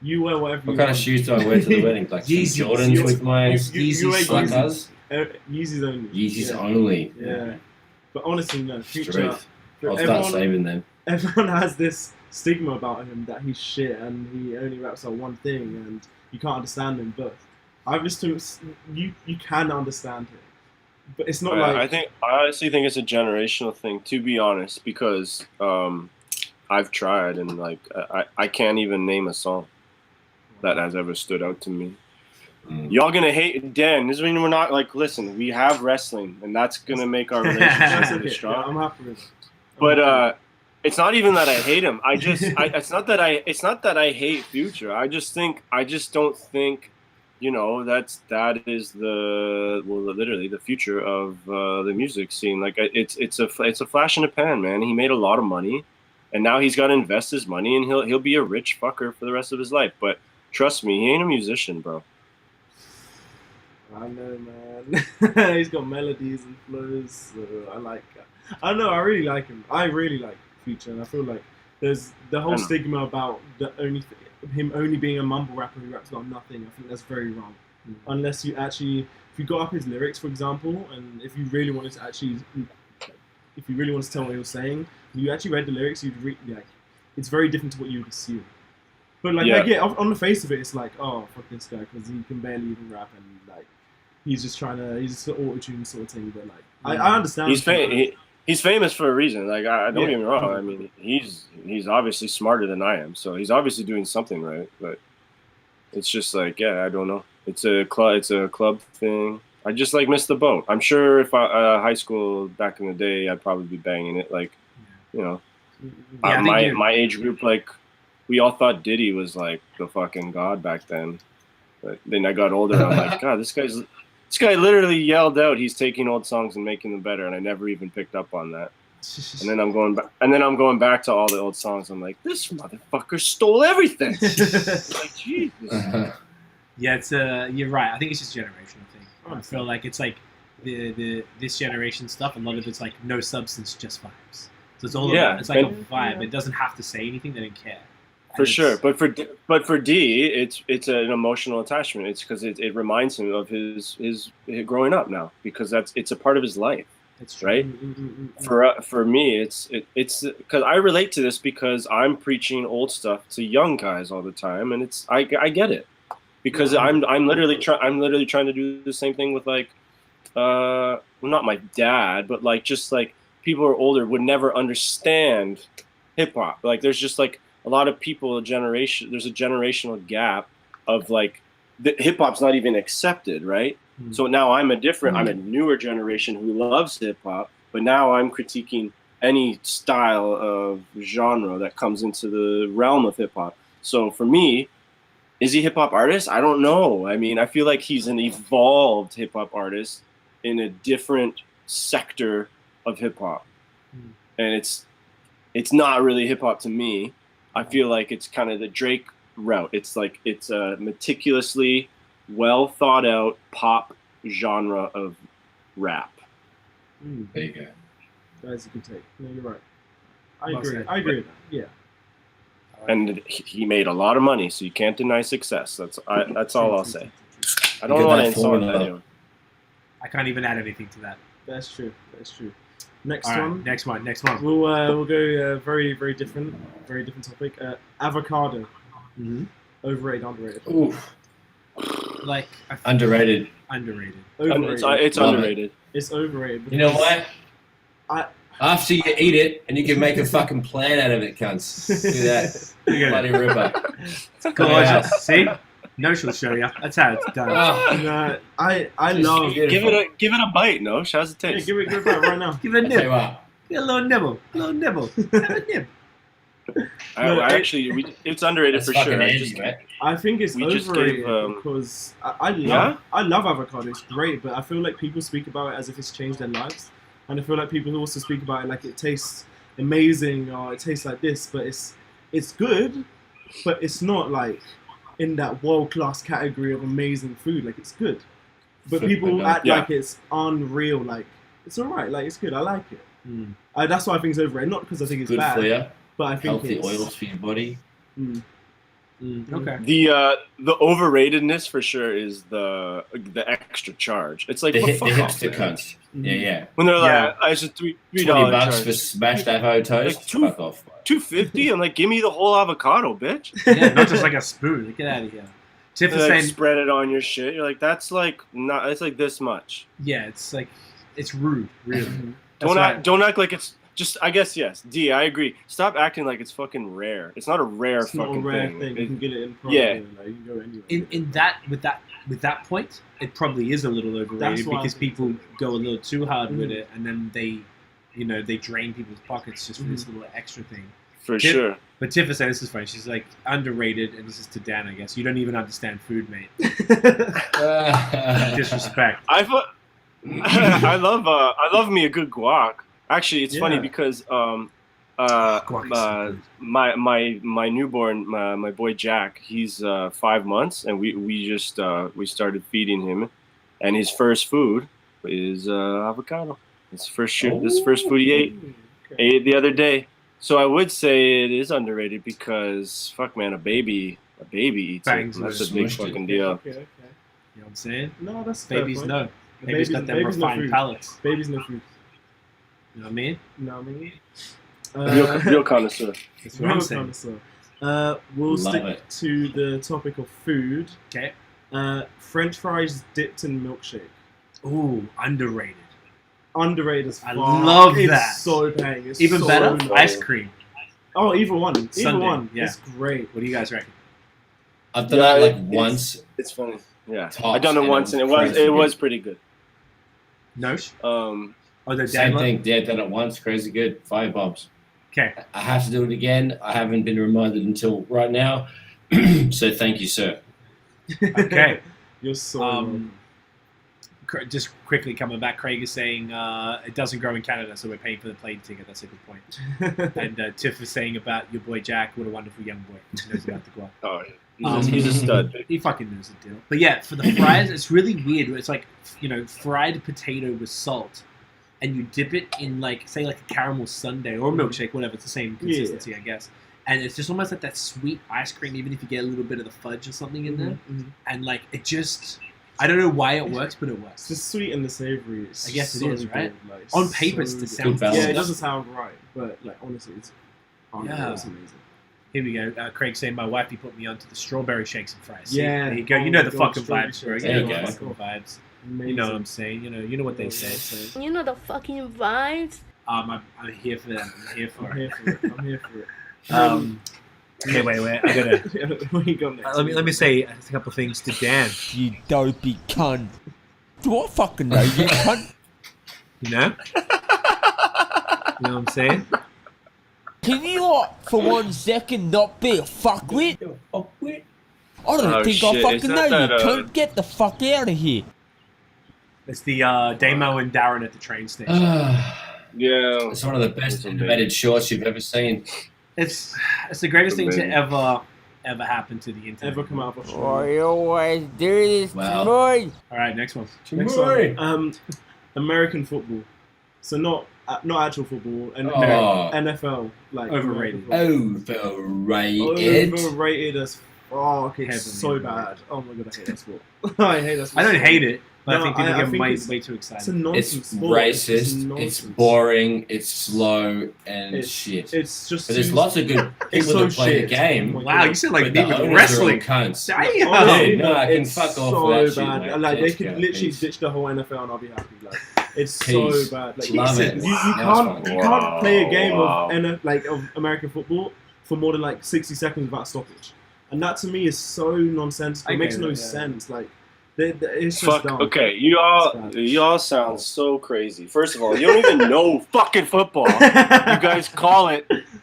You wear whatever you What kind want. of shoes do I wear to the wedding? Like some Yeezys. Jordans with my You wear Yeezys. suckers? Yeezys only. Yeezys yeah. only. Yeah. But honestly, no. Future. Truth. I'll start Everyone, saving them. everyone has this stigma about him that he's shit and he only raps on one thing and you can't understand him. But I've listened to him. You can understand him, but it's not like I honestly think it's a generational thing, to be honest, because I've tried and like I can't even name a song that has ever stood out to me. Mm. Y'all gonna hate Dan. This is when we're not like, listen, we have wrestling and that's gonna make our That's relationship really okay. strong. Yeah, I'm happy with it. But it's not even that I hate him. It's not that I hate Future. I just don't think, you know, that is literally the future of the music scene. Like it's a flash in the pan, man. He made a lot of money, and now he's got to invest his money, and he'll be a rich fucker for the rest of his life. But trust me, he ain't a musician, bro. I know, man. He's got melodies and flows. I don't know. I really like him. I really like Future, and I feel like there's the whole I know. stigma about him only being a mumble rapper who raps about nothing. I think that's very wrong. Unless you actually, if you got up his lyrics, for example, and if you really wanted to tell what he was saying, you actually read the lyrics, you'd read like it's very different to what you would assume. But like, Yeah. I get on the face of it, it's like, oh fuck this guy because he can barely even rap and like he's just an auto-tune sort of thing. But like, I understand. He's famous for a reason. Like, don't Yeah. get me wrong. I mean, he's obviously smarter than I am, so he's obviously doing something right. But it's just like, yeah, I don't know. It's a club thing. I just like missed the boat. I'm sure if high school back in the day, I'd probably be banging it. Like, you know, Yeah, I think my age group, like, we all thought Diddy was like the fucking god back then. But then I got older, and I'm like, God, this guy literally yelled out he's taking old songs and making them better, and I never even picked up on that. And then I'm going back to all the old songs. I'm like, this motherfucker stole everything. Like, Jesus. Yeah, it's you're right. I think it's just a generational thing. I feel like it's like this generation stuff. A lot of it's like no substance, just vibes. So it's all about, it's like a vibe. It doesn't have to say anything. They don't care. For sure, but for D, it's an emotional attachment. It's because it reminds him of his growing up now, because it's a part of his life, It's true. right? For me, it's because I relate to this because I'm preaching old stuff to young guys all the time, and I get it because I'm literally trying to do the same thing with like well, not my dad, but like just like people who are older would never understand hip hop. Like there's just like a lot of people, there's a generational gap of like hip hop's not even accepted, right? Mm-hmm. So now I'm a newer generation who loves hip hop, but now I'm critiquing any style of genre that comes into the realm of hip hop. So for me, is he a hip hop artist? I don't know. I mean, I feel like he's an evolved hip hop artist in a different sector of hip hop, and it's not really hip hop to me. I feel like it's kind of the Drake route. It's like it's a meticulously well thought out pop genre of rap. There you go. That's a good take. No, you're right. I Well agree. said. I agree with that. Yeah. And he made a lot of money, so you can't deny success. That's all I'll say. I don't Look at want to that insult formula. anyone. I can't even add anything to that. That's true. Next All right, one. next one. We'll go very different topic. Avocado. Mm-hmm. Overrated, underrated. Oof. Like Underrated. underrated. Overrated. It's Love it. underrated. It's overrated. You know what? I- After you eat it, and you can make a fucking plan out of it, cunts. Do that. Look at Bloody it. ripper. Gorgeous. See? No, she'll show you. That's how it's done. Oh, No, I Just love. eat it. Give it a bite, no? How's it Yeah, taste? give it a right now. Give it a I'll tell you nib. what. Get a little nibble. Have a nib. No, It's underrated That's for fucking sure. Andy, mate. I think it's We just overrated gave, because Yeah? I love avocado. It's great, but I feel like people speak about it as if it's changed their lives, and I feel like people also speak about it like it tastes amazing or it tastes like this, but it's good, but it's not like in that world class category of amazing food. Like it's good, but people act Yeah. like it's unreal. Like it's alright. Like it's good. I like it. Mm. That's why I think it's overrated. Not because I think it's Good bad, for you. but I think Healthy it's oils for your body. Okay. The overratedness for sure is the extra charge. It's like The fuck off, hipster man. cunts. Yeah. When they're Yeah. like, it's a $3 $20 charge. for smashed avocado toast. Like two- Fuck off. $2.50. I'm like, give me the whole avocado, bitch. Yeah, not just like a spoon. Get out of here. Tiff is Like, saying, spread it on your shit. You're like, that's like not. It's like this much. yeah, it's like, it's rude, really. That's Don't why- act. Don't act like it's just. I guess yes. D. I agree. Stop acting like it's fucking rare. It's not a rare It's not a fucking rare thing. thing. You can get it in. Yeah. Like, you can go anywhere. In that with that point, it probably is a little That's overrated why because I- people go a little too hard with Mhm. it, and then they drain people's pockets just for this little extra thing. For Tip- sure. But Tiff is saying this is funny. She's like underrated, and this is to Dan, I guess. You don't even understand food, mate. Disrespect. I thought. I love me a good guac. Actually, it's funny Yeah. because Guac is so good. my newborn, my boy Jack, he's 5 months, and we just we started feeding him, and his first food is avocado. His first food he ate it the other day. So I would say it is underrated because fuck man, a baby eats Bangs it. That's it. a big Smushed it. fucking deal. Okay. You know what I'm saying? No, that's a fair Babies point. know. Babies got them refined food. palates. Babies no food. You know what I mean? You know what I mean? Real connoisseur. That's what I'm real saying. connoisseur. We'll Love stick it. to the topic of food. Okay. French fries dipped in milkshake. Ooh, underrated. Underrated as fuck. I love it's that. So bang. It's Even so better, nice. ice cream. Oh, either one. Either Sundae, one. yeah. It's great. What do you guys reckon? I've done Yeah, that like it's- once. It's funny. Yeah, Tops, I done it and once, and it it was was crazy it was good. pretty good. Nosh? Um, Oh, the Same Dan thing. Yeah, done it once. Crazy good. Fire bombs. Okay. I have to do it again. I haven't been reminded until right now. So thank you, sir. Okay. You're so Just quickly coming back, Craig is saying it doesn't grow in Canada, so we're paying for the plane ticket. That's a good point. And Tiff is saying about your boy Jack, what a wonderful young boy. He knows about the guac. oh, yeah. He's a stud. He fucking knows the deal. But yeah, for the fries, it's really weird. It's like, fried potato with salt, and you dip it in, like, say, like a caramel sundae or a milkshake, whatever. It's the same consistency, I guess. And it's just almost like that sweet ice cream, even if you get a little bit of the fudge or something in there. And, like, it just... I don't know why it works, but it It's works. the sweet and the savory. It's I guess it so is, right? good, like, On paper, it's so the good. sound. balance. Yeah, it doesn't sound right, but like honestly, it's Yeah. it's amazing. Here we go. Craig saying my wifey put me onto the strawberry shakes and fries. See, Yeah. there you go. Oh You know my the God, fucking strawberry vibes, bro. shakes. You know There the you fucking vibes. Amazing. You know what I'm saying. You know what they say. You know the fucking vibes. I'm here for that. I'm here for I'm it. here for it. I'm here for it. Okay, wait. I gotta. Where you go next? Let me say a couple things to Dan. You dopey cunt. Do I fucking know you, cunt? You know. You know what I'm saying? Can you, like, for 1 second not be a fuckwit? I don't Oh, think shit. I Is fucking know that you, that, cunt. Get the fuck out of here. It's the Damo and Darren at the train station. Yeah. It's one of the best animated shorts you've ever seen. It's the greatest thing to Amazing. ever happen to the internet. Ever come out of Oh, Australia. you always do this Wow. to me. All right, next one. Next one. American football. So not actual football. And Oh. NFL. Like Overrated. Overrated. Overrated as fuck. It's Heavily so overrated. bad. Oh my god, I hate that sport. I hate that I sport. don't hate it, but No, I think people I get think way it's- too It's a excited. nonsense It's sport. racist. It's nonsense. boring. It's slow and It's- shit. It's just. But there's lots of good It's people so that play shit. the game. Oh my Wow, God. you said like but me the with owners wrestling. are all cunts. Damn. Honestly, Yeah, no, I can it's fuck off so for that shit, bad. mate. Like they Let's could go, literally peace. ditch the whole NFL and I'll be happy. Like it's Peace. so bad. Like Love it. you Nice can't one. you can't play a game Wow. of American football for more than like 60 seconds without stoppage, and that to me is so nonsensical. I It makes get no it, yeah. sense. Like it's just Fuck. dumb. Okay, It's you all sound so crazy. First of all, you don't even know fucking football.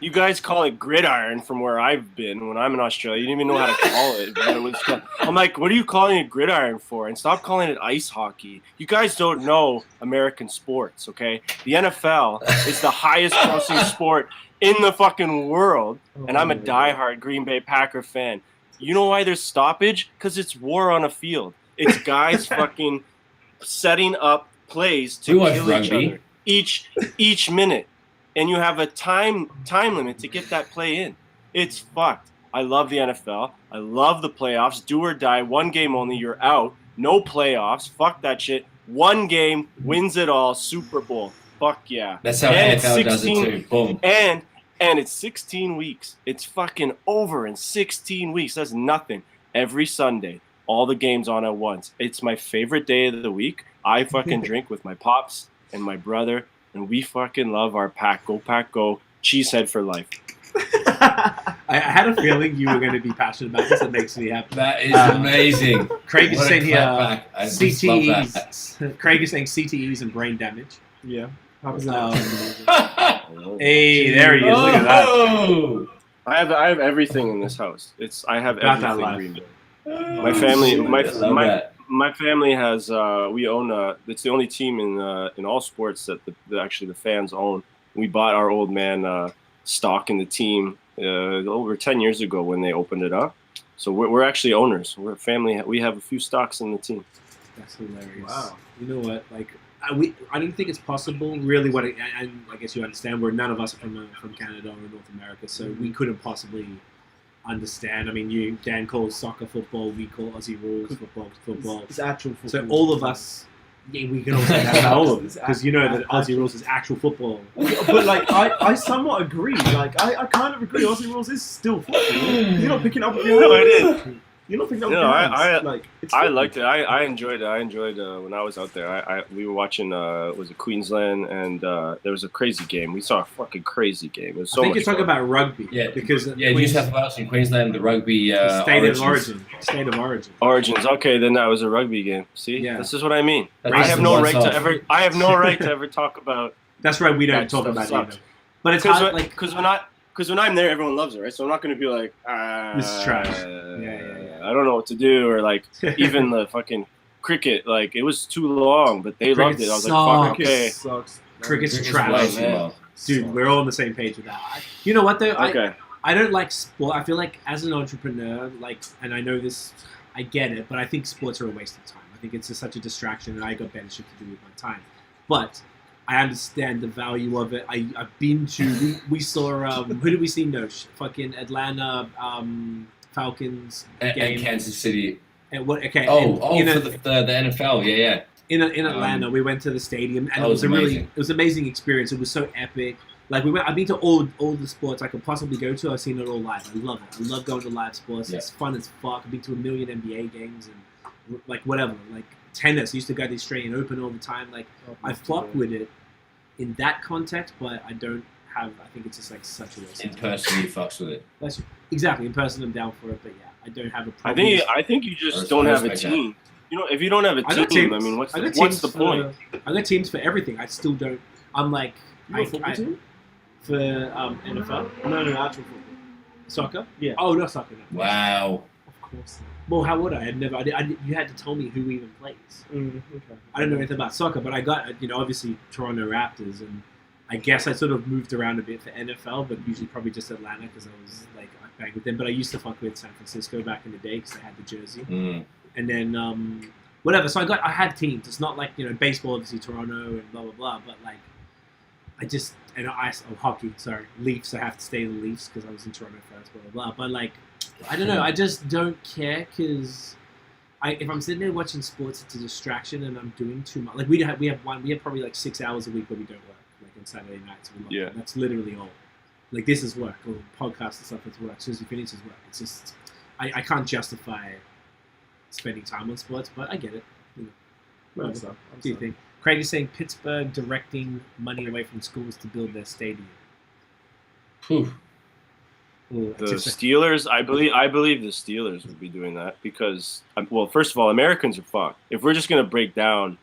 You guys call it gridiron from where I've been when I'm in Australia. You didn't even know how to call it. But it was I'm like, what are you calling it gridiron for? And stop calling it ice hockey. You guys don't know American sports, okay? The NFL is the highest grossing sport in the fucking world, and I'm a diehard Green Bay Packer fan. You know why there's stoppage? Because it's war on a field. It's guys fucking setting up plays to We watch kill each rugby. other each minute, and you have a time limit to get that play in. It's fucked. I love the NFL. I love the playoffs. Do or die. One game only. You're out. No playoffs. Fuck that shit. One game wins it all. Super Bowl. Fuck yeah. That's how And it's NFL does it 16 too. Boom. And it's 16 weeks. It's fucking over in 16 weeks. That's nothing. Every Sunday, all the games on at once. It's my favorite day of the week. I fucking drink with my pops and my brother, and we fucking love our Pack Go, Cheesehead for life. I had a feeling you were going to be passionate about this. It makes me happy. That is Uh, amazing. Craig is What a saying here clapback. I just love that. CTEs. Craig is saying CTEs and brain damage. Yeah. Happens Hey, there he is. Look at that. Oh! I have everything in this house. I have Got that everything. life. Green Bay. My family, Love that. my family has. We own. It's the only team in all sports that the fans own. We bought our old man stock in the team over 10 years ago when they opened it up. So we're actually owners. We're a family. We have a few stocks in the team. That's hilarious. Wow. You know what? Like, I don't think it's possible. Really, and I guess you understand. Where none of us are from Canada or North America, so we couldn't possibly understand. I mean, Dan calls soccer football. We call Aussie rules football. It's actual football. So all of us, yeah, we can all say that about all of us because you know that Aussie rules is actual football. But like, I somewhat agree. Like, I kind of agree. Aussie rules is still football. You're not picking up with your No, hands. it is. You're not picking up with No, your I- hands. Like, it's I football. liked it. I enjoyed it. I enjoyed when I was out there. We were watching. Was it Queensland? And there was a crazy game. We saw a fucking crazy game. It was so I think much you're talking fun. about rugby. Yeah, because New South Wales and Queensland, the rugby state of origins. origin. State of origin. Origins. Okay, then that was a rugby game. See, Yeah. this is what I mean. That's I just have the no one right off. to ever. I have no right to ever talk about. That's right. We don't That talk stuff about it sucks. either. But it's hard, like Because when I'm there, everyone loves it, right? So I'm not going to be like, This is trash. Yeah. I don't know what to do, or like even the fucking cricket, like it was too long, but they loved it. I was like, fuck, Cricket okay, Sucks. cricket's Cricket's trash. way too man. long. Dude, we're all on the same page with that. You know what though? okay. I don't like sport. I feel like as an entrepreneur, like, and I know this, I get it, but I think sports are a waste of time. I think it's just such a distraction, and I got better shit to do with my time. But I understand the value of it. I've been to. We saw. Who did we see? No, fucking Atlanta Falcons And game. Kansas City. And what? Okay. Oh, and, you know, for the NFL. Yeah. in Atlanta, we went to the stadium, and that was amazing. it was an amazing experience. It was so epic. Like I've been to all the sports I could possibly go to. I've seen it all live. I love it. I love going to live sports. Yeah. It's fun as fuck. I've been to a million NBA games and like whatever. Like tennis, I used to go to the Australian Open all the time. Like I fuck with it in that context, but I don't have. I think it's just like such a waste. In of time. person, he fucks with it. Exactly in person, I'm down for it. But yeah, I don't have a problem. I think you just I don't have a respect that. team. You know, if you don't have a I got team, teams. I mean, what's I got the teams point? I got teams for everything. I still don't. I'm like You got a football team? for NFL No, actual football. soccer. Yeah. Oh, not soccer. No. Wow. Of course. Well, how would I? I'd never. You had to tell me who even plays. Okay. I don't know anything about soccer, but I got obviously Toronto Raptors, and I guess I sort of moved around a bit for NFL, but usually probably just Atlanta because I was like I banged with them. But I used to fuck with San Francisco back in the day because I had the jersey. And then whatever. So I had teams. It's not like baseball, obviously Toronto and blah blah blah. But like hockey. Sorry, Leafs. I have to stay the Leafs because I was in Toronto first. Blah blah blah. But like I don't know. I just don't care because. If I'm sitting there watching sports, it's a distraction, and I'm doing too much. Like we have probably like 6 hours a week where we don't work, like on Saturday nights. Yeah, that's literally all. Like this is work, or podcast and stuff is work. As soon as you finish is work. It's just I can't justify spending time on sports, but I get it. What do you think? Craig is saying Pittsburgh directing money away from schools to build their stadium. The Steelers, I believe the Steelers would be doing that because, well, first of all, Americans are fucked. If we're just gonna break down,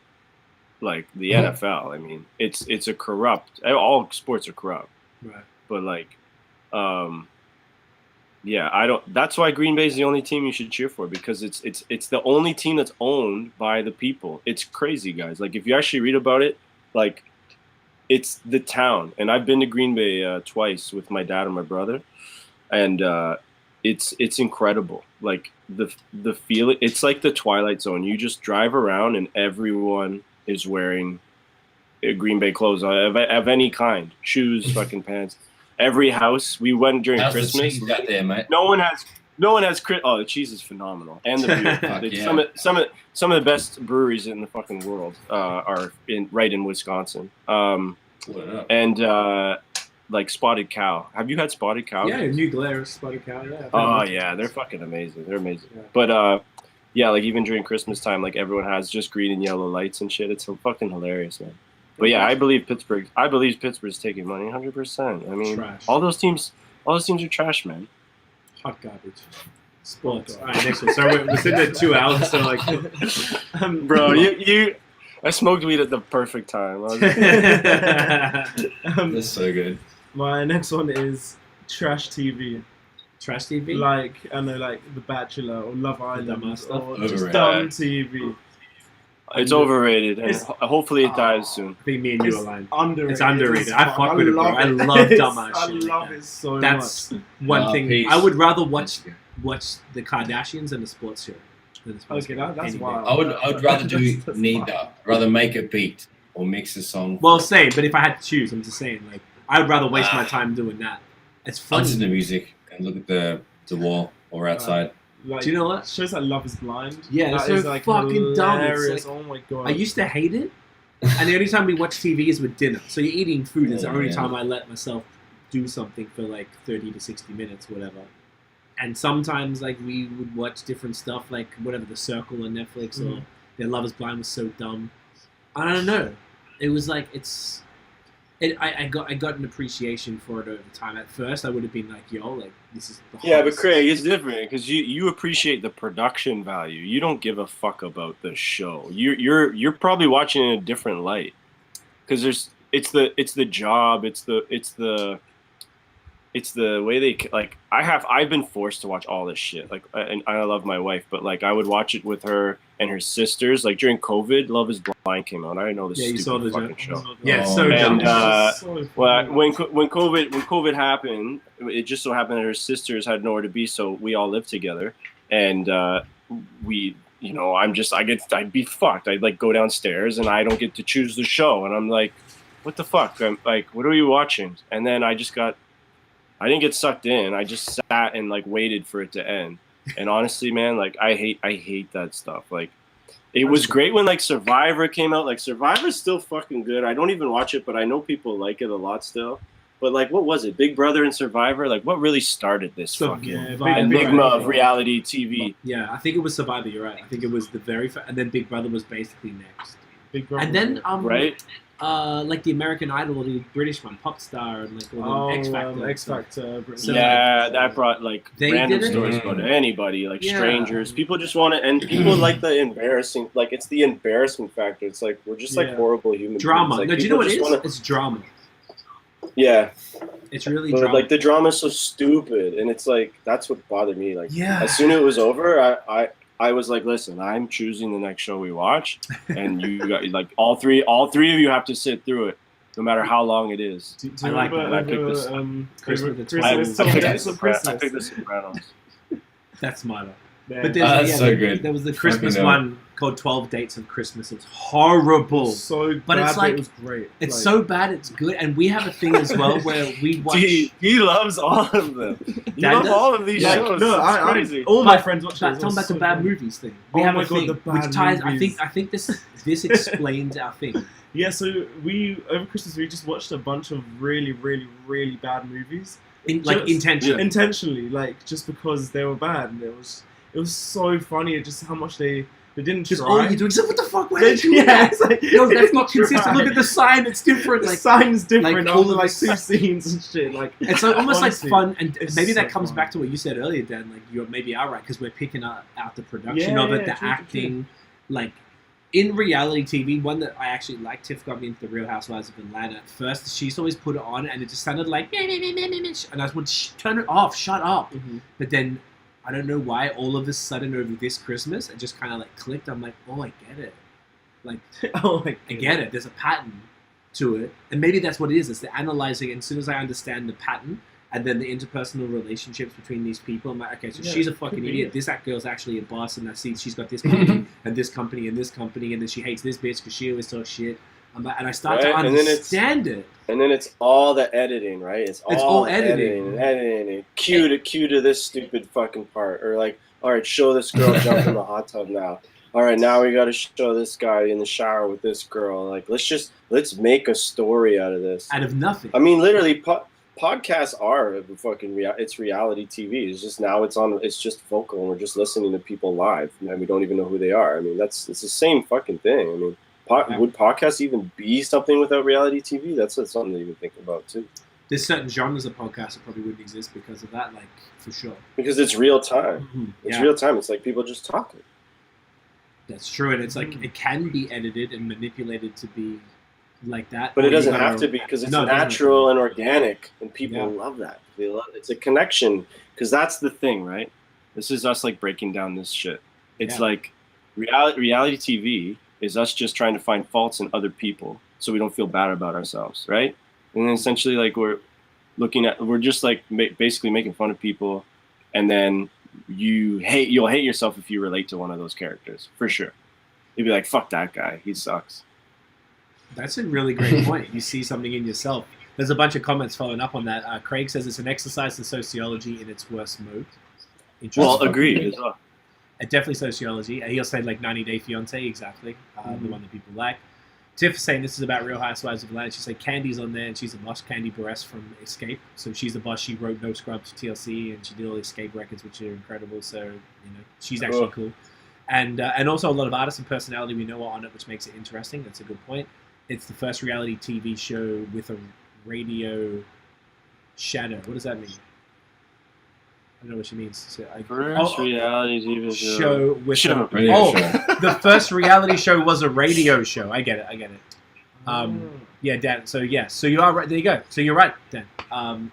like the NFL, I mean, it's a corrupt. All sports are corrupt, right? But like, yeah, I don't. That's why Green Bay is the only team you should cheer for because it's the only team that's owned by the people. It's crazy, guys. Like if you actually read about it, like it's the town. And I've been to Green Bay twice with my dad and my brother. And it's incredible. Like the feeling, it's like the Twilight Zone. You just drive around and everyone is wearing Green Bay clothes of any kind, shoes, fucking pants. Every house we went during Christmas. The cheese out there, mate? No one has. Oh, the cheese is phenomenal, and the beer. Some of the best breweries in the fucking world are right in Wisconsin. Like Spotted Cow. Have you had Spotted Cow? Yeah, New Glarus, Spotted Cow, yeah. Oh, yeah, they're fucking amazing. They're amazing. Yeah. But, yeah, like even during Christmas time, like everyone has just green and yellow lights and shit. It's so fucking hilarious, man. But yeah, I believe Pittsburgh's taking money 100%. I mean, trash. all those teams are trash, man. Hot garbage. Sports. All right, next one. So we're sitting at 2 hours, so like... Bro, I smoked weed at the perfect time. That's so good. My next one is trash TV. Trash TV? Like, I know, like The Bachelor or Love Island or just Overrated. dumb TV. It's overrated, and hopefully it dies soon. I think me and you are lying. Underrated. It's underrated. I fuck with it, bro. I love dumbass I shit. love it so much. That's one thing. Peace. I would rather watch the Kardashians than the sports show. Okay, that's wild. I would rather do neither. I'd rather make a beat or mix a song. Well, same, but if I had to choose, I'm just saying, like, I would rather waste my time doing that. It's fun. Listen to music and look at the wall or outside. Like, do you know what? Shows like Love is Blind. Yeah, that's so like fucking dumb. It's like, oh my god. I used to hate it, and the only time we watch TV is with dinner. So you're eating food is the only Yeah. time I let myself do something for like 30 to 60 minutes, whatever. And sometimes like we would watch different stuff, like whatever, The Circle on Netflix or their Love is Blind was so dumb. I don't know. It was like I got an appreciation for it over time. At first, I would have been like, "Yo, like this is the Yeah, but hottest." Craig, it's different because you appreciate the production value. You don't give a fuck about the show. You're probably watching in a different light because it's the job. It's the way they like. I've been forced to watch all this shit. Like, and I love my wife, but like I would watch it with her and her sisters. Like during COVID, Love is Blind came out. I didn't know this stupid fucking show. Yeah, so dumb. And when COVID happened, it just so happened that her sisters had nowhere to be, so we all lived together, and we. You know, I'd be fucked. I'd like go downstairs and I don't get to choose the show, and I'm like, what the fuck? I'm like, what are you watching? And then I didn't get sucked in. I just sat and like waited for it to end. And honestly, man, like I hate that stuff. Like it was great when like Survivor came out. Like Survivor's still fucking good. I don't even watch it, but I know people like it a lot still. But like, what was it? Big Brother and Survivor? Like, what really started this fucking enigma of reality TV? Yeah, I think it was Survivor. You're right. I think it was the and then Big Brother was basically next. Big Brother. And then right. Like the American Idol, the British one, Pop Star, and like all the X Factor. X Factor. So, yeah, that brought like random did it? stories go to anybody, like strangers. People just want to, and people like the embarrassing, like it's the embarrassment factor. It's like we're just like horrible human drama. beings. Like, No, do you know what it is? Wanna... It's drama. Yeah, it's really but drama. like the drama's so stupid, and it's like that's what bothered me. Like, yeah. As soon as it was over, I was like, listen, I'm choosing the next show we watch, and you got like all three of you have to sit through it. no matter how long it is. Do I you like remember that. I picked this- Christmas the Christmas 12. I picked The Sopranos. That's smarter. Yeah. But That's so good. There was the Christmas Fucking hell. one called 12 Dates of Christmas. It's horrible. So But bad, it's like- it was great. It's Like, so bad, it's good. And we have a thing as well where we watch. He loves all of them. He Dad loves does? all of these Yeah. shows. No, It's crazy. all my friends watch it. Talking about the bad movies thing. We Oh have my a God, thing the bad which ties. movies. I think this explains our thing. Yeah, so we over Christmas we just watched a bunch of really, really, really bad movies. Just- Intentionally. Intentionally, like just because they were bad, and it was so funny just how much they didn't Just try. all you're doing. So what the fuck? Why They- did you do that? it's like, No, they that's not didn't consistent. try. Look at the sign; it's different. The Like, sign's different all after of like this- 2 scenes and shit. Like it's like almost honestly, like fun, and it's maybe that so comes fun. back to what you said earlier, Dan. Like you maybe are right because we're picking out the production Yeah, of it, yeah, the true, acting, like. In reality TV, one that I actually like, Tiff got me into the Real Housewives of Atlanta. At first, she's always put it on, and it just sounded like, meh, meh, meh, meh, meh, meh, and I would turn it off, shut up. But then, I don't know why, all of a sudden over this Christmas, it just kind of like clicked. I'm like, oh, I get it. Like, oh my I get it. There's a pattern to it, and maybe that's what it is. It's the analyzing. And as soon as I understand the pattern, and then the interpersonal relationships between these people, I'm like, okay, so Yeah, she's a could fucking be idiot. it. This that girl's actually a boss, and I see she's got this company and this company and this company, and then she hates this bitch because she always talks shit. I'm like, and I start to Right, and then it's- understand it. And then it's all the editing, right? It's all editing editing. and editing. And cue to this stupid fucking part. Or like, all right, show this girl jump in the hot tub now. All right, now we got to show this guy in the shower with this girl. Like, let's make a story out of this. Out of nothing. I mean, literally, podcasts are fucking it's reality TV. It's just now it's just vocal, and we're just listening to people live, and we don't even know who they are. I mean, it's the same fucking thing. I mean, would podcasts even be something without reality TV? That's something to even think about too. There's certain genres of podcasts that probably wouldn't exist because of that, like for sure. Because it's real time. It's Yeah. real time. It's like people just talking. That's true, and it's like it can be edited and manipulated to be like that. But or it you doesn't gotta- have to be because it's No, it doesn't have to natural and organic, and people Yeah. love that. They love it's a connection because that's the thing, right? This is us like breaking down this shit. It's Yeah. like reality TV is us just trying to find faults in other people so we don't feel bad about ourselves, right? And then essentially, like we're just like basically making fun of people, and then you'll hate yourself if you relate to one of those characters for sure. You'd be like, "Fuck that guy, he sucks." That's a really great point. You see something in yourself. There's a bunch of comments following up on that. Craig says it's an exercise in sociology in its worst mode. Well, Interesting. agreed as well. Definitely sociology. He'll say like 90 Day Fiance, exactly. The one that people like. Tiff saying this is about Real Housewives of Atlanta. She said Candy's on there, and she's a boss. Candy Barres from Escape. So she's the boss. She wrote No Scrubs for TLC, and she did all the Escape records, which are incredible. So, you know, she's actually cool. And also a lot of artists and personality we know are on it, which makes it interesting. That's a good point. It's the first reality TV show with a radio shadow. What does that mean? I don't know what she means. So First reality TV show with Show. a, Radio oh, show. the first reality show was a radio show. I get it. Yeah, Dan. So you are right. There you go. So you're right, Dan.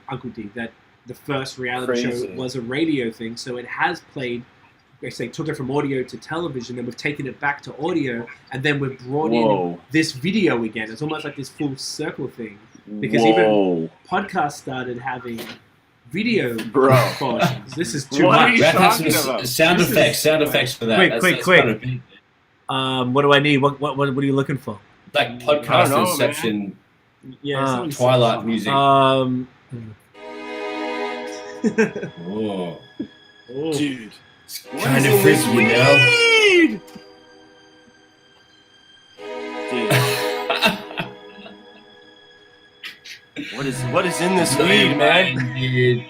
Uncle D. That the first reality Crazy. show was a radio thing. So it has played. They took it from audio to television, then we've taken it back to audio, and then we've brought in this video again. It's almost like this full circle thing. Because even podcasts started having video portions. This is too What are much. you That has talking some about? sound effects for that. Quick, That's quick. kind of big. What do I need? What are you looking for? Like I don't podcast know, inception, Yeah, Twilight music. Oh. Oh, Dude. it's kind of freaky, you know. Dude. What is in this weed, man? Dude.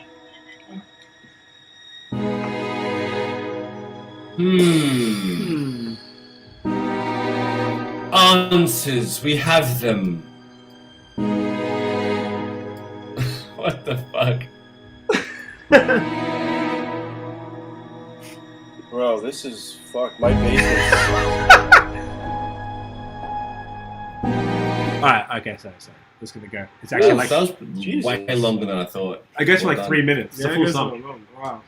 Answers, we have them. What the fuck? Bro, this is my basement. Alright, okay, sorry. Just gonna go. It's actually like that was Jesus. way longer than I thought. I go for like Well 3 done. minutes. It's a Yeah, it full goes song. on long. Wow.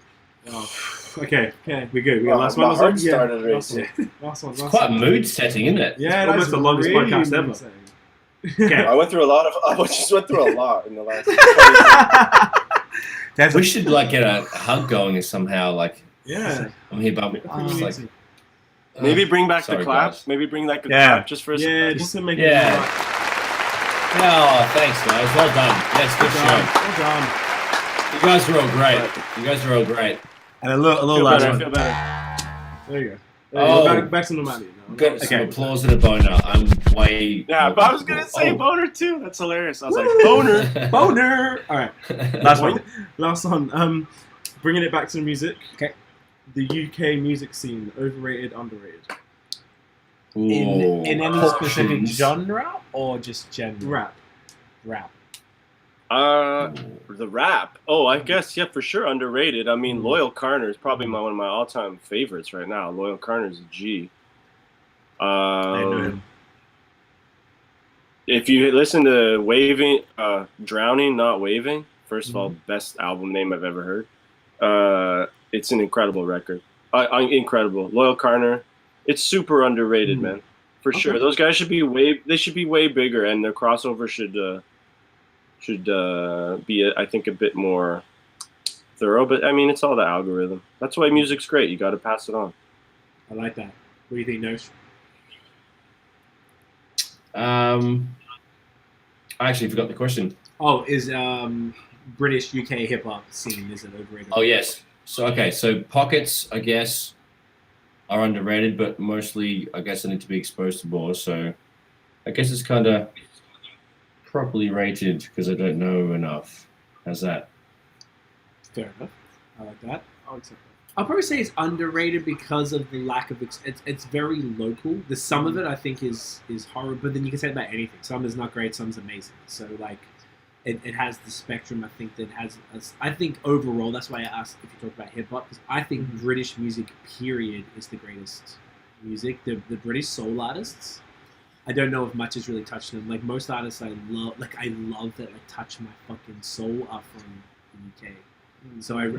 Okay, Okay. we good. We got My last one. heart Last started one? racing. Last one. It's quite mood setting, isn't it? Yeah, Almost that's the longest really podcast ever. insane. Okay. I just went through a lot in the last. We should like get a hug going somehow. Like, Yeah. I'm here, but I think just we like need to. Maybe bring back sorry, the clap. guys. Maybe bring back the Yeah. clap just for a Yeah, second. just to make Yeah. it right. Oh, thanks, guys. Well done. Yes, good show. Well done. You guys are all great. You guys are all great. And a little Feel last better. I one. feel better. There you go. Oh. Back to normality now. Got some Okay. applause and a boner. I'm way. Yeah, but I was gonna say boner too. That's hilarious. I was like boner. Boner. All right. Last one. Last one. Bringing it back to the music. Okay. The UK music scene, overrated, underrated. Ooh, In any specific options. genre or just general? Rap. The rap. Oh, I guess for sure underrated. I mean, Loyal Carner is probably one of my all-time favorites right now. Loyal Carner is a G. I know him. If you listen to Drowning, Not Waving, first of all, best album name I've ever heard. It's an incredible record. Incredible. Loyal Carner, it's super underrated, man. For sure. Those guys should be way bigger, and their crossover should be, I think, a bit more thorough. But I mean, it's all the algorithm. That's why music's great. You got to pass it on. I like that. What do you think, Nosh? I actually forgot the question. Oh, is British UK hip hop scene is it overrated? Oh yes. So pockets, I guess, are underrated, but mostly, I guess, I need to be exposed to more. So, I guess it's kind of properly rated because I don't know enough. How's that? Fair enough. I like that. I'll accept that. I'll probably say it's underrated because of the lack of it's very local. The some of it I think is horror, but then you can say it about anything. Some is not great, some's amazing. So like, it has the spectrum. I think that has. I think overall, that's why I asked if you talk about hip hop, because I think British music period is the greatest music. The British soul artists. I don't know if much has really touched them. Like most artists I love that like touch my fucking soul are from the UK. So I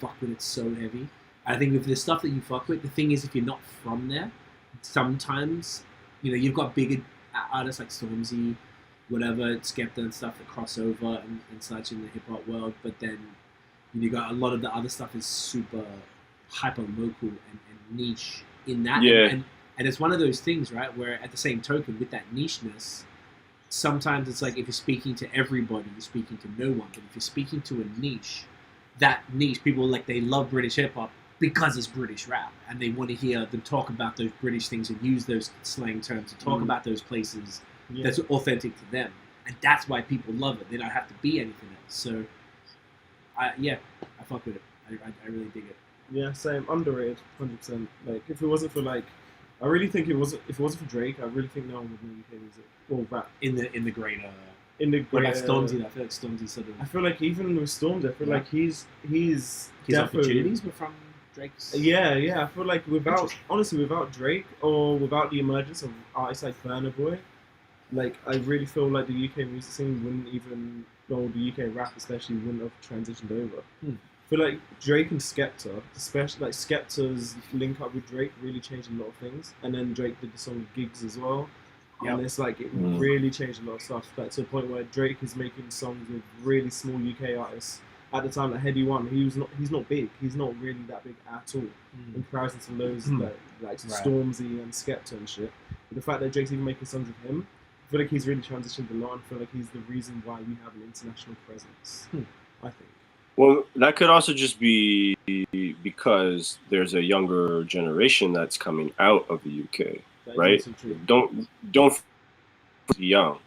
fuck with it so heavy. I think with the stuff that you fuck with, the thing is if you're not from there, sometimes you've got bigger artists like Stormzy, whatever, Skepta and stuff that cross over and such in the hip hop world. But then you got a lot of the other stuff is super hyper local and niche in that. Yeah. And it's one of those things, right, where at the same token, with that nicheness, sometimes it's like if you're speaking to everybody, you're speaking to no one. But if you're speaking to a niche, that niche, people they love British hip hop because it's British rap, and they want to hear them talk about those British things and use those slang terms to talk about those places that's authentic to them, and that's why people love it. They don't have to be anything else. So, I fuck with it. I really dig it. Yeah, same. Underrated, 100%. Like if it wasn't for I really think if it wasn't for Drake, I really think no one would know UK music or rap In the greater. What about Stormzy? I feel like Stormzy sort of. I feel like even with Stormzy, I feel like he's His definitely- opportunities were from Drake's. Yeah. I feel like without Drake or without the emergence of artists like Burna Boy, I really feel like the UK music scene wouldn't even, or the UK rap especially, wouldn't have transitioned over. I feel like Drake and Skepta, especially Skepta's link up with Drake, really changed a lot of things. And then Drake did the song Gigs as well. Yep. And it's it really changed a lot of stuff. To the point where Drake is making songs with really small UK artists. At the time, H.E.R, he's not big. He's not really that big at all in comparison to those Stormzy and Skepta and shit. But the fact that Drake's even making songs with him, I feel like he's really transitioned a lot. And I feel like he's the reason why we have an international presence. I think. Well, that could also just be because there's a younger generation that's coming out of the UK, right? Don't young.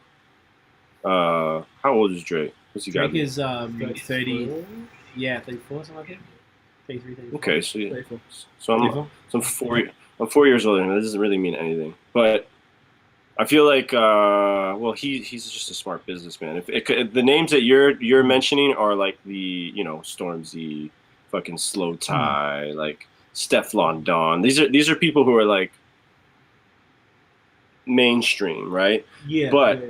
How old is Drake? What's he got? Drake is 30. Yeah, 34 something like that. 33, 34. Okay, so I'm 4 years older, and that doesn't really mean anything. But I feel like he's just a smart businessman. If the names that you're mentioning are like the Stormzy, fucking Slow Tie, like Stefflon Don. These are people who are like mainstream, right? Yeah. But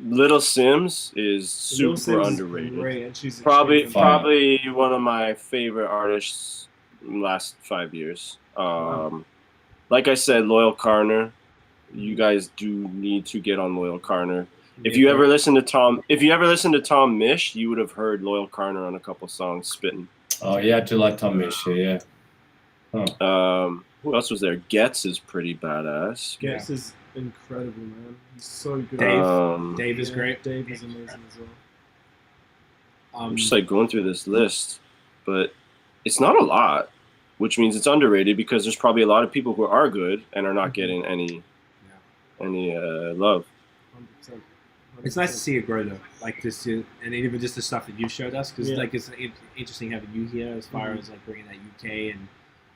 Little Sims is super underrated. Great, and she's Probably one of my favorite artists in the last 5 years. Like I said, Loyal Carner. you guys do need to get on Loyal Carner. If you ever listen to Tom Misch, you would have heard Loyal Carner on a couple songs spitting. Oh yeah, I do like Tom Misch. Yeah. Who else was there? Getz is pretty badass. Getz is incredible, man. He's so good. Dave is great. Dave is amazing as well. I'm just like going through this list, but it's not a lot, which means it's underrated because there's probably a lot of people who are good and are not getting any love. 100%. It's nice to see it grow though, like this, and even just the stuff that you showed us, because like it's interesting having you here as far as like bringing that UK, and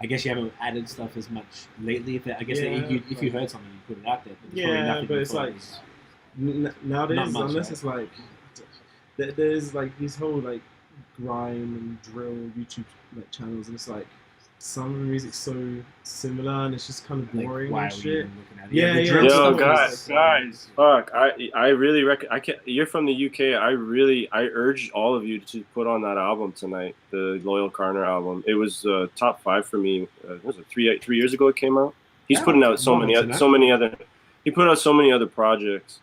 I guess you haven't added stuff as much lately. If you heard something, you put it out there. But it's like nowadays, unless it's like there's like these whole like grime and drill YouTube like channels, and it's like some of the music's so similar and it's just kind of boring and shit. Yo, guys, fuck! I really you're from the UK. I urge all of you to put on that album tonight, the Loyal Carner album. It was top 5 for me. What was it 3 years ago? It came out. He's putting out so many other. He put out so many other projects,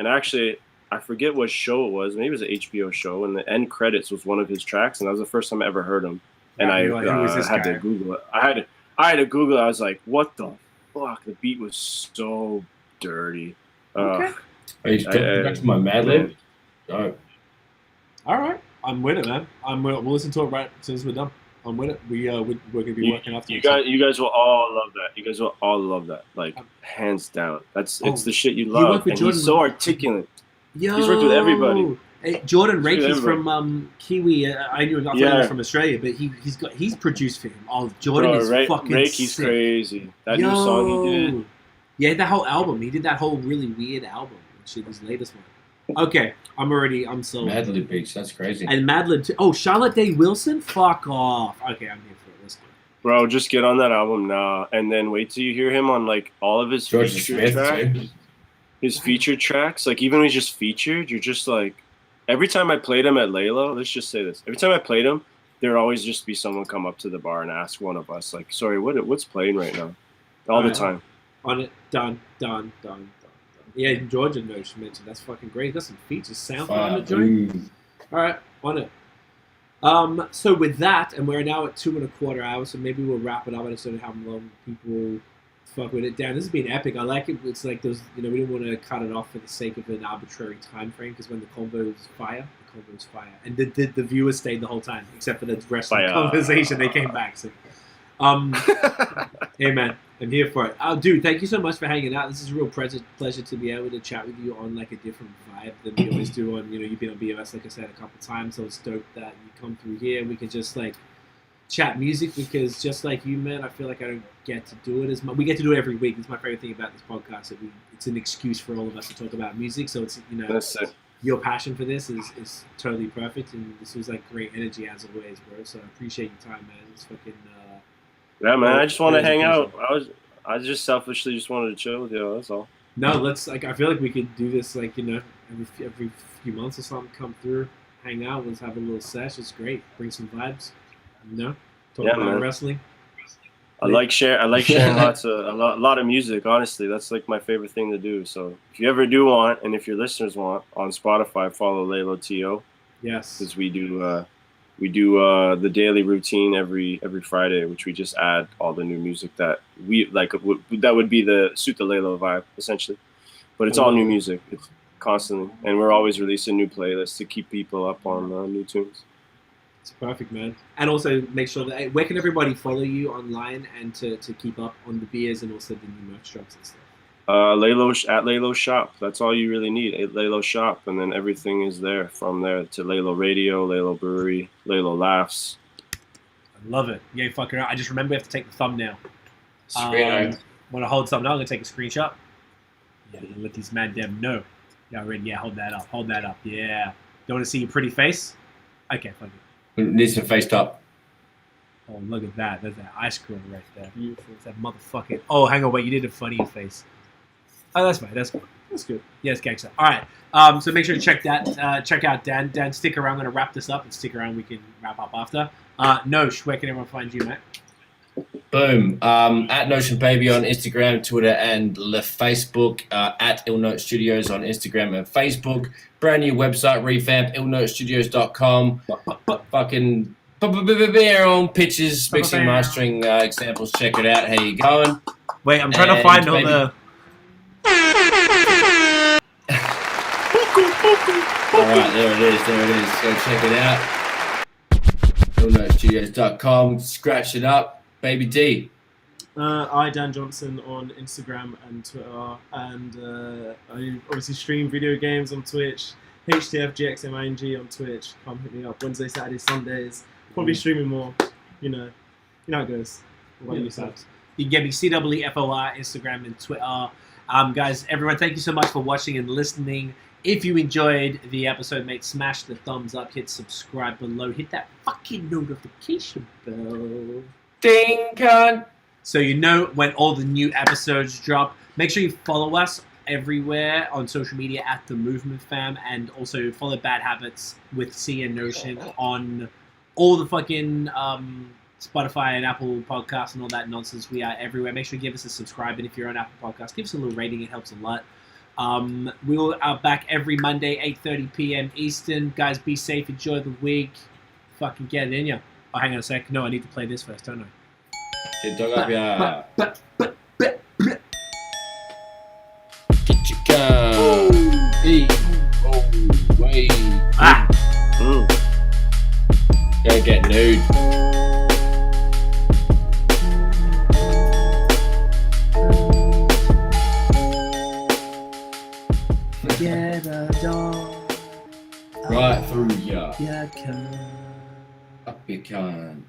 and actually, I forget what show it was. Maybe it was an HBO show, and the end credits was one of his tracks, and that was the first time I ever heard him. And I had to Google it. I had to Google it. I was like, "What the fuck?" The beat was so dirty. Are you back to my Mad Lib? No. All right, I'm with it, man. We'll listen to it right as soon as we're done. I'm with it. We're gonna be working after you guys will all love that. You guys will all love that. Like hands down. It's the shit you love. And he's so articulate. Yo, he's worked with everybody. Hey, Jordan Rakey's from Kiwi. I knew he was from Australia, but he's produced for him. Oh, Jordan is fucking Rakey's sick. Crazy. That new song he did. Yeah, that whole album. He did that whole really weird album. Shit, his latest one. Okay, I'm sold. Mad Lib Beach, that's crazy. And Mad Lib too. Oh, Charlotte Day Wilson? Fuck off. Okay, I'm here for it. Let's go. Bro, just get on that album now, and then wait till you hear him on like all of his featured tracks. His featured tracks, like even when he's just featured, you're just like. Every time I played him at Laylow, let's just say this. Every time I played him, there would always just be someone come up to the bar and ask one of us, like, sorry, what's playing right now? All the time. On it, done. Yeah, Georgia knows you mentioned. That's fucking great. He got some features. Sound on the joint. All right, on it. So with that, and we're now at 2.25 hours, so maybe we'll wrap it up. I just don't know how long people fuck with it. Damn, this has been epic. I like it. It's like those, we didn't want to cut it off for the sake of an arbitrary time frame, because when the convo is fire, and the viewers stayed the whole time, except for the rest of the conversation. They came back. So, hey man, I'm here for it. Dude, thank you so much for hanging out. This is a real pleasure to be able to chat with you on like a different vibe than we always do on. You've been on BMS, like I said, a couple times, so it's dope that you come through here. We can just like chat music, because just like you, man, I feel like I don't get to do it as much. We get to do it every week. It's my favorite thing about this podcast, that it's an excuse for all of us to talk about music. So it's your passion for this is totally perfect, and this was like great energy as always, bro. So I appreciate your time, man. It's fucking yeah, man. I just want to hang out. I just selfishly just wanted to chill with you. That's all. No, let's I feel like we could do this every few months or something. Come through, hang out. Let's have a little sesh. It's great. Bring some vibes. Talk about wrestling. I like sharing a lot of music. Honestly, that's like my favorite thing to do. So if you ever do want, and if your listeners want, on Spotify, follow Laylow TO. Yes, because we do the daily routine every Friday, which we just add all the new music that we like. That would be the suit the Laylow vibe essentially, but it's all new music. It's constantly, and we're always releasing new playlists to keep people up on new tunes. It's perfect, man. And also make sure that where can everybody follow you online and to keep up on the beers and also the new merch drops and stuff? Laylow Shop. That's all you really need. At Laylow Shop, and then everything is there from there to Laylow Radio, Laylow Brewery, Laylow Laughs. I love it. Yeah, fucking right. I just remember we have to take the thumbnail. Want to hold something? I'm gonna take a screenshot. Yeah, let these man them know. Yeah, hold that up. Hold that up. Yeah. Don't want to see your pretty face? Okay, fuck it. Needs to face up. Oh, look at that. There's that ice cream right there. Beautiful. It's that motherfucking... Oh, hang on. Wait, you did a funny face. Oh, that's fine. That's good. That's good. Yes, gangsta. All right. So make sure to check that. Check out Dan. Dan, stick around. I'm going to wrap this up and stick around. We can wrap up after. Nosh, where can everyone find you, mate? Boom. At Notion Baby on Instagram, Twitter, and Facebook. At Ill Note Studios on Instagram and Facebook. Brand new website revamp, illnotestudios.com. Fucking own pitches, mixing, mastering examples. Check it out. How you going? Wait, I'm trying to find all the. All right, there it is. Go check it out. illnotestudios.com. Scratch it up. Baby D. I, Dan Johnson, on Instagram and Twitter, and I obviously stream video games on Twitch. HTFGXMING on Twitch. Come hit me up. Wednesday, Saturday, Sundays. Probably streaming more. You know how it goes. What about you, Sabs? You can get me CWFOR, Instagram and Twitter. Guys, everyone, thank you so much for watching and listening. If you enjoyed the episode, mate, smash the thumbs up, hit subscribe below, hit that fucking notification bell. Ding, cunt. So you know when all the new episodes drop. Make sure you follow us everywhere on social media at The Movement Fam, and also follow Bad Habits with C and Notion on all the fucking Spotify and Apple Podcasts and all that nonsense. We are everywhere. Make sure you give us a subscribe, and if you're on Apple Podcasts, give us a little rating. It helps a lot. We are back every Monday, 8:30 p.m. Eastern. Guys, be safe. Enjoy the week. Fucking get it in ya. Oh, hang on a sec. No, I need to play this first, don't I? Get dog up, yeah. Get your gun. Hey. Oh, wait. Go get nude. Get a dog. Right through ya. Yeah, come. Up you can.